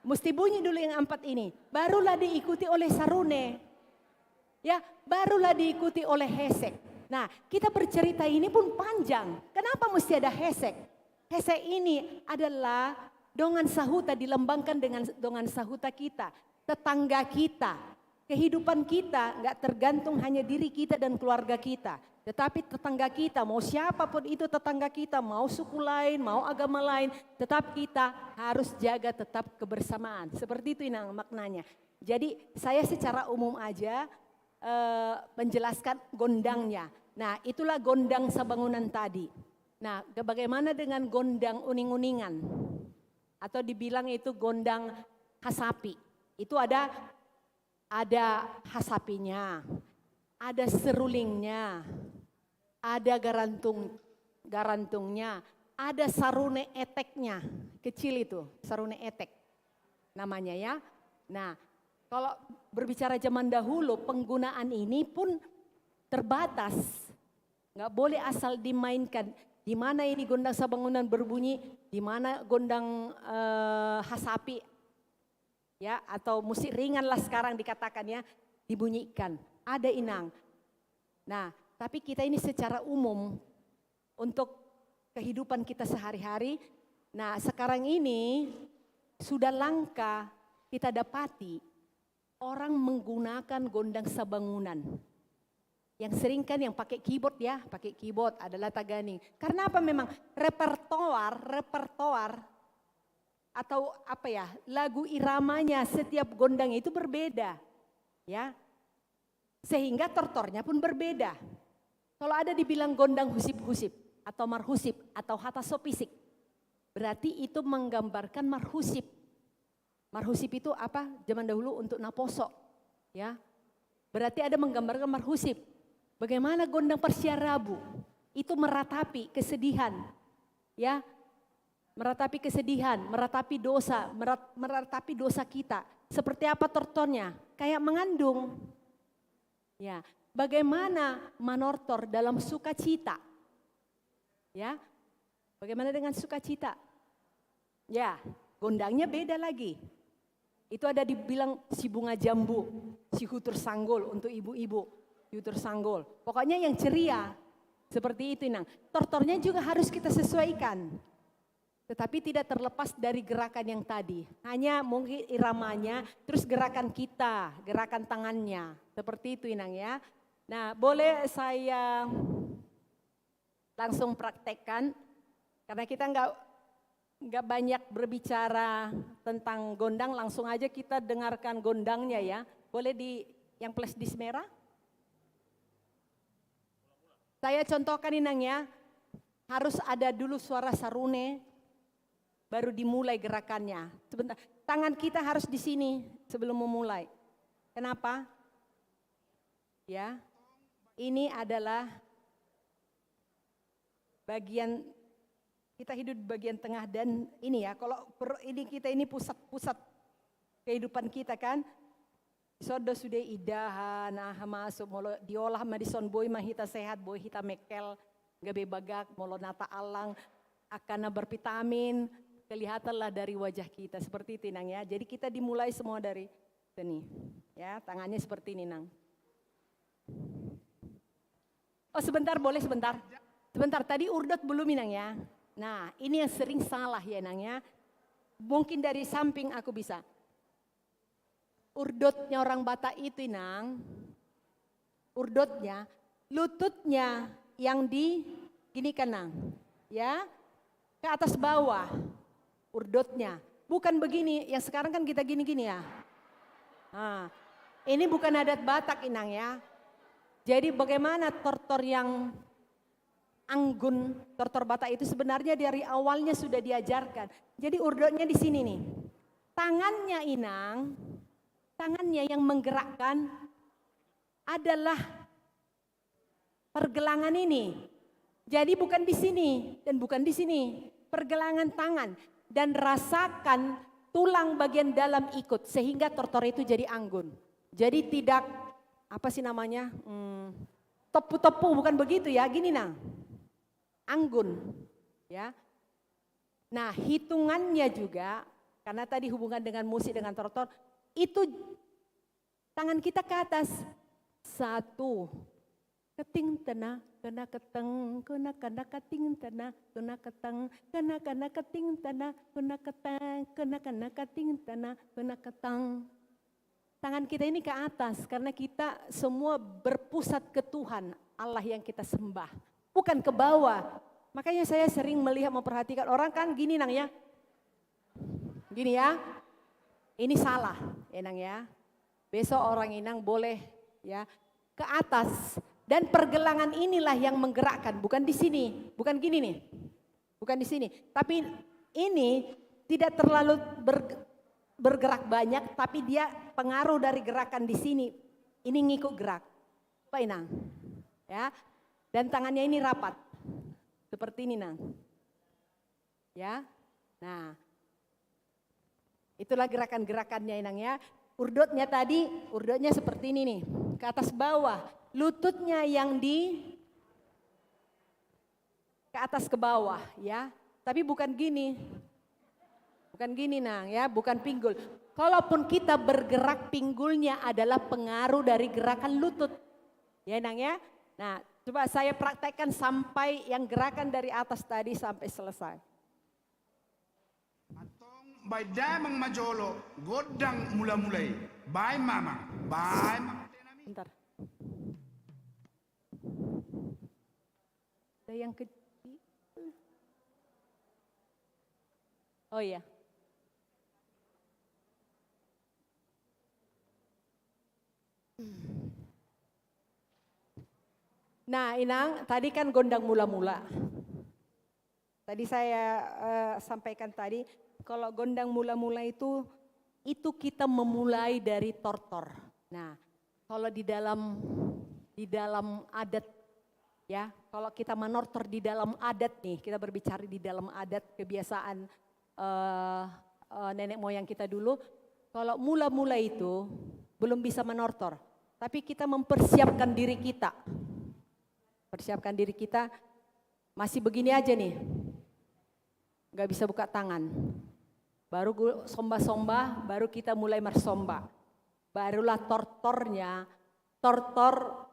Speaker 11: Mesti bunyi dulu yang 4 ini, barulah diikuti oleh sarune, ya, barulah diikuti oleh hesek. Nah, kita bercerita ini pun panjang. Kenapa mesti ada hesek? Hesek ini adalah dongan sahuta dilambangkan dengan dongan sahuta kita. Tetangga kita, kehidupan kita nggak tergantung hanya diri kita dan keluarga kita. Tetapi tetangga kita, mau siapapun itu tetangga kita, mau suku lain, mau agama lain, tetap kita harus jaga tetap kebersamaan. Seperti itu Inang maknanya. Jadi saya secara umum aja menjelaskan gondangnya. Nah itulah gondang sabangunan tadi. Nah bagaimana dengan gondang uning-uningan? Atau dibilang itu gondang hasapi. Itu ada hasapinya, ada serulingnya, ada garantungnya, ada sarune eteknya, kecil itu sarune etek namanya ya. Nah kalau berbicara zaman dahulu penggunaan ini pun terbatas, nggak boleh asal dimainkan. Di mana ini gondang sabangunan berbunyi, di mana gondang hasapi. Ya, atau musik ringan lah sekarang dikatakan ya, dibunyikan. Ada Inang. Nah, tapi kita ini secara umum untuk kehidupan kita sehari-hari. Nah, sekarang ini sudah langka kita dapati orang menggunakan gondang sabangunan. Yang sering kan yang pakai keyboard ya, pakai keyboard adalah taganing. Karena apa memang repertoar atau apa ya, lagu iramanya setiap gondang itu berbeda, ya, sehingga tortornya pun berbeda. Kalau ada dibilang gondang husip-husip atau marhusip atau hatasopisik, berarti itu menggambarkan marhusip. Marhusip itu apa? Zaman dahulu untuk naposo, ya, berarti ada menggambarkan marhusip. Bagaimana gondang Persiarabu itu meratapi kesedihan, ya. Meratapi kesedihan, meratapi dosa, meratapi dosa kita. Seperti apa tortornya? Kayak mengandung. Ya, bagaimana manortor dalam sukacita? Ya, bagaimana dengan sukacita? Ya, gondangnya beda lagi. Itu ada dibilang si bunga jambu, si hutur sanggul untuk ibu-ibu, hutur sanggul. Pokoknya yang ceria. Seperti itu Inang. Tortornya juga harus kita sesuaikan. Tetapi tidak terlepas dari gerakan yang tadi. Hanya mungkin iramanya, terus gerakan kita, gerakan tangannya. Seperti itu Inang ya. Nah, boleh saya langsung praktekkan karena kita nggak banyak berbicara tentang gondang, langsung aja kita dengarkan gondangnya ya. Boleh yang plus di merah? Saya contohkan Inang ya, harus ada dulu suara sarune, baru dimulai gerakannya. Sebentar, tangan kita harus di sini sebelum memulai. Kenapa? Ya, ini adalah bagian, kita hidup di bagian tengah dan ini ya, kalau ini kita ini pusat kehidupan kita kan. Sodo sudah idahan, masuk molo diolah madison boy mahita sehat boy hita mekel gabe bagak molo nata alang akan bervitamin, kelihatanlah dari wajah kita seperti itu Nang ya. Jadi kita dimulai semua dari sini ya, tangannya seperti ini Nang. Oh sebentar, boleh sebentar. Sebentar, tadi urdot belum Nang ya. Nah ini yang sering salah ya Nang ya. Mungkin dari samping aku bisa. Urdotnya orang Batak itu Nang, urdotnya, lututnya yang di gini kan Nang, ya ke atas bawah, urdotnya, bukan begini, yang sekarang kan kita gini-gini ya. Nah, ini bukan adat Batak Inang ya. Jadi bagaimana tortor yang anggun, tortor Batak itu sebenarnya dari awalnya sudah diajarkan. Jadi urdotnya di sini nih, tangannya Inang. Tangannya yang menggerakkan adalah pergelangan ini. Jadi bukan di sini dan bukan di sini. Pergelangan tangan dan rasakan tulang bagian dalam ikut sehingga tortor itu jadi anggun. Jadi tidak apa sih namanya? Tepu-tepu bukan begitu ya, gini Nang. Anggun ya. Nah, hitungannya juga karena tadi hubungan dengan musik dengan tortor itu tangan kita ke atas. 1 keting tena kena keteng kena keting tena kena keteng kena keting tena kena keteng kena keting tena kena keteng. Tangan kita ini ke atas karena kita semua berpusat ke Tuhan Allah yang kita sembah, bukan ke bawah. Makanya saya sering melihat memperhatikan orang kan gini Nang ya, gini ya. Ini salah, Enang ya. Besok orang Inang boleh ya ke atas dan pergelangan inilah yang menggerakkan, bukan di sini, bukan gini nih, bukan di sini. Tapi ini tidak terlalu bergerak banyak, tapi dia pengaruh dari gerakan di sini. Ini ngikut gerak, Pak Inang, ya. Dan tangannya ini rapat, seperti ini Nang, ya. Nah. Itulah gerakan-gerakannya Inang ya. Urdotnya tadi, urdotnya seperti ini nih. Ke atas bawah. Lututnya yang ke atas ke bawah ya. Tapi bukan gini. Bukan gini Nang ya, bukan pinggul. Kalaupun kita bergerak pinggulnya adalah pengaruh dari gerakan lutut. Ya Nang ya. Nah coba saya praktekkan sampai yang gerakan dari atas tadi sampai selesai.
Speaker 12: By damang majolo, godang mula-mulai. Bye mama, bye mama.
Speaker 11: Bentar. Ada yang kecil. Oh iya. Nah Inang, tadi kan gondang mula-mula. Tadi saya sampaikan tadi, kalau gondang mula-mula itu kita memulai dari tortor. Nah, kalau di dalam adat ya, kalau kita menortor di dalam adat nih, kita berbicara di dalam adat kebiasaan nenek moyang kita dulu, kalau mula-mula itu belum bisa menortor, tapi kita mempersiapkan diri kita. Persiapkan diri kita masih begini aja nih. Gak bisa buka tangan. Baru somba-somba, baru kita mulai mersomba. Barulah tortornya, tortor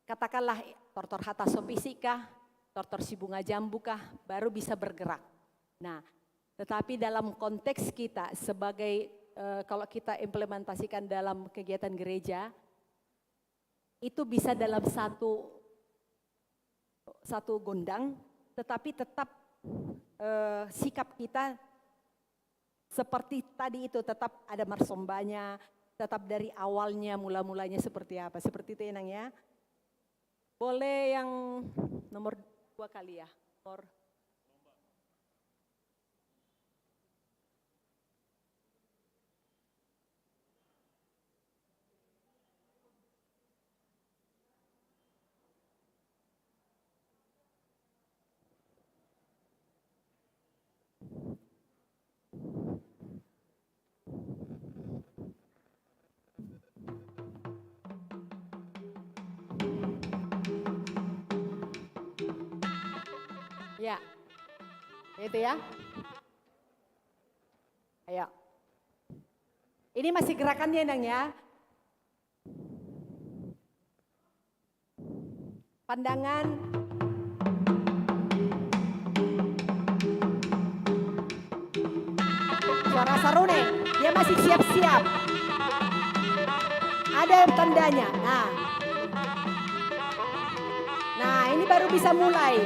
Speaker 11: katakanlah tortor hata sopisika, tortor si bunga jambukah, baru bisa bergerak. Nah, tetapi dalam konteks kita sebagai kalau kita implementasikan dalam kegiatan gereja, itu bisa dalam satu gondang, tetapi tetap sikap kita seperti tadi itu, tetap ada marsombanya, tetap dari awalnya, mula-mulanya seperti apa. Seperti itu Inang ya. Boleh yang nomor 2 kali ya. Ya, itu ya. Ayo. Ini masih gerakannya Nang ya. Pandangan. Suara sarune, dia masih siap-siap. Ada tandanya. Nah, ini baru bisa mulai.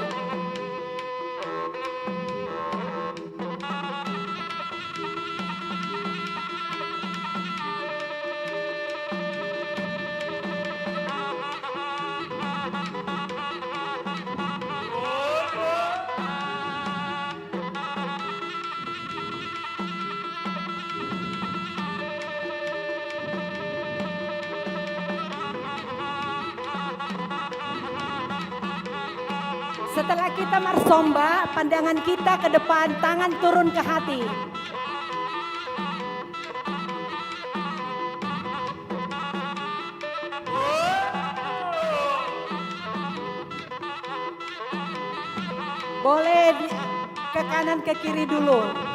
Speaker 11: Setelah kita marsomba, pandangan kita ke depan, tangan turun ke hati. Boleh ke kanan ke kiri dulu.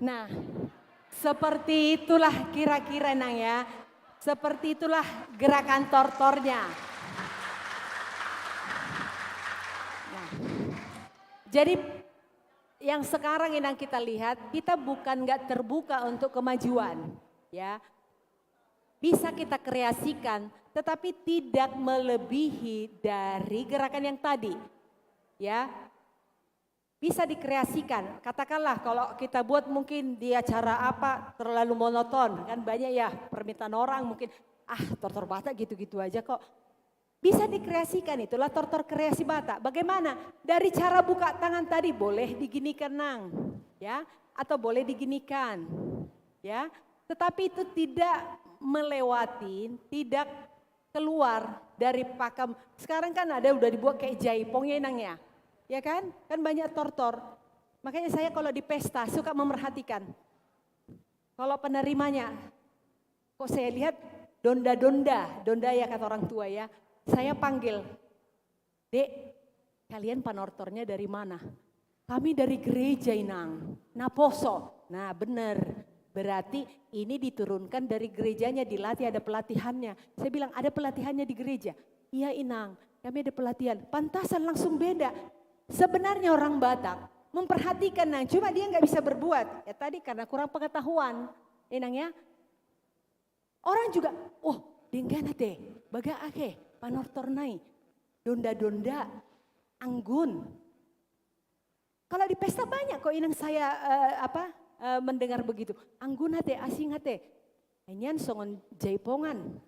Speaker 11: Nah, seperti itulah kira-kira Nang ya. Seperti itulah gerakan tortornya. Nah, jadi yang sekarang Inang kita lihat, kita bukan nggak terbuka untuk kemajuan, ya. Bisa kita kreasikan, tetapi tidak melebihi dari gerakan yang tadi, ya. Bisa dikreasikan, katakanlah kalau kita buat mungkin di acara apa terlalu monoton, kan banyak ya permintaan orang mungkin, tortor Batak gitu-gitu aja kok. Bisa dikreasikan, itulah tortor kreasi Batak. Bagaimana? Dari cara buka tangan tadi boleh diginikan Nang, ya, atau boleh diginikan, ya. Tetapi itu tidak melewati, tidak keluar dari pakem. Sekarang kan ada udah dibuat kayak jaipongnya Nang ya. Ya kan? Kan banyak tortor. Makanya saya kalau di pesta suka memerhatikan. Kalau penerimanya, kok saya lihat donda ya kata orang tua ya. Saya panggil, Dek, kalian panortornya dari mana? Kami dari gereja Inang, Naposo. Nah benar, berarti ini diturunkan dari gerejanya, dilatih ada pelatihannya. Saya bilang ada pelatihannya di gereja. Iya Inang, kami ada pelatihan. Pantasan langsung beda. Sebenarnya orang Batak memperhatikan Nang, cuma dia nggak bisa berbuat. Ya tadi karena kurang pengetahuan, Inang ya. Orang juga, oh denggana teh, baga ake, panortor nai, donda-donda, anggun. Kalau di pesta banyak kok Inang saya mendengar begitu. Anggun hate, asing hate. Enyan songon jaipongan.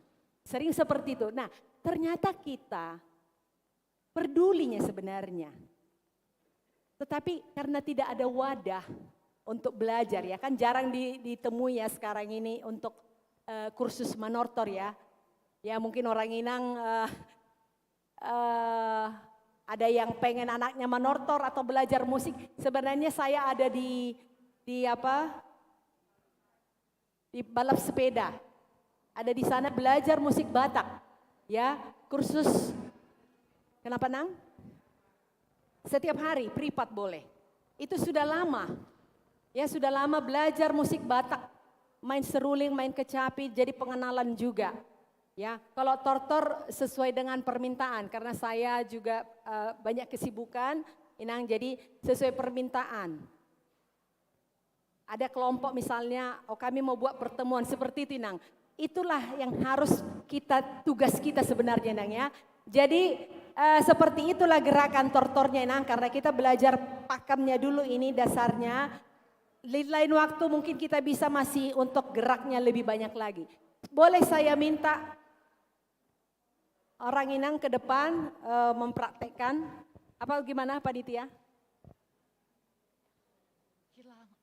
Speaker 11: Sering seperti itu. Nah ternyata kita pedulinya sebenarnya. Tetapi karena tidak ada wadah untuk belajar ya. Kan jarang ditemui ya sekarang ini untuk kursus manortor ya. Ya mungkin orang Inang ada yang pengen anaknya manortor atau belajar musik. Sebenarnya saya ada di balap sepeda. Ada di sana belajar musik Batak. Ya, kursus. Kenapa Nang? Setiap hari privat boleh. Itu sudah lama. Ya, sudah lama belajar musik Batak. Main seruling, main kecapi, jadi pengenalan juga. Ya, kalau tortor sesuai dengan permintaan karena saya juga banyak kesibukan, Inang jadi sesuai permintaan. Ada kelompok misalnya, oh kami mau buat pertemuan seperti itu Inang. Itulah yang harus tugas kita sebenarnya Inang ya. Jadi seperti itulah gerakan tortornya Inang karena kita belajar pakemnya dulu ini dasarnya. Lain waktu mungkin kita bisa masih untuk geraknya lebih banyak lagi. Boleh saya minta orang Inang ke depan mempraktekkan apa gimana panitia?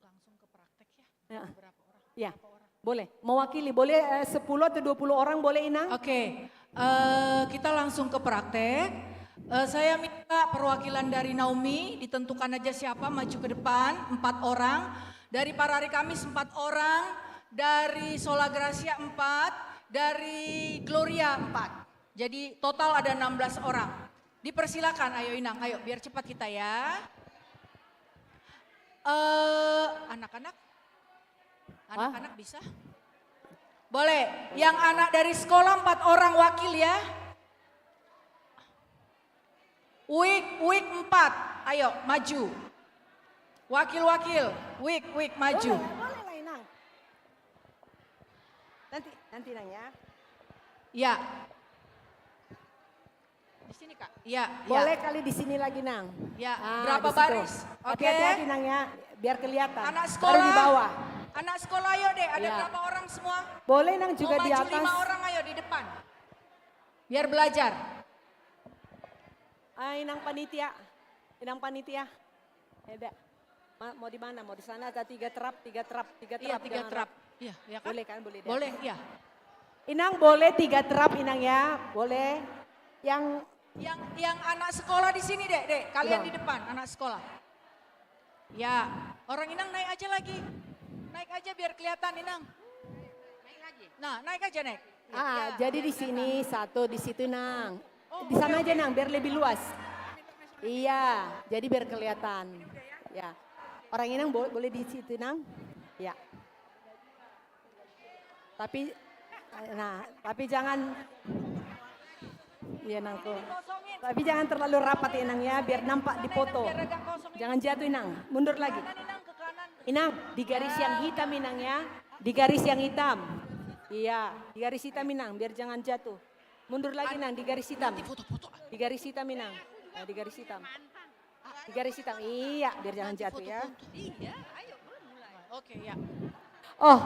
Speaker 3: Langsung ke praktek ya. Berapa orang?
Speaker 11: Ya, boleh. Mewakili boleh 10 atau 20 orang boleh Inang?
Speaker 3: Oke, kita langsung ke praktek. Saya minta perwakilan dari Naomi ditentukan aja siapa maju ke depan 4 orang. Dari Parari Kamis 4 orang, dari Sola Gracia 4, dari Gloria 4. Jadi total ada 16 orang. Dipersilakan, ayo Inang, ayo biar cepat kita ya. Anak-anak bisa? Boleh, yang anak dari sekolah 4 orang wakil ya. Wik 4, ayo maju. Wakil-wakil, wik maju.
Speaker 11: Boleh lah Inang. Nanti Inang ya.
Speaker 3: Ya. Di sini Kak. Ya.
Speaker 11: Boleh kali di sini lagi Nang.
Speaker 3: Ya.
Speaker 11: Ah,
Speaker 3: Berapa
Speaker 11: di situ.
Speaker 3: baris? Oke.
Speaker 11: Hati-hati Nang ya, biar kelihatan.
Speaker 3: Anak sekolah.
Speaker 11: Baru di bawah.
Speaker 3: Anak sekolah ayo deh, ada
Speaker 11: Ya.
Speaker 3: berapa orang semua?
Speaker 11: Boleh Nang juga
Speaker 3: mau
Speaker 11: di
Speaker 3: maju
Speaker 11: atas.
Speaker 3: 5 orang ayo di depan. Biar belajar.
Speaker 11: Inang panitia. Ada. Mau di mana? Mau di sana ada 3 trap.
Speaker 3: Iya, 3 trap. Iya, ya kan?
Speaker 11: Boleh kan? Boleh.
Speaker 3: Boleh, iya.
Speaker 11: Inang boleh 3 trap Inang ya, boleh. Yang
Speaker 3: anak sekolah di sini dek, kalian
Speaker 11: Udah.
Speaker 3: di depan, anak sekolah. Ya, orang Inang naik aja lagi. Naik aja biar kelihatan Inang. Naik aja. Nah, naik aja Nek. Ya,
Speaker 11: jadi di sini satu, di situ Nang. Di sana aja Nang, biar lebih luas. Iya, jadi biar kelihatan. Ya. Orang Inang boleh di situ Nang. Ya. Tapi jangan. Iya Nangku. Tapi jangan terlalu rapat ya Inang ya, biar nampak di foto. Jangan jatuh Inang, mundur lagi. Inang, di garis yang hitam Inang ya. Di garis yang hitam. Iya, di garis hitam Inang, biar jangan jatuh. Mundur lagi Inang, di garis hitam. Di garis hitam Inang. Nah, di garis hitam. Di garis hitam, iya, biar jangan jatuh ya.
Speaker 3: Iya, ayo mulai. Oke, ya.
Speaker 11: Oh.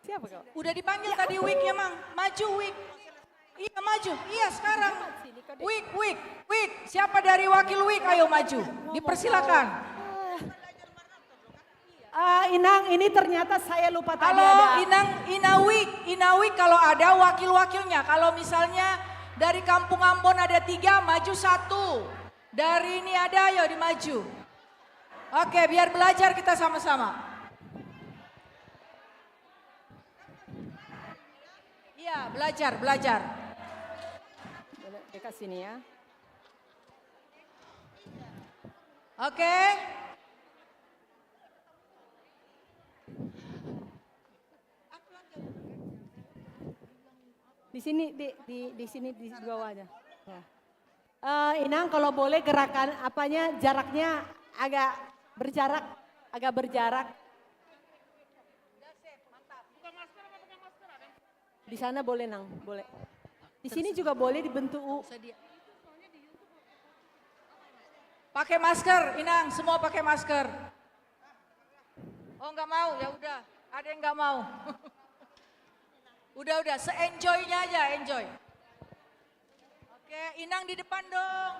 Speaker 11: Siapa kau?
Speaker 3: Udah dipanggil tadi Wik-nya Mang. Maju Wik. Iya maju, iya sekarang. Wik. Siapa dari wakil Wik? Ayo maju. Dipersilakan.
Speaker 11: Inang, ini ternyata saya lupa tadi
Speaker 3: Halo
Speaker 11: ada.
Speaker 3: Inawik kalau ada wakil-wakilnya. Kalau misalnya dari Kampung Ambon ada 3, maju 1. Dari ini ada, ayo dimaju. Oke, biar belajar kita sama-sama. Iya, belajar.
Speaker 11: Dekat sini ya.
Speaker 8: Oke.
Speaker 11: Di sini di sini di bawah aja. Ya. Inang kalau boleh gerakan apanya jaraknya agak berjarak. Di sana boleh Nang, boleh. Di sini juga boleh dibentuk U.
Speaker 8: Pakai masker, Inang, semua pakai masker. Oh nggak mau, ya udah. Ada yang nggak mau. Udah, se-enjoy-nya aja, enjoy. Oke, Inang di depan dong.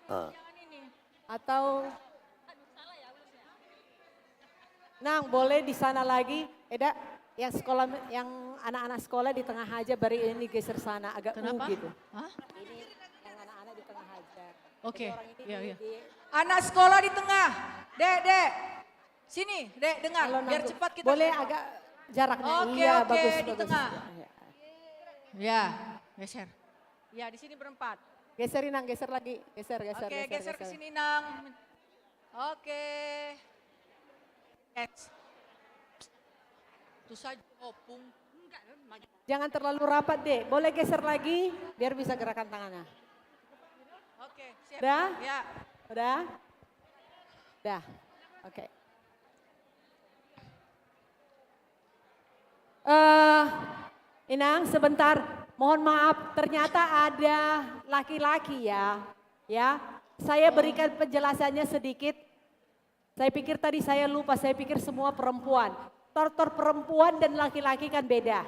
Speaker 8: Jangan ini.
Speaker 11: Atau Nang boleh di sana lagi. Eda yang sekolah, yang anak-anak sekolah di tengah aja, bari ini geser sana agak
Speaker 8: Kenapa?
Speaker 11: gitu.
Speaker 8: Hah?
Speaker 11: Ini yang anak-anak di tengah aja.
Speaker 8: Oke,
Speaker 11: Jadi orang ini
Speaker 8: iya.
Speaker 11: di-
Speaker 8: Anak sekolah di tengah. Dek. Sini, Dek, dengar.
Speaker 11: Kalau
Speaker 8: Biar
Speaker 11: Nang
Speaker 8: cepat kita.
Speaker 11: boleh agak jaraknya.
Speaker 8: Oke,
Speaker 11: Iya,
Speaker 8: oke,
Speaker 11: bagus,
Speaker 8: di
Speaker 11: bagus.
Speaker 8: tengah.
Speaker 11: Ya.
Speaker 8: Ya, geser. Ya, di sini berempat.
Speaker 11: Geserin Nang, geser lagi. Geser.
Speaker 8: Oke, geser ke sini, Nang. Oke. Yes. Itu saja. Opung. Enggak, maju.
Speaker 11: Jangan terlalu rapat deh. Boleh geser lagi biar bisa gerakan tangannya.
Speaker 8: Oke, siap.
Speaker 11: Udah?
Speaker 8: Ya.
Speaker 11: Udah? Udah. Oke. Inang sebentar. Mohon maaf, ternyata ada laki-laki ya. Ya. Saya berikan penjelasannya sedikit. Saya pikir tadi saya lupa, saya pikir semua perempuan. Tortor perempuan dan laki-laki kan beda.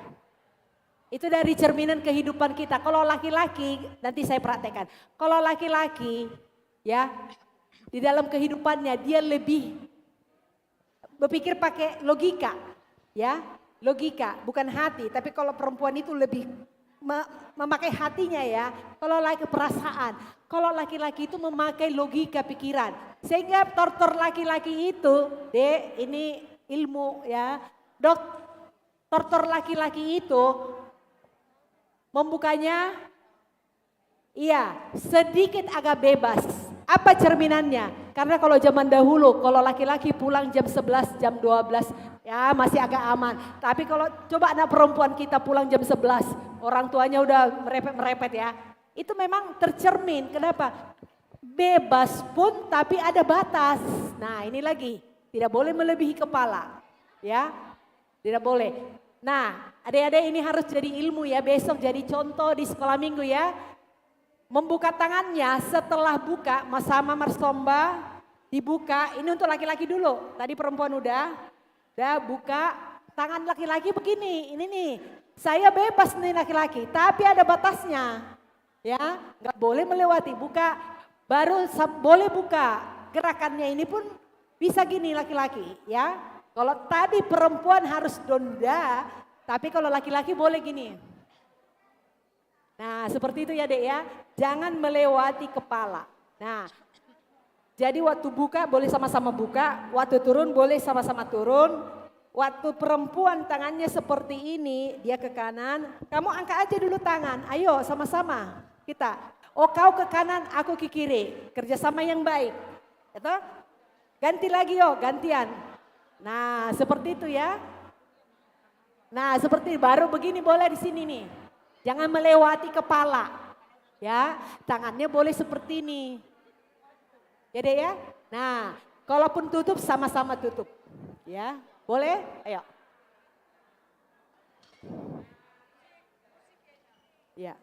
Speaker 11: Itu dari cerminan kehidupan kita. Kalau laki-laki, nanti saya praktekkan. Kalau laki-laki, ya, di dalam kehidupannya dia lebih berpikir pakai logika, ya, logika, bukan hati. Tapi kalau perempuan itu lebih memakai hatinya ya. Kalau laki perasaan, kalau laki-laki itu memakai logika pikiran. Sehingga tortor laki-laki itu, ini ilmu ya, tortor laki-laki itu membukanya, iya, sedikit agak bebas. Apa cerminannya? Karena kalau zaman dahulu, kalau laki-laki pulang jam 11, jam 12, ya masih agak aman. Tapi kalau coba anak perempuan kita pulang jam 11, orang tuanya udah merepet-merepet ya. Itu memang tercermin, kenapa? Bebas pun tapi ada batas. Nah ini lagi, tidak boleh melebihi kepala. Ya, tidak boleh. Nah, adik-adik ini harus jadi ilmu ya, besok jadi contoh di sekolah minggu ya. Membuka tangannya setelah buka sama marsomba, dibuka, ini untuk laki-laki dulu. Tadi perempuan udah buka, tangan laki-laki begini, ini nih. Saya bebas nih laki-laki, tapi ada batasnya. Ya, nggak boleh melewati, buka, baru boleh buka. Gerakannya ini pun bisa gini laki-laki ya. Kalau tadi perempuan harus donda, tapi kalau laki-laki boleh gini. Nah seperti itu ya Dek ya, jangan melewati kepala. Nah jadi waktu buka boleh sama-sama buka, waktu turun boleh sama-sama turun. Waktu perempuan tangannya seperti ini, dia ke kanan, kamu angkat aja dulu tangan, ayo sama-sama kita. Oh kau ke kanan, aku ke kiri, kerjasama yang baik. Itu ganti lagi gantian. Nah seperti itu ya. Nah seperti baru begini boleh di sini nih. Jangan melewati kepala. Ya, tangannya boleh seperti ini. Ya deh ya. Nah, kalaupun tutup sama-sama tutup. Ya, boleh? Ayo. Ya.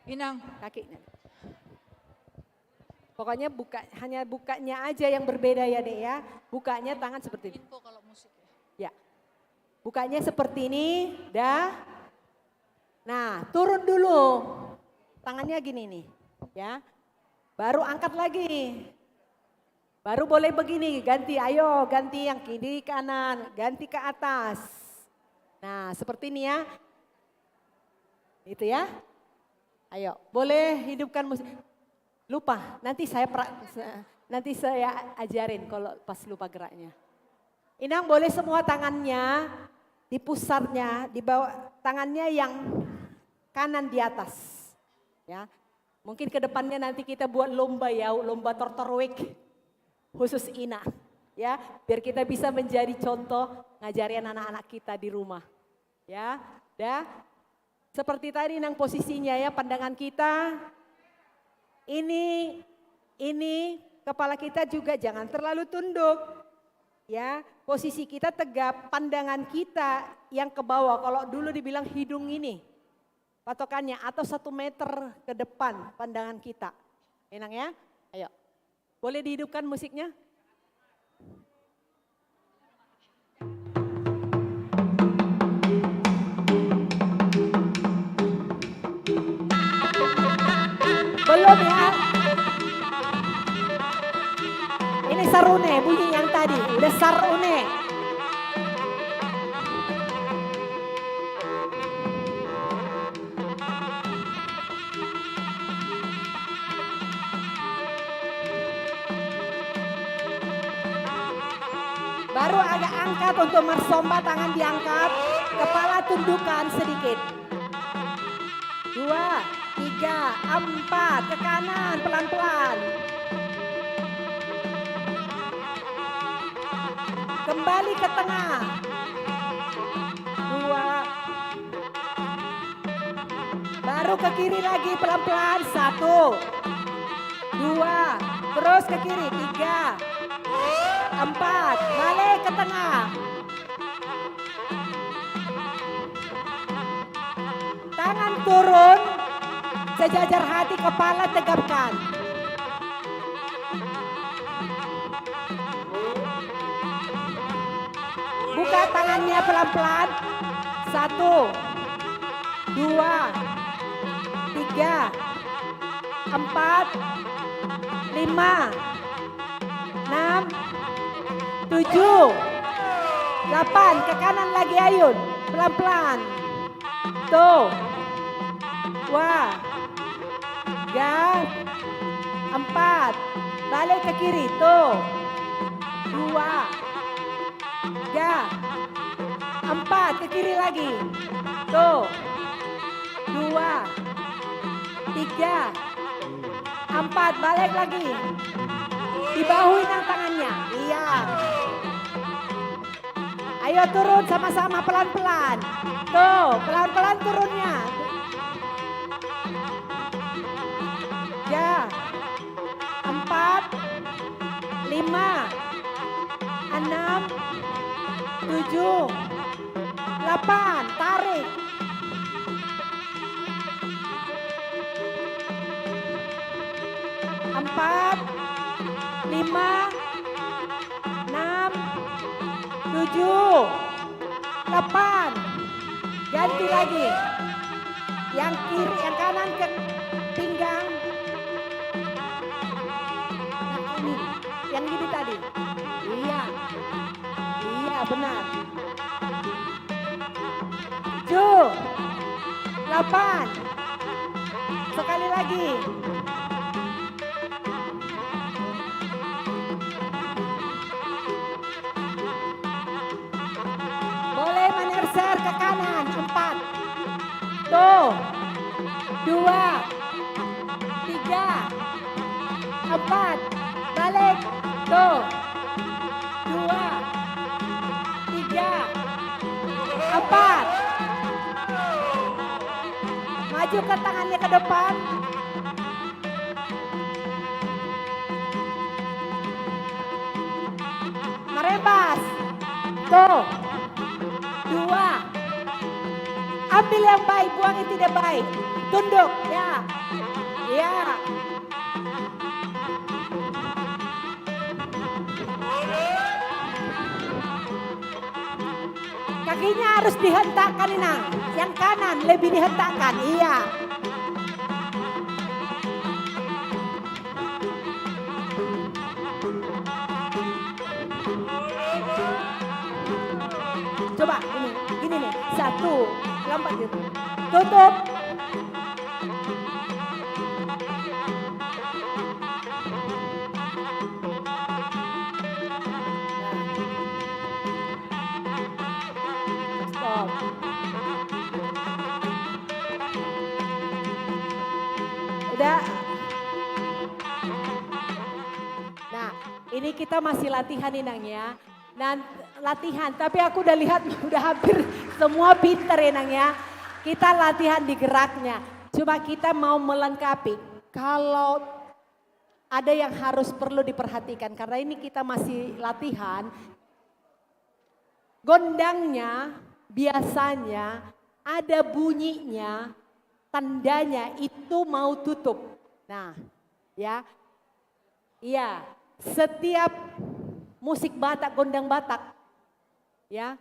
Speaker 8: Inang.
Speaker 11: Kakinya. Pokoknya hanya bukanya aja yang berbeda ya Dek ya. Bukanya tangan seperti ini.
Speaker 8: Info kalau musik
Speaker 11: ya. Bukanya seperti ini, dah. Nah, turun dulu. Tangannya gini nih, ya. Baru angkat lagi. Baru boleh begini, ganti, ayo ganti yang kiri kanan, ganti ke atas. Nah, seperti ini ya. Itu ya. Ayo, boleh hidupkan musik. Lupa, nanti saya ajarin kalau pas lupa geraknya. Inang boleh semua tangannya di pusarnya, di bawah tangannya yang kanan di atas. Ya, mungkin ke depannya nanti kita buat lomba ya, lomba tortor week khusus Ina. Ya, biar kita bisa menjadi contoh ngajarin anak-anak kita di rumah. Ya, seperti tadi nang posisinya ya, pandangan kita ini kepala kita juga jangan terlalu tunduk. Ya, posisi kita tegap, pandangan kita yang ke bawah. Kalau dulu dibilang hidung ini patokannya, atau 1 meter ke depan pandangan kita. Enak ya? Ayo. Boleh dihidupkan musiknya? Belum ya? Ini sarune bunyi yang tadi, udah sarune. Baru agak angkat untuk mersomba, tangan diangkat, kepala tundukkan sedikit. 2, 3, 4, ke kanan pelan-pelan. Kembali ke tengah. 2. Baru ke kiri lagi pelan-pelan. 1, 2, terus ke kiri. 3, 4, balik ke tengah. Tangan turun, sejajar hati, kepala tegapkan. Buka tangannya pelan-pelan. 1, 2, 3, 4, 5, 6, 7, 8, ke kanan lagi Ayun, pelan-pelan. Tuh, 2, 3, 4, balik ke kiri, tuh. 2, 3, 4, ke kiri lagi, tuh. 2, 3, 4, balik lagi. Dibahuin yang tangannya, iya. Ayo turun sama-sama pelan-pelan. Tuh, pelan-pelan turunnya. Ya. 4, 5, 6, 7, 8, tarik. 4, 5, 6, 7, 8. Ganti lagi. Yang kiri, yang kanan ke pinggang. Nah ini, yang gini tadi. Iya. Iya benar. 7, 8. Sekali lagi. Ke kanan, 4. Tuh. 2, 3, 4. Balik. Tuh. 2, 3, 4. Maju ke tangannya ke depan. Merebas. Tuh. 2. Ambil yang baik, buang yang tidak baik. Tunduk, ya. Ya. Kakinya harus dihentakkan, Inang. Yang kanan lebih dihentakkan, iya. Coba gini nih, 1, lompat gitu. Tutup. Stop. Ini kita masih latihan Inang ya. Dan latihan, tapi aku udah lihat udah hampir semua pinter Inang ya. Kita latihan di geraknya. Cuma kita mau melengkapi. Kalau ada yang harus perlu diperhatikan karena ini kita masih latihan. Gondangnya biasanya ada bunyinya, tandanya itu mau tutup. Nah, ya. Iya, setiap musik Batak, gondang Batak, ya.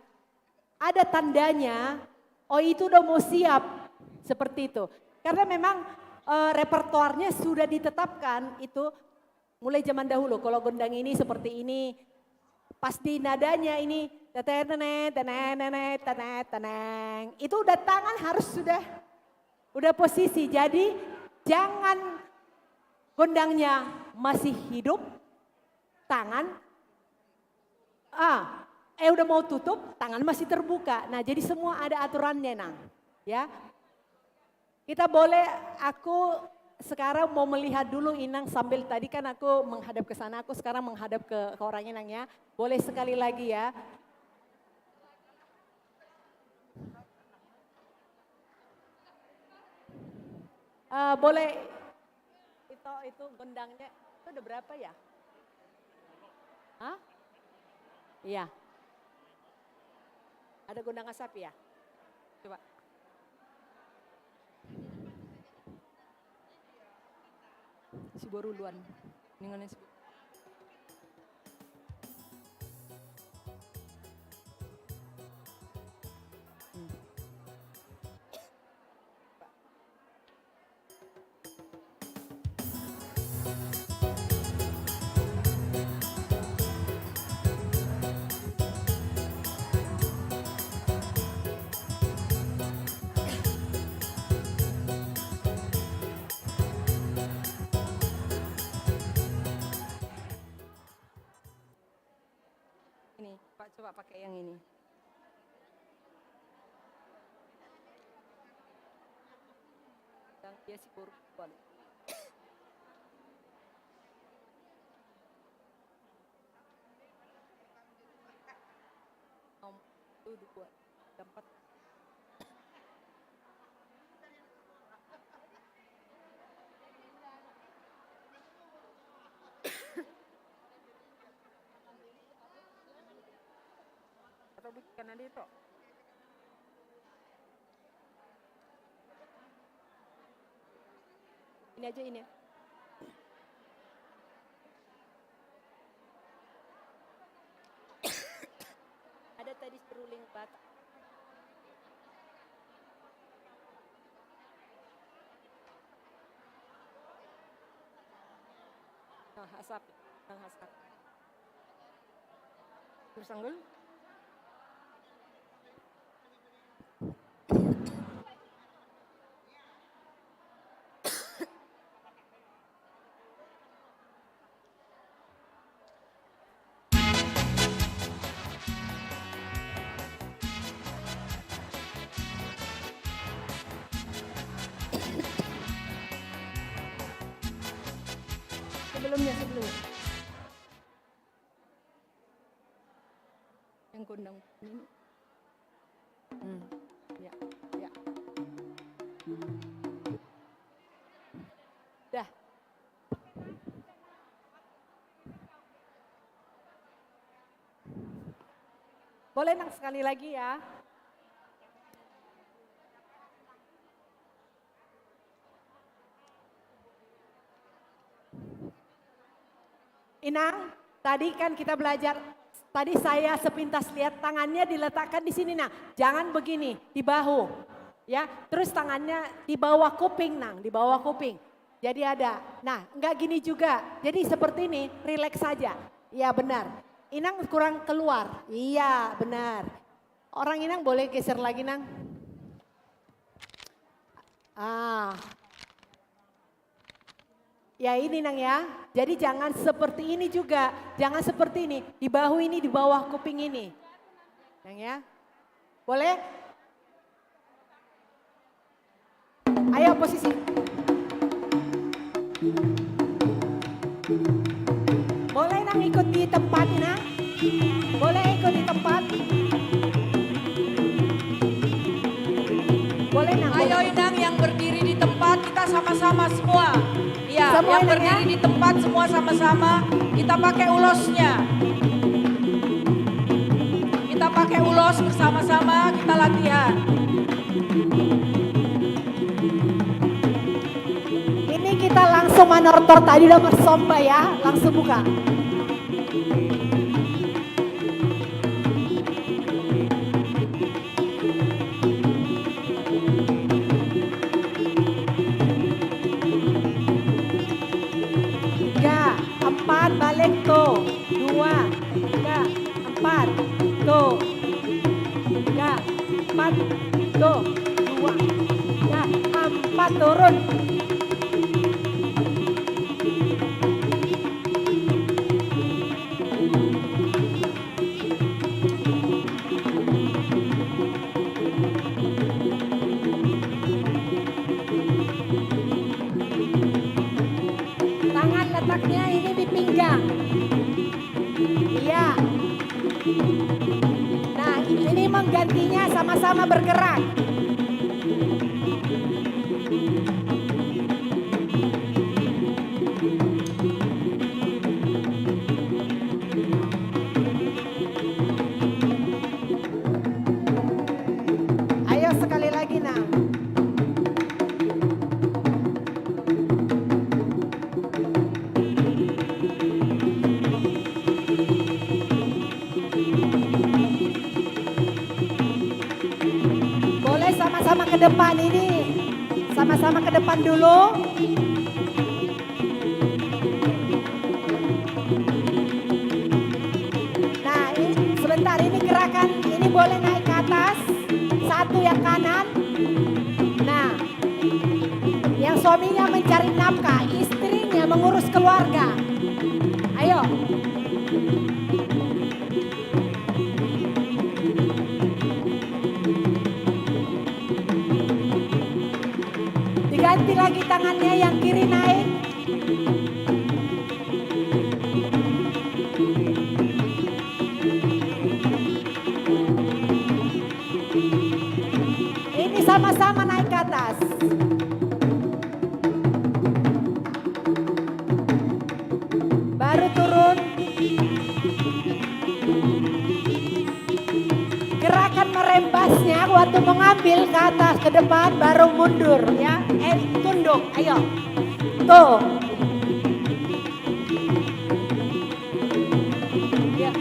Speaker 11: Ada tandanya, oh itu udah mau siap, seperti itu. Karena memang repertoarnya sudah ditetapkan itu mulai zaman dahulu. Kalau gondang ini seperti ini, pas di nadanya ini, itu udah tangan harus udah posisi. Jadi jangan gondangnya masih hidup, tangan, udah mau tutup, tangan masih terbuka. Nah jadi semua ada aturannya Nang, ya. Kita boleh, aku sekarang mau melihat dulu Inang sambil tadi kan aku menghadap ke sana, aku sekarang menghadap ke orang Inang ya. Boleh sekali lagi ya. Boleh, itu gondangnya, itu udah berapa ya? Hah? Iya. Ada gondang asap ya? Coba. Si boruluan. Ningonin si ini, Pak coba pakai yang ini. Dan dia si boruluan. Itu 2, 4. Atau bukan ada itu? Ini aja ini. Ada tadi seruling Batak. Nah, asap. Terus anggul. Sebelumnya. Yang gondang ini. Ya. Dah. Boleh Nang sekali lagi ya. Inang, tadi kan kita belajar, tadi saya sepintas lihat tangannya diletakkan di sini Nang. Jangan begini, di bahu. Ya, terus tangannya di bawah kuping Nang, di bawah kuping. Jadi ada, nah enggak gini juga. Jadi seperti ini, rileks saja. Iya benar. Inang kurang keluar, iya benar. Orang Inang boleh geser lagi Nang. Ya ini Nang ya, jadi jangan seperti ini juga, jangan seperti ini, di bahu ini, di bawah kuping ini. Nang ya, boleh? Ayo posisi. Boleh Nang ikut tempat Inang. Boleh ikut di tempat. Boleh Nang.
Speaker 8: Ayo Inang yang berdiri di tempat kita sama-sama semua. Iya,
Speaker 11: Semua
Speaker 8: yang
Speaker 11: Inang,
Speaker 8: berdiri
Speaker 11: ya?
Speaker 8: di tempat semua sama-sama. Kita pakai ulosnya. Kita pakai ulos bersama-sama, kita latihan.
Speaker 11: Ini kita langsung manortor tadi nomor somba ya, langsung buka. Tiga, empat, balik tuh. Dua, tiga, empat, tuh. Tiga, empat, tuh. Dua, tiga, empat, turun. Tangan letaknya ini di pinggang. Iya. Nah, ini menggantinya sama-sama bergerak. Ayo sekali lagi, Nang. Boleh sama-sama ke depan ini. Sama-sama ke depan dulu. Nah, sebentar ini gerakan ini boleh naik ke atas. Satu yang kanan. Nah, yang suaminya mencari nafkah, istrinya mengurus keluarga. Ayo. Diganti lagi tangannya, yang kiri naik. Ini sama-sama naik ke atas. Baru turun. Gerakan merembasnya waktu mengambil ke atas ke depan baru mundur ya. Tunduk, ayo. Tuh. Ya.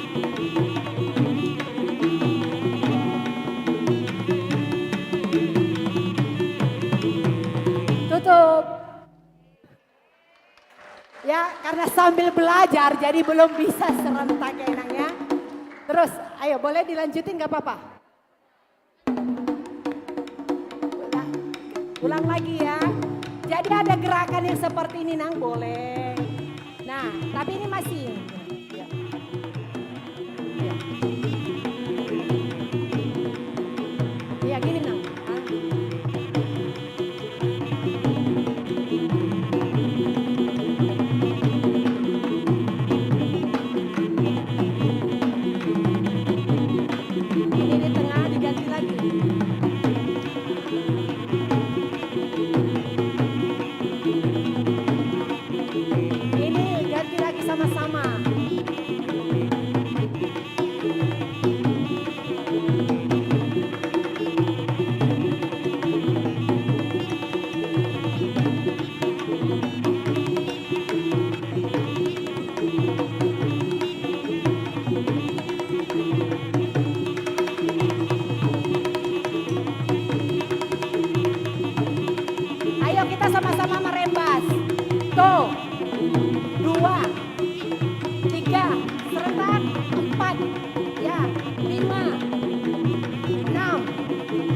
Speaker 11: Tutup. Ya, karena sambil belajar jadi belum bisa serentak ya enaknya. Terus, ayo boleh dilanjutin gak apa-apa? Ulang lagi ya. Jadi ada gerakan yang seperti ini Nang, boleh. Nah, tapi ini masih. Ya. Ya. Ya gini Nang. Ini di tengah diganti lagi. Ini ganti lagi sama-sama. Ayo kita sama-sama merembas. Tuh. 2, 3, serentak, 4, ya, 5, 6.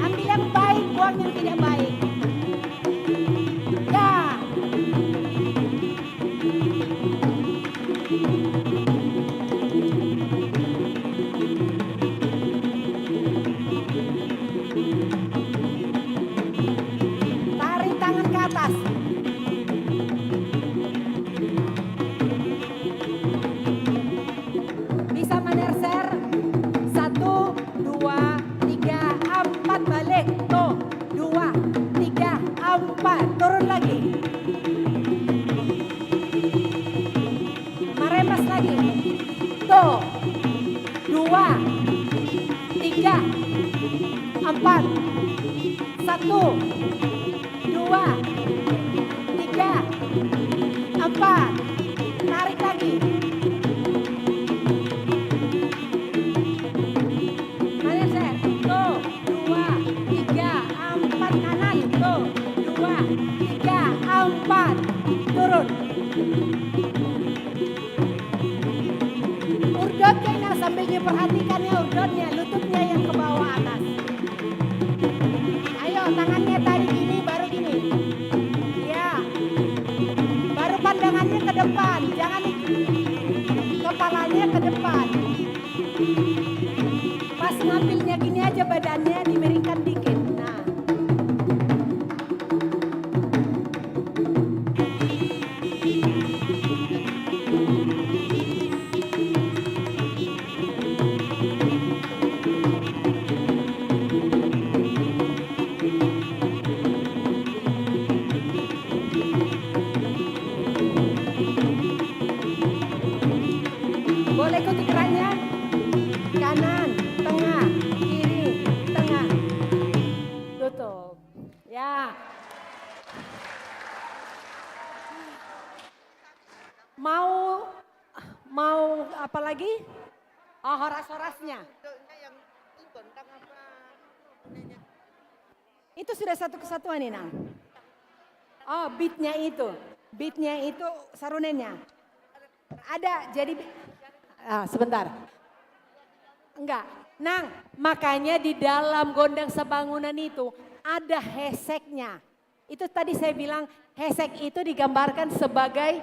Speaker 11: Ambil yang baik, buang yang tidak baik. Ya. Tarik tangan ke atas. keras lagi. Tuh. 2, 3, 4, 1, 2, 3, 4. Tarik lagi. Mana saya? Tuh, 2, 3, 4 kanan. Tuh, 2, 3, 4. Turun. Urdotnya yang sambil diperhatikan ya urdotnya, lututnya yang ke bawah atas. Ayo tangannya tarik gini, baru gini. Ya. Baru pandangannya ke depan, jangan kepalanya ke depan. Pas ngambilnya gini aja badannya dimiringkan dikit. Nah. Boleh ikuti geraknya? Kanan, tengah, kiri, tengah. Tutup. Ya. Mau apa lagi? Oh, horas-horasnya. Itu sudah satu kesatuan nih, Nang. Oh, beatnya itu sarunennya. Ada, jadi sebentar. Enggak, Nang, makanya di dalam gondang sebangunan itu ada heseknya. Itu tadi saya bilang hesek itu digambarkan sebagai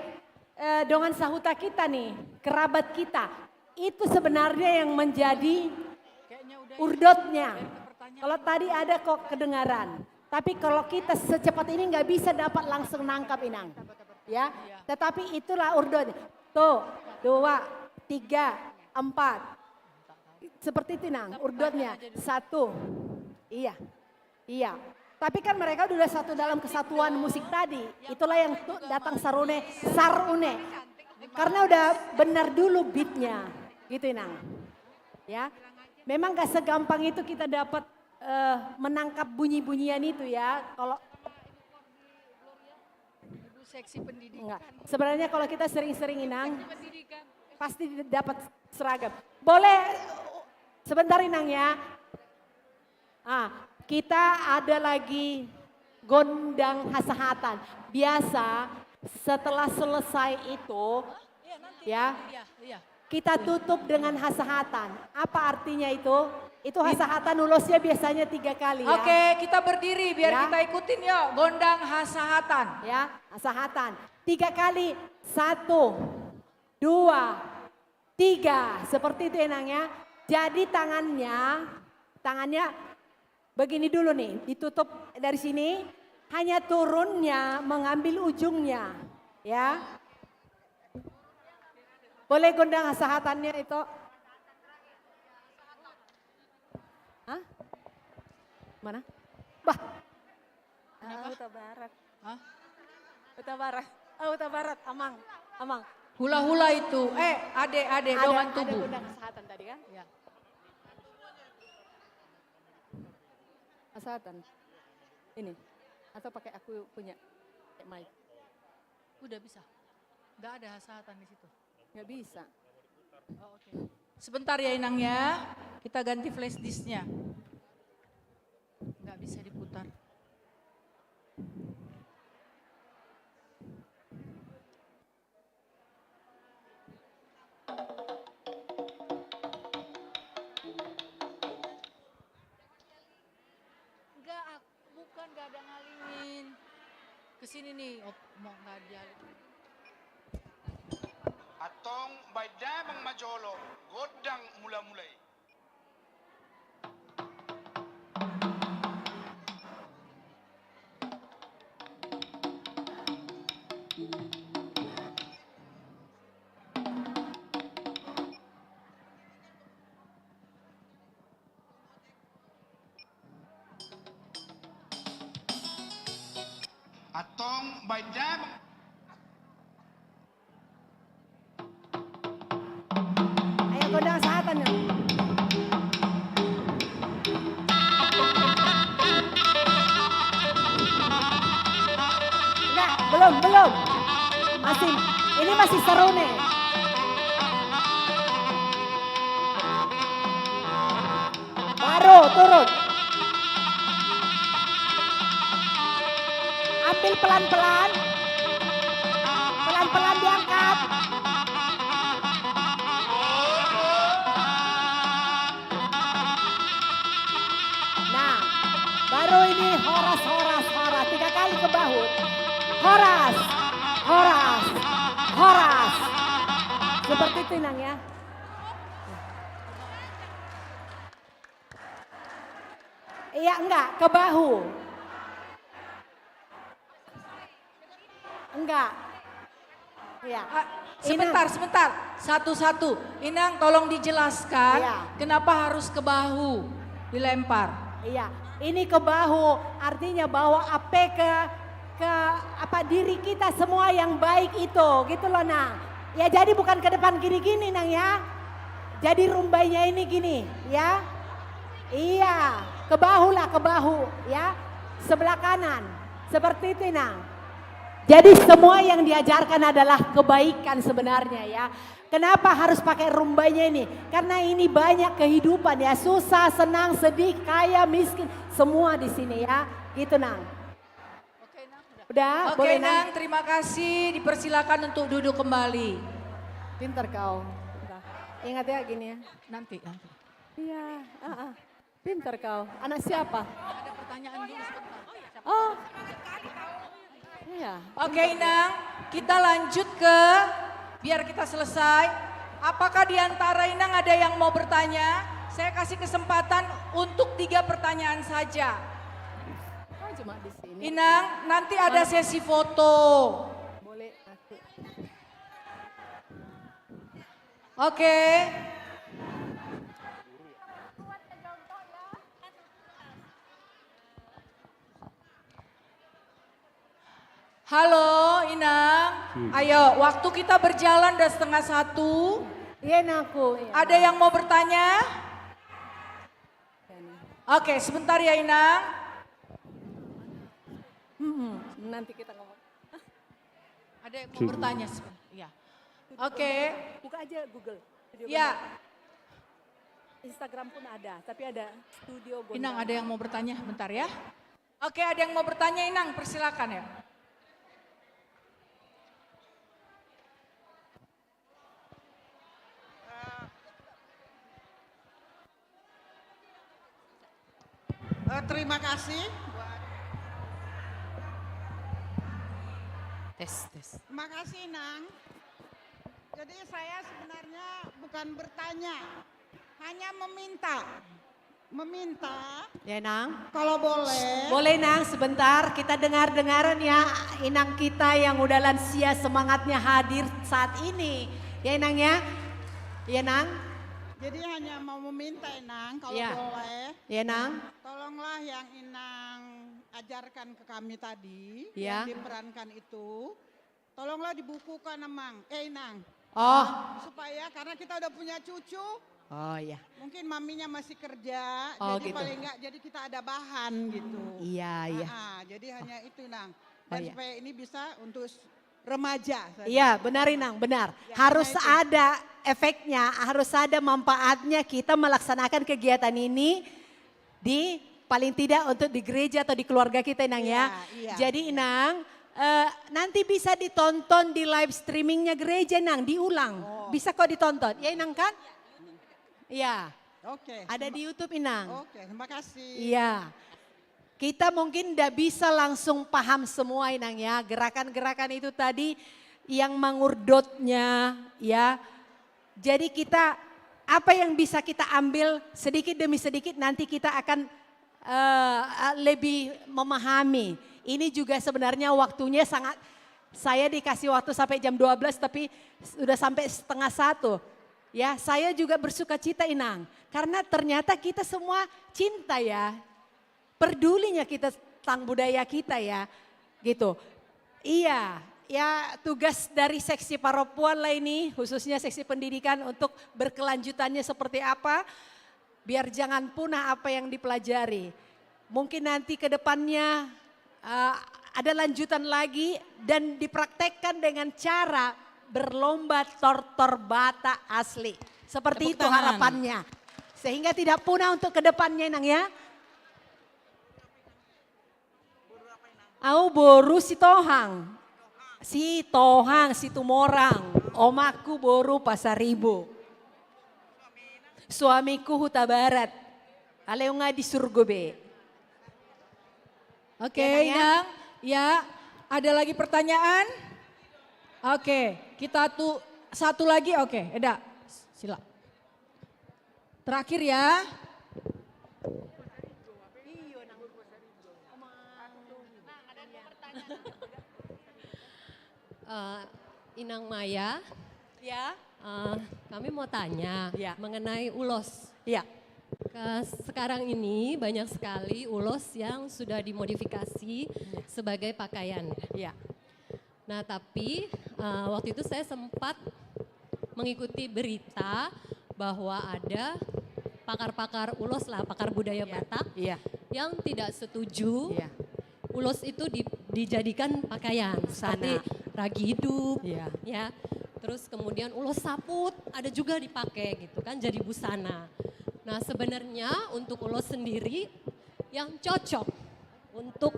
Speaker 11: dongan sahuta kita nih, kerabat kita. Itu sebenarnya yang menjadi urdotnya. Kalau tadi ada kok kedengaran. Tapi kalau kita secepat ini nggak bisa dapat langsung nangkap Inang. Ya, tetapi itulah urdotnya. Tuh, 2, 3, 4. Seperti itu Nang, urdotnya. 1. Iya. Tapi kan mereka udah satu dalam kesatuan musik tadi. Itulah yang datang sarune. Karena udah benar dulu beatnya. Gitu Nang. Ya, memang gak segampang itu kita dapat menangkap bunyi-bunyian itu ya. Kalau
Speaker 13: seksi pendidikan.
Speaker 11: enggak. Sebenarnya kalau kita sering-sering Inang, pasti dapat seragam. Boleh sebentar Inang ya. Kita ada lagi gondang hasahatan. Biasa setelah selesai itu ya, kita tutup dengan hasahatan. Apa artinya itu? Itu hasahatan ulosnya biasanya 3 kali ya.
Speaker 13: Oke, kita berdiri biar
Speaker 11: Ya.
Speaker 13: kita ikutin yuk. Gondang hasahatan.
Speaker 11: Ya, hasahatan. 3 kali. 1, 2, 3. Seperti itu Enang ya. Jadi tangannya begini dulu nih. Ditutup dari sini. Hanya turunnya mengambil ujungnya. Ya. Boleh gondang hasahatannya itu. Hah? Mana? Bah. Utara Barat.
Speaker 13: Hah?
Speaker 11: Utara Barat. Utara Barat. Amang.
Speaker 13: Hula-hula itu. Ade dongan tubuh.
Speaker 11: Ada gondang hasahatan tadi kan?
Speaker 13: Ya.
Speaker 11: Hasahatan. Ini. Atau pakai aku punya. Pakai mic.
Speaker 13: Udah bisa. Nggak ada hasahatan di situ.
Speaker 11: Nggak bisa.
Speaker 13: Oh, oke. Sebentar ya Inang ya. Kita ganti flash disknya. Nggak bisa diputar. Bukan nggak ada ngalingin. Kesini nih, mau nggak dia.
Speaker 12: Atong baydamang majolo godang mula-mulay. Atong baydamang
Speaker 11: kondangan sahatan ya. Enggak, belum. Ini masih seru nih. Baru turun. Ambil pelan-pelan. Pelan-pelan diangkat. Nah, baru ini horas. 3 kali ke bahu. Horas. Seperti itu Inang ya. Iya enggak, ke bahu. Enggak. Iya.
Speaker 8: Sebentar. Satu-satu. Inang tolong dijelaskan
Speaker 11: Iya.
Speaker 8: kenapa harus ke bahu dilempar.
Speaker 11: Iya, ini ke bahu artinya bahwa ke diri kita semua yang baik itu, gitu loh Nang. Ya jadi bukan ke depan gini-gini Nang ya. Jadi rumbainya ini gini ya. Iya, ke bahu ya. Sebelah kanan. Seperti itu Nang. Jadi semua yang diajarkan adalah kebaikan sebenarnya ya. Kenapa harus pakai rumbainya ini? Karena ini banyak kehidupan ya, susah, senang, sedih, kaya, miskin, semua di sini ya. Gitu Nang. Udah,
Speaker 8: Oke
Speaker 11: boleh
Speaker 8: Nang, terima kasih. Dipersilakan untuk duduk kembali.
Speaker 11: Pintar kau. Pintar. Ingat ya gini ya.
Speaker 8: Nanti.
Speaker 11: Iya, pintar kau. Anak siapa?
Speaker 8: Ada pertanyaan dulu sebentar.
Speaker 11: Oh. Iya.
Speaker 8: Oke Inang, kita lanjut ke biar kita selesai. Apakah di antara Inang ada yang mau bertanya? Saya kasih kesempatan untuk 3 pertanyaan saja.
Speaker 11: Oh, cuma di sini.
Speaker 8: Inang, nanti ada sesi foto.
Speaker 11: Boleh nanti.
Speaker 8: Oke. Halo Inang, ayo waktu kita berjalan udah 12:30.
Speaker 11: Iya Nangku. Iya.
Speaker 8: Ada yang mau bertanya? Oke, sebentar ya Inang.
Speaker 11: Nanti kita ngomong.
Speaker 8: Ada yang mau bertanya sebentar? Iya. Oke.
Speaker 11: Buka aja Google.
Speaker 8: Ya.
Speaker 11: Instagram pun ada, tapi ada studio Gondang.
Speaker 8: Inang ada yang mau bertanya? Bentar ya. Oke, ada yang mau bertanya Inang, persilakan ya.
Speaker 14: Terima kasih.
Speaker 2: Tes.
Speaker 14: Terima kasih Nang. Jadi saya sebenarnya bukan bertanya, hanya meminta.
Speaker 9: Ya Nang.
Speaker 14: Kalau boleh.
Speaker 9: Boleh Nang, sebentar kita dengar-dengaran ya Inang kita yang udah lansia semangatnya hadir saat ini. Ya Inang ya. Ya Nang.
Speaker 14: Jadi hanya mau meminta Inang kalau
Speaker 9: Ya.
Speaker 14: boleh.
Speaker 9: Ya Nang.
Speaker 14: Tolonglah yang Inang ajarkan ke kami tadi,
Speaker 9: Ya.
Speaker 14: yang diperankan itu. Tolonglah dibukukan Inang.
Speaker 9: Oh.
Speaker 14: Supaya karena kita udah punya cucu.
Speaker 9: Oh iya.
Speaker 14: Mungkin maminya masih kerja,
Speaker 9: Oh,
Speaker 14: jadi
Speaker 9: gitu.
Speaker 14: paling enggak jadi kita ada bahan gitu.
Speaker 9: Iya.
Speaker 14: Jadi hanya itu Nang.
Speaker 9: Oh,
Speaker 14: Dan
Speaker 9: iya.
Speaker 14: supaya ini bisa untuk remaja.
Speaker 9: Iya benar Inang, benar.
Speaker 14: Ya,
Speaker 9: Harus
Speaker 14: karena itu.
Speaker 9: ada efeknya, harus ada manfaatnya kita melaksanakan kegiatan ini di paling tidak untuk di gereja atau di keluarga kita Inang ya.
Speaker 14: Iya.
Speaker 9: Jadi Inang nanti bisa ditonton di live streamingnya gereja Inang, diulang. Bisa kok ditonton, ya Inang kan? Iya.
Speaker 14: Oke.
Speaker 9: Ada di YouTube Inang.
Speaker 14: Oke, terima kasih.
Speaker 9: Iya. Kita mungkin tidak bisa langsung paham semua Inang ya. Gerakan-gerakan itu tadi yang mengurdotnya ya. Jadi kita apa yang bisa kita ambil sedikit demi sedikit nanti kita akan lebih memahami. Ini juga sebenarnya waktunya sangat, saya dikasih waktu sampai jam 12 tapi sudah sampai 12:30. Ya, saya juga bersuka cita Inang. Karena ternyata kita semua cinta ya. Pedulinya kita tentang budaya kita ya. Gitu. Iya,
Speaker 11: ya tugas dari seksi perempuan lah ini, khususnya seksi pendidikan untuk berkelanjutannya seperti apa, biar jangan punah apa yang dipelajari. Mungkin nanti ke depannya ada lanjutan lagi dan dipraktekkan dengan cara berlomba tortor Batak asli. Seperti itu harapannya. Sehingga tidak punah untuk ke depannya Inang ya. Au boru si Tohang. Si Tohang, si Tumorang. Omaku boru Pasaribu. Suamiku Huta Barat. Aleunga di Surgobe.
Speaker 8: Oke, Inang. Ya, ada lagi pertanyaan? Oke, kita tuh satu lagi. Oke, Eda, sila. Terakhir ya.
Speaker 15: Inang Maya,
Speaker 11: ya,
Speaker 15: kami mau tanya
Speaker 11: ya,
Speaker 15: mengenai ulos.
Speaker 11: Ya.
Speaker 15: Sekarang ini banyak sekali ulos yang sudah dimodifikasi sebagai pakaian.
Speaker 11: Ya.
Speaker 15: Nah tapi waktu itu saya sempat mengikuti berita bahwa ada pakar-pakar ulos lah, pakar budaya Batak yang tidak setuju ulos itu dijadikan pakaian seperti ragi hidup, ya. Terus kemudian ulos saput ada juga dipakai gitu kan jadi busana. Nah sebenarnya untuk ulos sendiri yang cocok untuk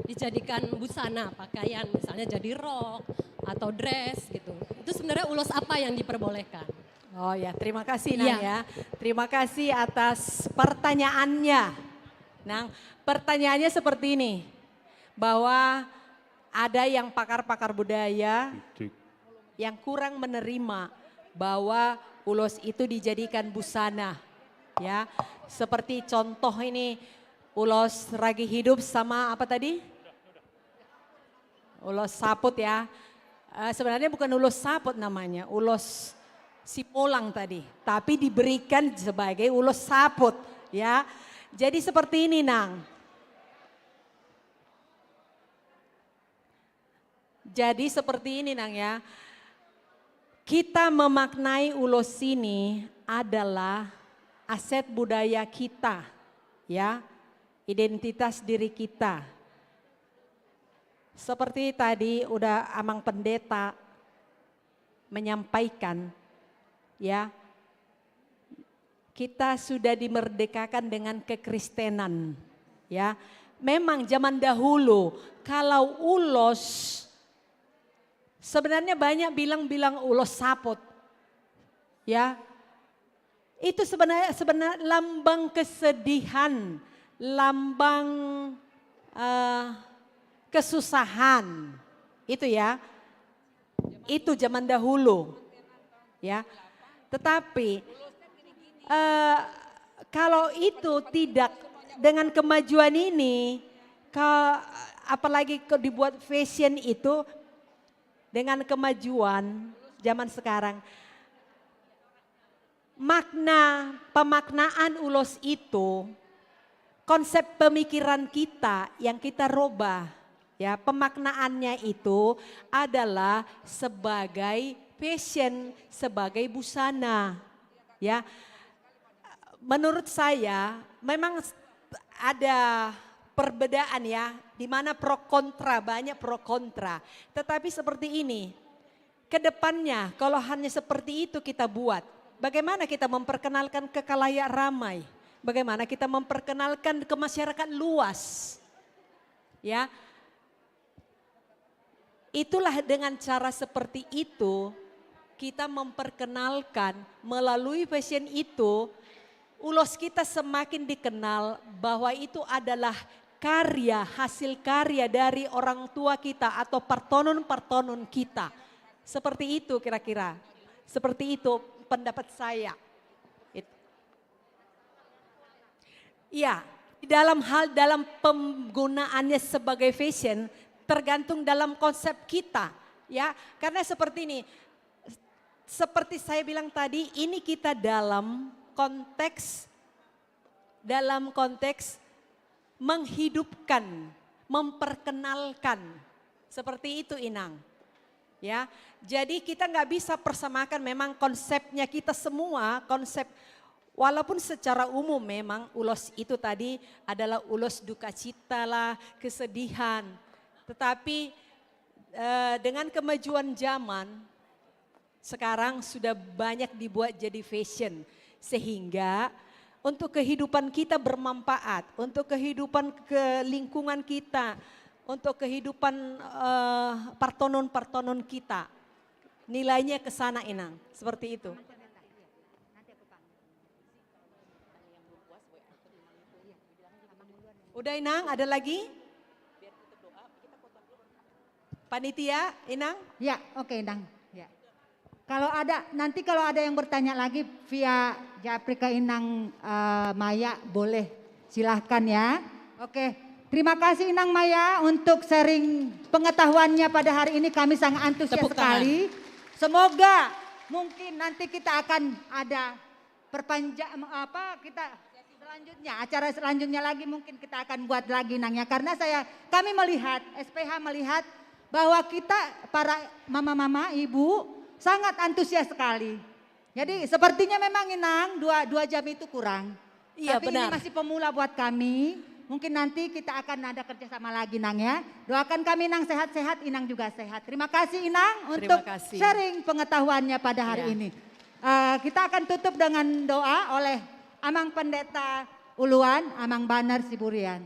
Speaker 15: dijadikan busana pakaian misalnya jadi rok atau dress gitu. Itu sebenarnya ulos apa yang diperbolehkan?
Speaker 11: Oh ya, terima kasih Nang ya. Terima kasih atas pertanyaannya. Nang, pertanyaannya seperti ini. Bahwa ada yang pakar-pakar budaya yang kurang menerima bahwa ulos itu dijadikan busana. Ya, seperti contoh ini ulos ragi hidup sama apa tadi? Ulos saput ya. Sebenarnya bukan ulos saput namanya, ulos sipolang tadi, tapi diberikan sebagai ulos saput ya. Jadi seperti ini Nang. Jadi seperti ini Nang ya. Kita memaknai ulos ini adalah aset budaya kita ya. Identitas diri kita. Seperti tadi udah Amang Pendeta menyampaikan ya, kita sudah dimerdekakan dengan kekristenan ya. Memang zaman dahulu kalau ulos sebenarnya banyak bilang ulos saput ya. Itu sebenarnya lambang kesedihan, lambang kesusahan. Itu ya. Itu zaman dahulu. Ya. Tetapi kalau itu tidak dengan kemajuan ini, apalagi dibuat fashion itu dengan kemajuan zaman sekarang, pemaknaan ulos itu, konsep pemikiran kita yang kita robah, ya pemaknaannya itu adalah sebagai fashion, sebagai busana, ya. Menurut saya memang ada perbedaan ya, di mana pro kontra, banyak pro kontra. Tetapi seperti ini, ke depannya kalau hanya seperti itu kita buat, bagaimana kita memperkenalkan ke khalayak ramai? Bagaimana kita memperkenalkan ke masyarakat luas? Ya. Itulah dengan cara seperti itu kita memperkenalkan melalui fashion itu, ulos kita semakin dikenal bahwa itu adalah karya, hasil karya dari orang tua kita atau partonon-partonon kita. Seperti itu kira-kira. Seperti itu pendapat saya. Ya, dalam penggunaannya sebagai fashion tergantung dalam konsep kita, ya. Karena seperti ini, seperti saya bilang tadi, ini kita dalam konteks menghidupkan, memperkenalkan. Seperti itu Inang.
Speaker 9: Ya, jadi kita nggak bisa persamakan memang konsepnya kita semua, konsep walaupun secara umum memang ulos itu tadi adalah ulos duka cita lah, kesedihan. Tetapi dengan kemajuan zaman sekarang sudah banyak dibuat jadi fashion. Sehingga untuk kehidupan kita bermanfaat, untuk kehidupan ke lingkungan kita, untuk kehidupan partonon-partonon kita. Nilainya ke sana Inang, seperti itu. Udah Inang, ada lagi? Panitia, Inang?
Speaker 1: Ya, oke Inang. Ya. Nanti kalau ada yang bertanya lagi via Japri ke Inang Maya, boleh silahkan ya. Oke, terima kasih Inang Maya untuk sharing pengetahuannya pada hari ini, kami sangat antusias sekali. Semoga mungkin nanti kita akan ada acara selanjutnya lagi mungkin kita akan buat lagi Nang ya. Karena kami melihat, SPH melihat bahwa kita para mama-mama, ibu sangat antusias sekali. Jadi sepertinya memang Inang 2 jam itu kurang.
Speaker 9: Iya,
Speaker 1: tapi
Speaker 9: benar.
Speaker 1: ini masih pemula buat kami. Mungkin nanti kita akan ada kerjasama lagi Nang ya. Doakan kami Inang sehat-sehat, Inang juga sehat. Terima kasih Inang untuk sharing pengetahuannya pada hari ini. Kita akan tutup dengan doa oleh Amang Pendeta Uluan, Amang Banar Siburian.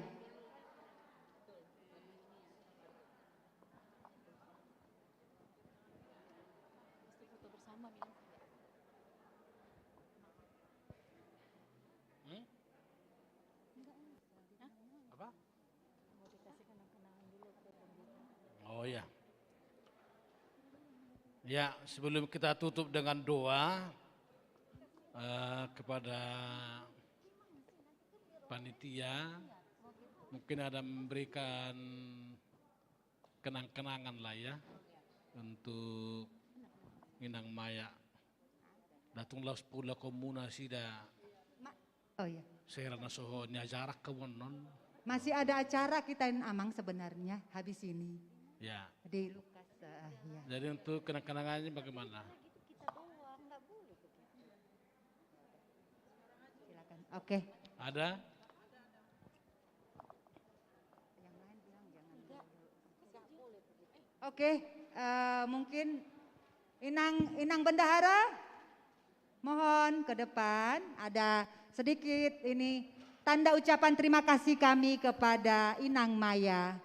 Speaker 7: Oh ya. Ya, sebelum kita tutup dengan doa kepada panitia, mungkin ada memberikan kenang-kenangan lah ya untuk Inang Maya. Datunglah sepuluh komunasi dah.
Speaker 1: Oh iya.
Speaker 7: Serana sohonya jarak kewonon.
Speaker 1: Masih ada acara kita Amang sebenarnya habis ini.
Speaker 7: Ya.
Speaker 1: Di Lukas. Ya.
Speaker 7: Jadi untuk kenang-kenangannya bagaimana?
Speaker 1: Silakan. Oke.
Speaker 7: Ada?
Speaker 1: Oke, mungkin Inang Bendahara, mohon ke depan ada sedikit ini tanda ucapan terima kasih kami kepada Inang Maya.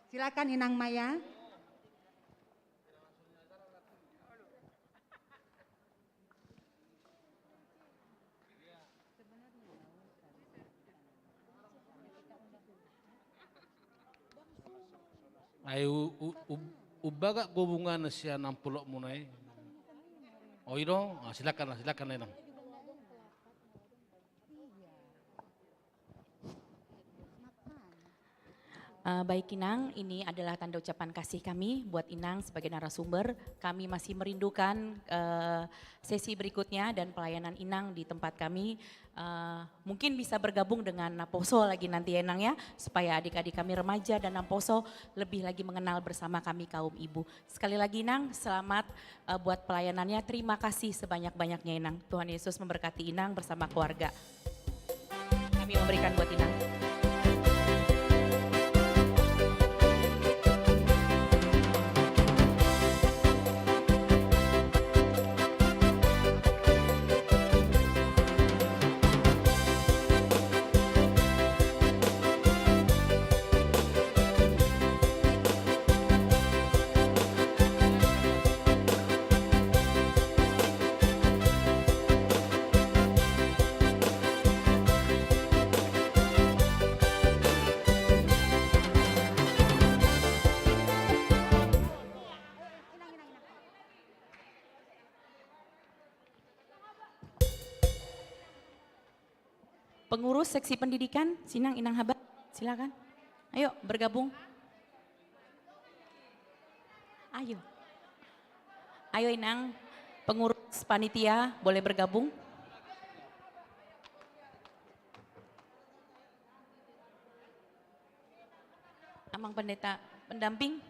Speaker 1: Silakan Inang Maya.
Speaker 7: Ayo ubaga hubungan siya ng pulo mo na eh. O ino, silakan na Inang.
Speaker 2: Baik Inang, ini adalah tanda ucapan kasih kami buat Inang sebagai narasumber. Kami masih merindukan sesi berikutnya dan pelayanan Inang di tempat kami. Mungkin bisa bergabung dengan Naposo lagi nanti ya Inang ya, supaya adik-adik kami remaja dan Naposo lebih lagi mengenal bersama kami kaum ibu. Sekali lagi Inang, selamat buat pelayanannya. Terima kasih sebanyak-banyaknya Inang. Tuhan Yesus memberkati Inang bersama keluarga. Kami memberikan buat Inang. Pengurus seksi pendidikan, Sinang Inang Habat, silakan. Ayo bergabung. Ayo. Ayo Inang, pengurus panitia boleh bergabung. Amang Pendeta pendamping.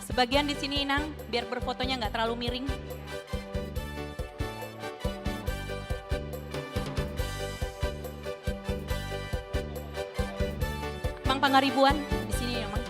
Speaker 2: Sebagian di sini Inang, biar berfotonya nggak terlalu miring. Mang Pangaribuan di sini ya, Mang.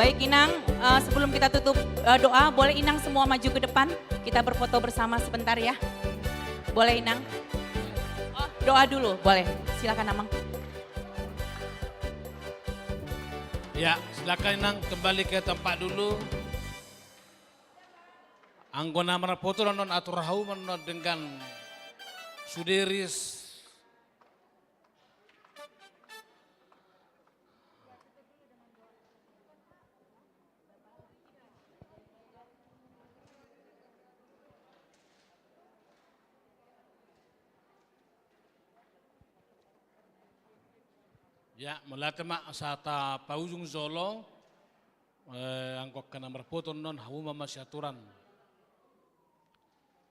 Speaker 2: Baik Inang, sebelum kita tutup doa, boleh Inang semua maju ke depan, kita berfoto bersama sebentar ya. Boleh Inang? Oh, doa dulu, boleh. Silakan Amang.
Speaker 7: Ya, silakan Inang kembali ke tempat dulu. Anggona merapoto non atur rahu dengan suderis. Ya, melatema sata paujung zolo, angkok kana merpoto non hauma masyaturan.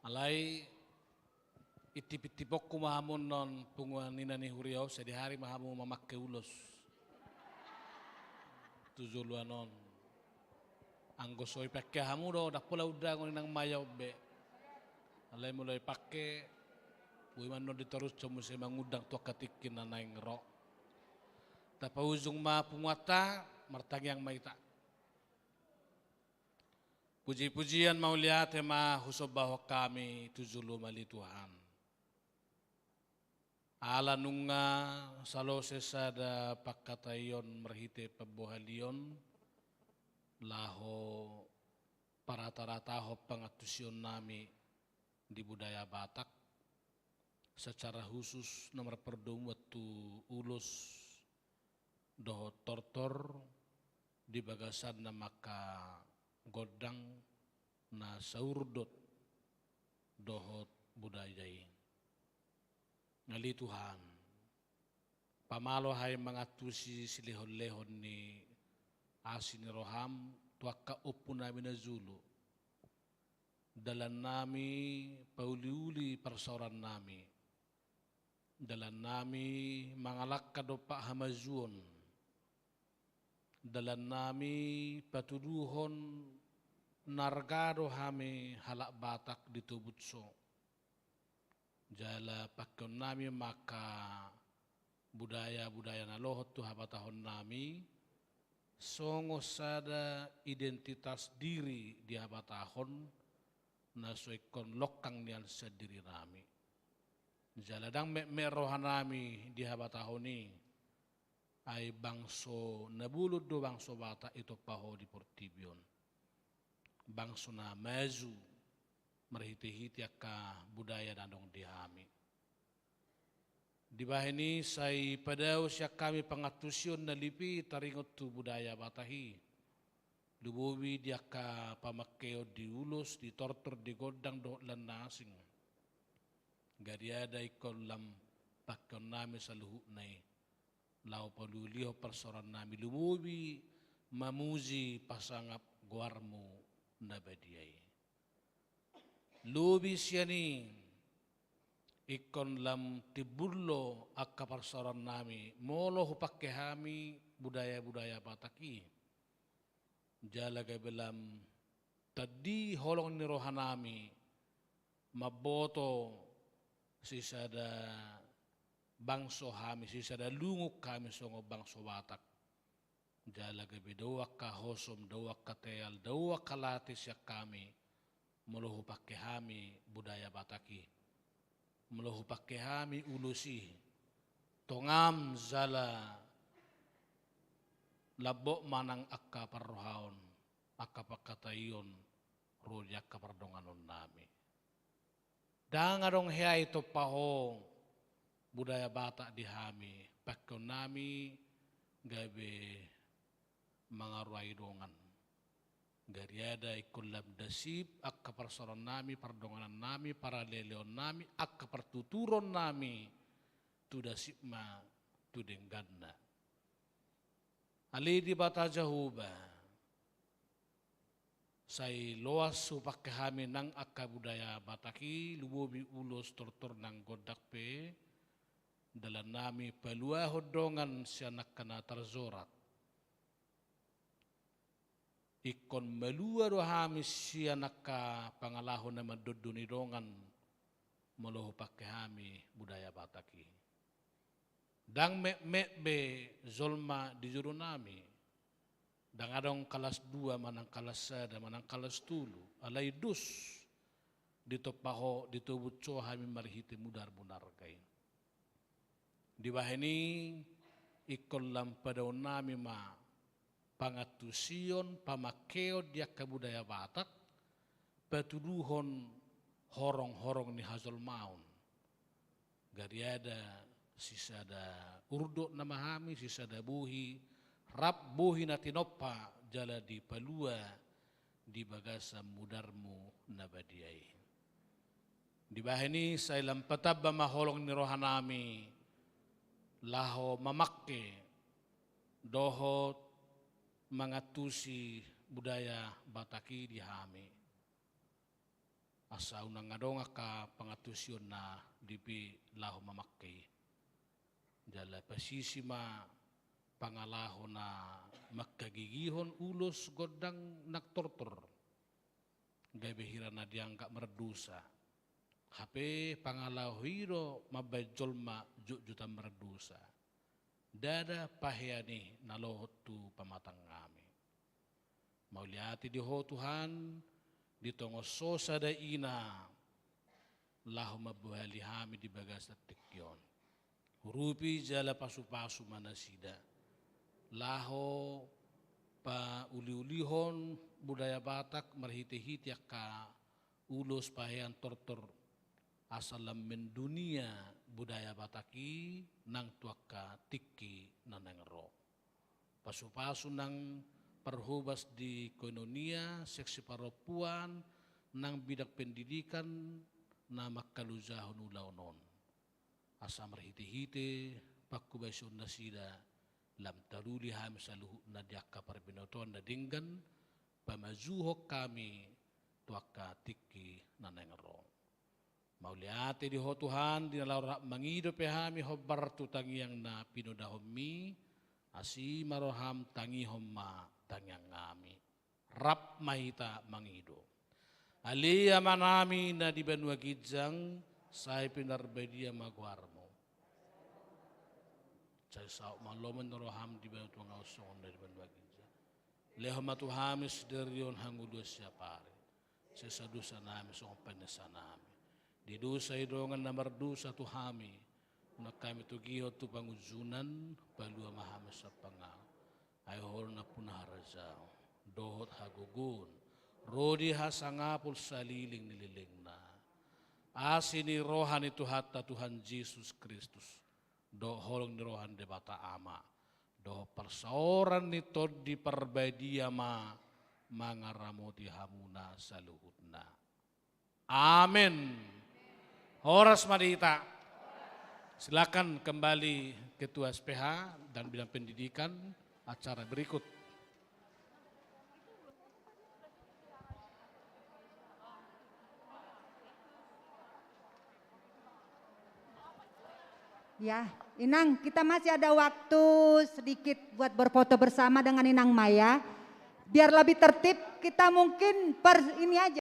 Speaker 7: Alai itip-itipok kumahamun non punguan nina ni huriau sedihari mahamu mamakke ulos. Tuzuluan non. Anggo soi pakke hamu do dak pula udah nang mayau be. Alai mulai pakke bui man non diterus comuse mangudang tua katikin nanaing ro. Tapa ujung ma pumuata martang yang maita. Puji-pujian mau lihat tema husob bahwa kami tuzulu mali Tuhan. Ala nunga salo sesada pakatayon merhite pebohalion laho parata-rata ho pengatusion nami di budaya Batak. Secara khusus nomor perdum waktu ulus doho tortor di bagasan na maka godang na saurdot doho budayai. Ngali Tuhan, pamalo hay mangatusi silihon-lehon ni asin roham tuaka upu nami na zulu. Dalan nami pauliuli persauran nami. Dalan nami mangalak kadopa hamazuon. Dalan nami patuduhon nargado hame halak Batak di Tubutso. Jala pakon nami maka budaya-budaya na lohot tu habatahon nami songo sada identitas diri di habatahon na soikon lokang nian sediri nami. Jala dang merohan nami di habatahon ni ay bangso nabulod do bangso Batak ito paho di Portibion. Bangso na maju merhiti-hiti akka budaya dandong dihami. Di bahini say padaw siya kami pangatusyon na lipi taringot tu budaya Batahi. Lubuwi di akka pamakeo di ulos, di tortor, di godang do lan nasing. Gadiada ikon lam pakyon nami sa luhut nai. Lau paluliho persoran nami lumubi mamuzi pasangap guarmu nabadiai. Lubi siani ikon lam tibullo akka persoran nami molo hupakke hami budaya-budaya Bataki. Jala belam tadi holong ni rohanami maboto sisada bangso hami sisada lunguk kami songo bangso Batak. Jala gabe dawak ka hosom, dawak ka teal, dawak ka latis ya kami meluhu pakai hami budaya Bataki. Meluhu pakai hami ulusi. Tongam zala labok manang akka parrohaon, akka pakatayon, rodi akka pardonganon nami. Dangadong hea ito paho budaya Batak di hami. Pakon nami gabe mangaruai dongan. Gariada ikulam dasib akka persoran nami, pardonganan nami, para leleon nami, akka pertuturon nami, tu dasib ma tu dengganna. Ali di bata jahuba, say loas supak kami nang akka budaya bataki, lubobi ulos tortor nang godak pe, dalam nami palua hodongan sianak kana tarzorat. Ikon melua rohami sianak ka pangalahon na madudunidongan maloho pakai kami budaya bataki. Dang be zolma di juru nami. Dang adong kelas 2 manang kelas 1 manang kelas 3 alai dus ditopaho ditubutso kami marhiti mudar bunar kain. Di bahini ikon lampadaw nami ma pangatusion pamakeo dia kebudaya Batak petuduhon horong-horong ni hazol maun. Gariada sisada urdo nama kami sisada buhi rap buhi na tinopa jala di palua di bagasa mudarmu nabadiai. Di bahini sa ilang patab maholong ni rohanami laho mamakke dohot mangatusi budaya Bataki di hami. Asa unang ngadong ka pangatusyon na dipi laho mamakke. Jala pasisima pangalaho na magkagigihon ulos godang naktortor. Gabihira na diangka merdusa. Hape pangalaho hiro mabajolma jujuta merdusa. Dada pahiani nalohot tu pamatang kami. Mauliati di ho Tuhan, di tongoso sada ina, lahu mabuhali hami di bagasa tikyon. Hurupi jala pasu-pasu manasida. Laho pa uli-ulihon budaya Batak marhiti-hiti ka ulos pahian tortor asalam mendunia budaya Bataki nang tuaka tiki nanangro. Pasu-pasu nang perhubas di koinonia, seksi paropuan, nang bidak pendidikan na makaluzahon ulaunon. Asa marhiti-hiti pakubaison na sida lam taruli ham saluhu na diaka parbinoton na dinggan pamazuhok kami tuaka tiki nanangro. Mauliate di ho Tuhan di nalaura mangido pehami hobar tu tangiang na pinodahom mi asi maroham tangihom ma tangiang ngami rap mahita mangido alia manami na di Banua Gijang say pinarbedia magwarmo say sao malomen roham di Banua Ngausong dari Banua Gijang leho matuhamis derion hangudo siapare sesadusa nami song penesa nami di dosa idongan na mardusa tu hami na kami tu giho tu panguzunan palua mahamas sa pangal ay hor na punaharazao dohot hagugun rodi hasangapul saliling nililing na asini rohan itu hatta Tuhan Yesus Kristus do holong ni rohan de bata ama do persoran nito di perbadia ma mangaramoti hamuna saluhutna amin. Horas Madita, silakan kembali Ketua SPH dan Bidang Pendidikan acara berikut.
Speaker 1: Ya, Inang, kita masih ada waktu sedikit buat berfoto bersama dengan Inang Maya. Biar lebih tertib, kita mungkin ini aja.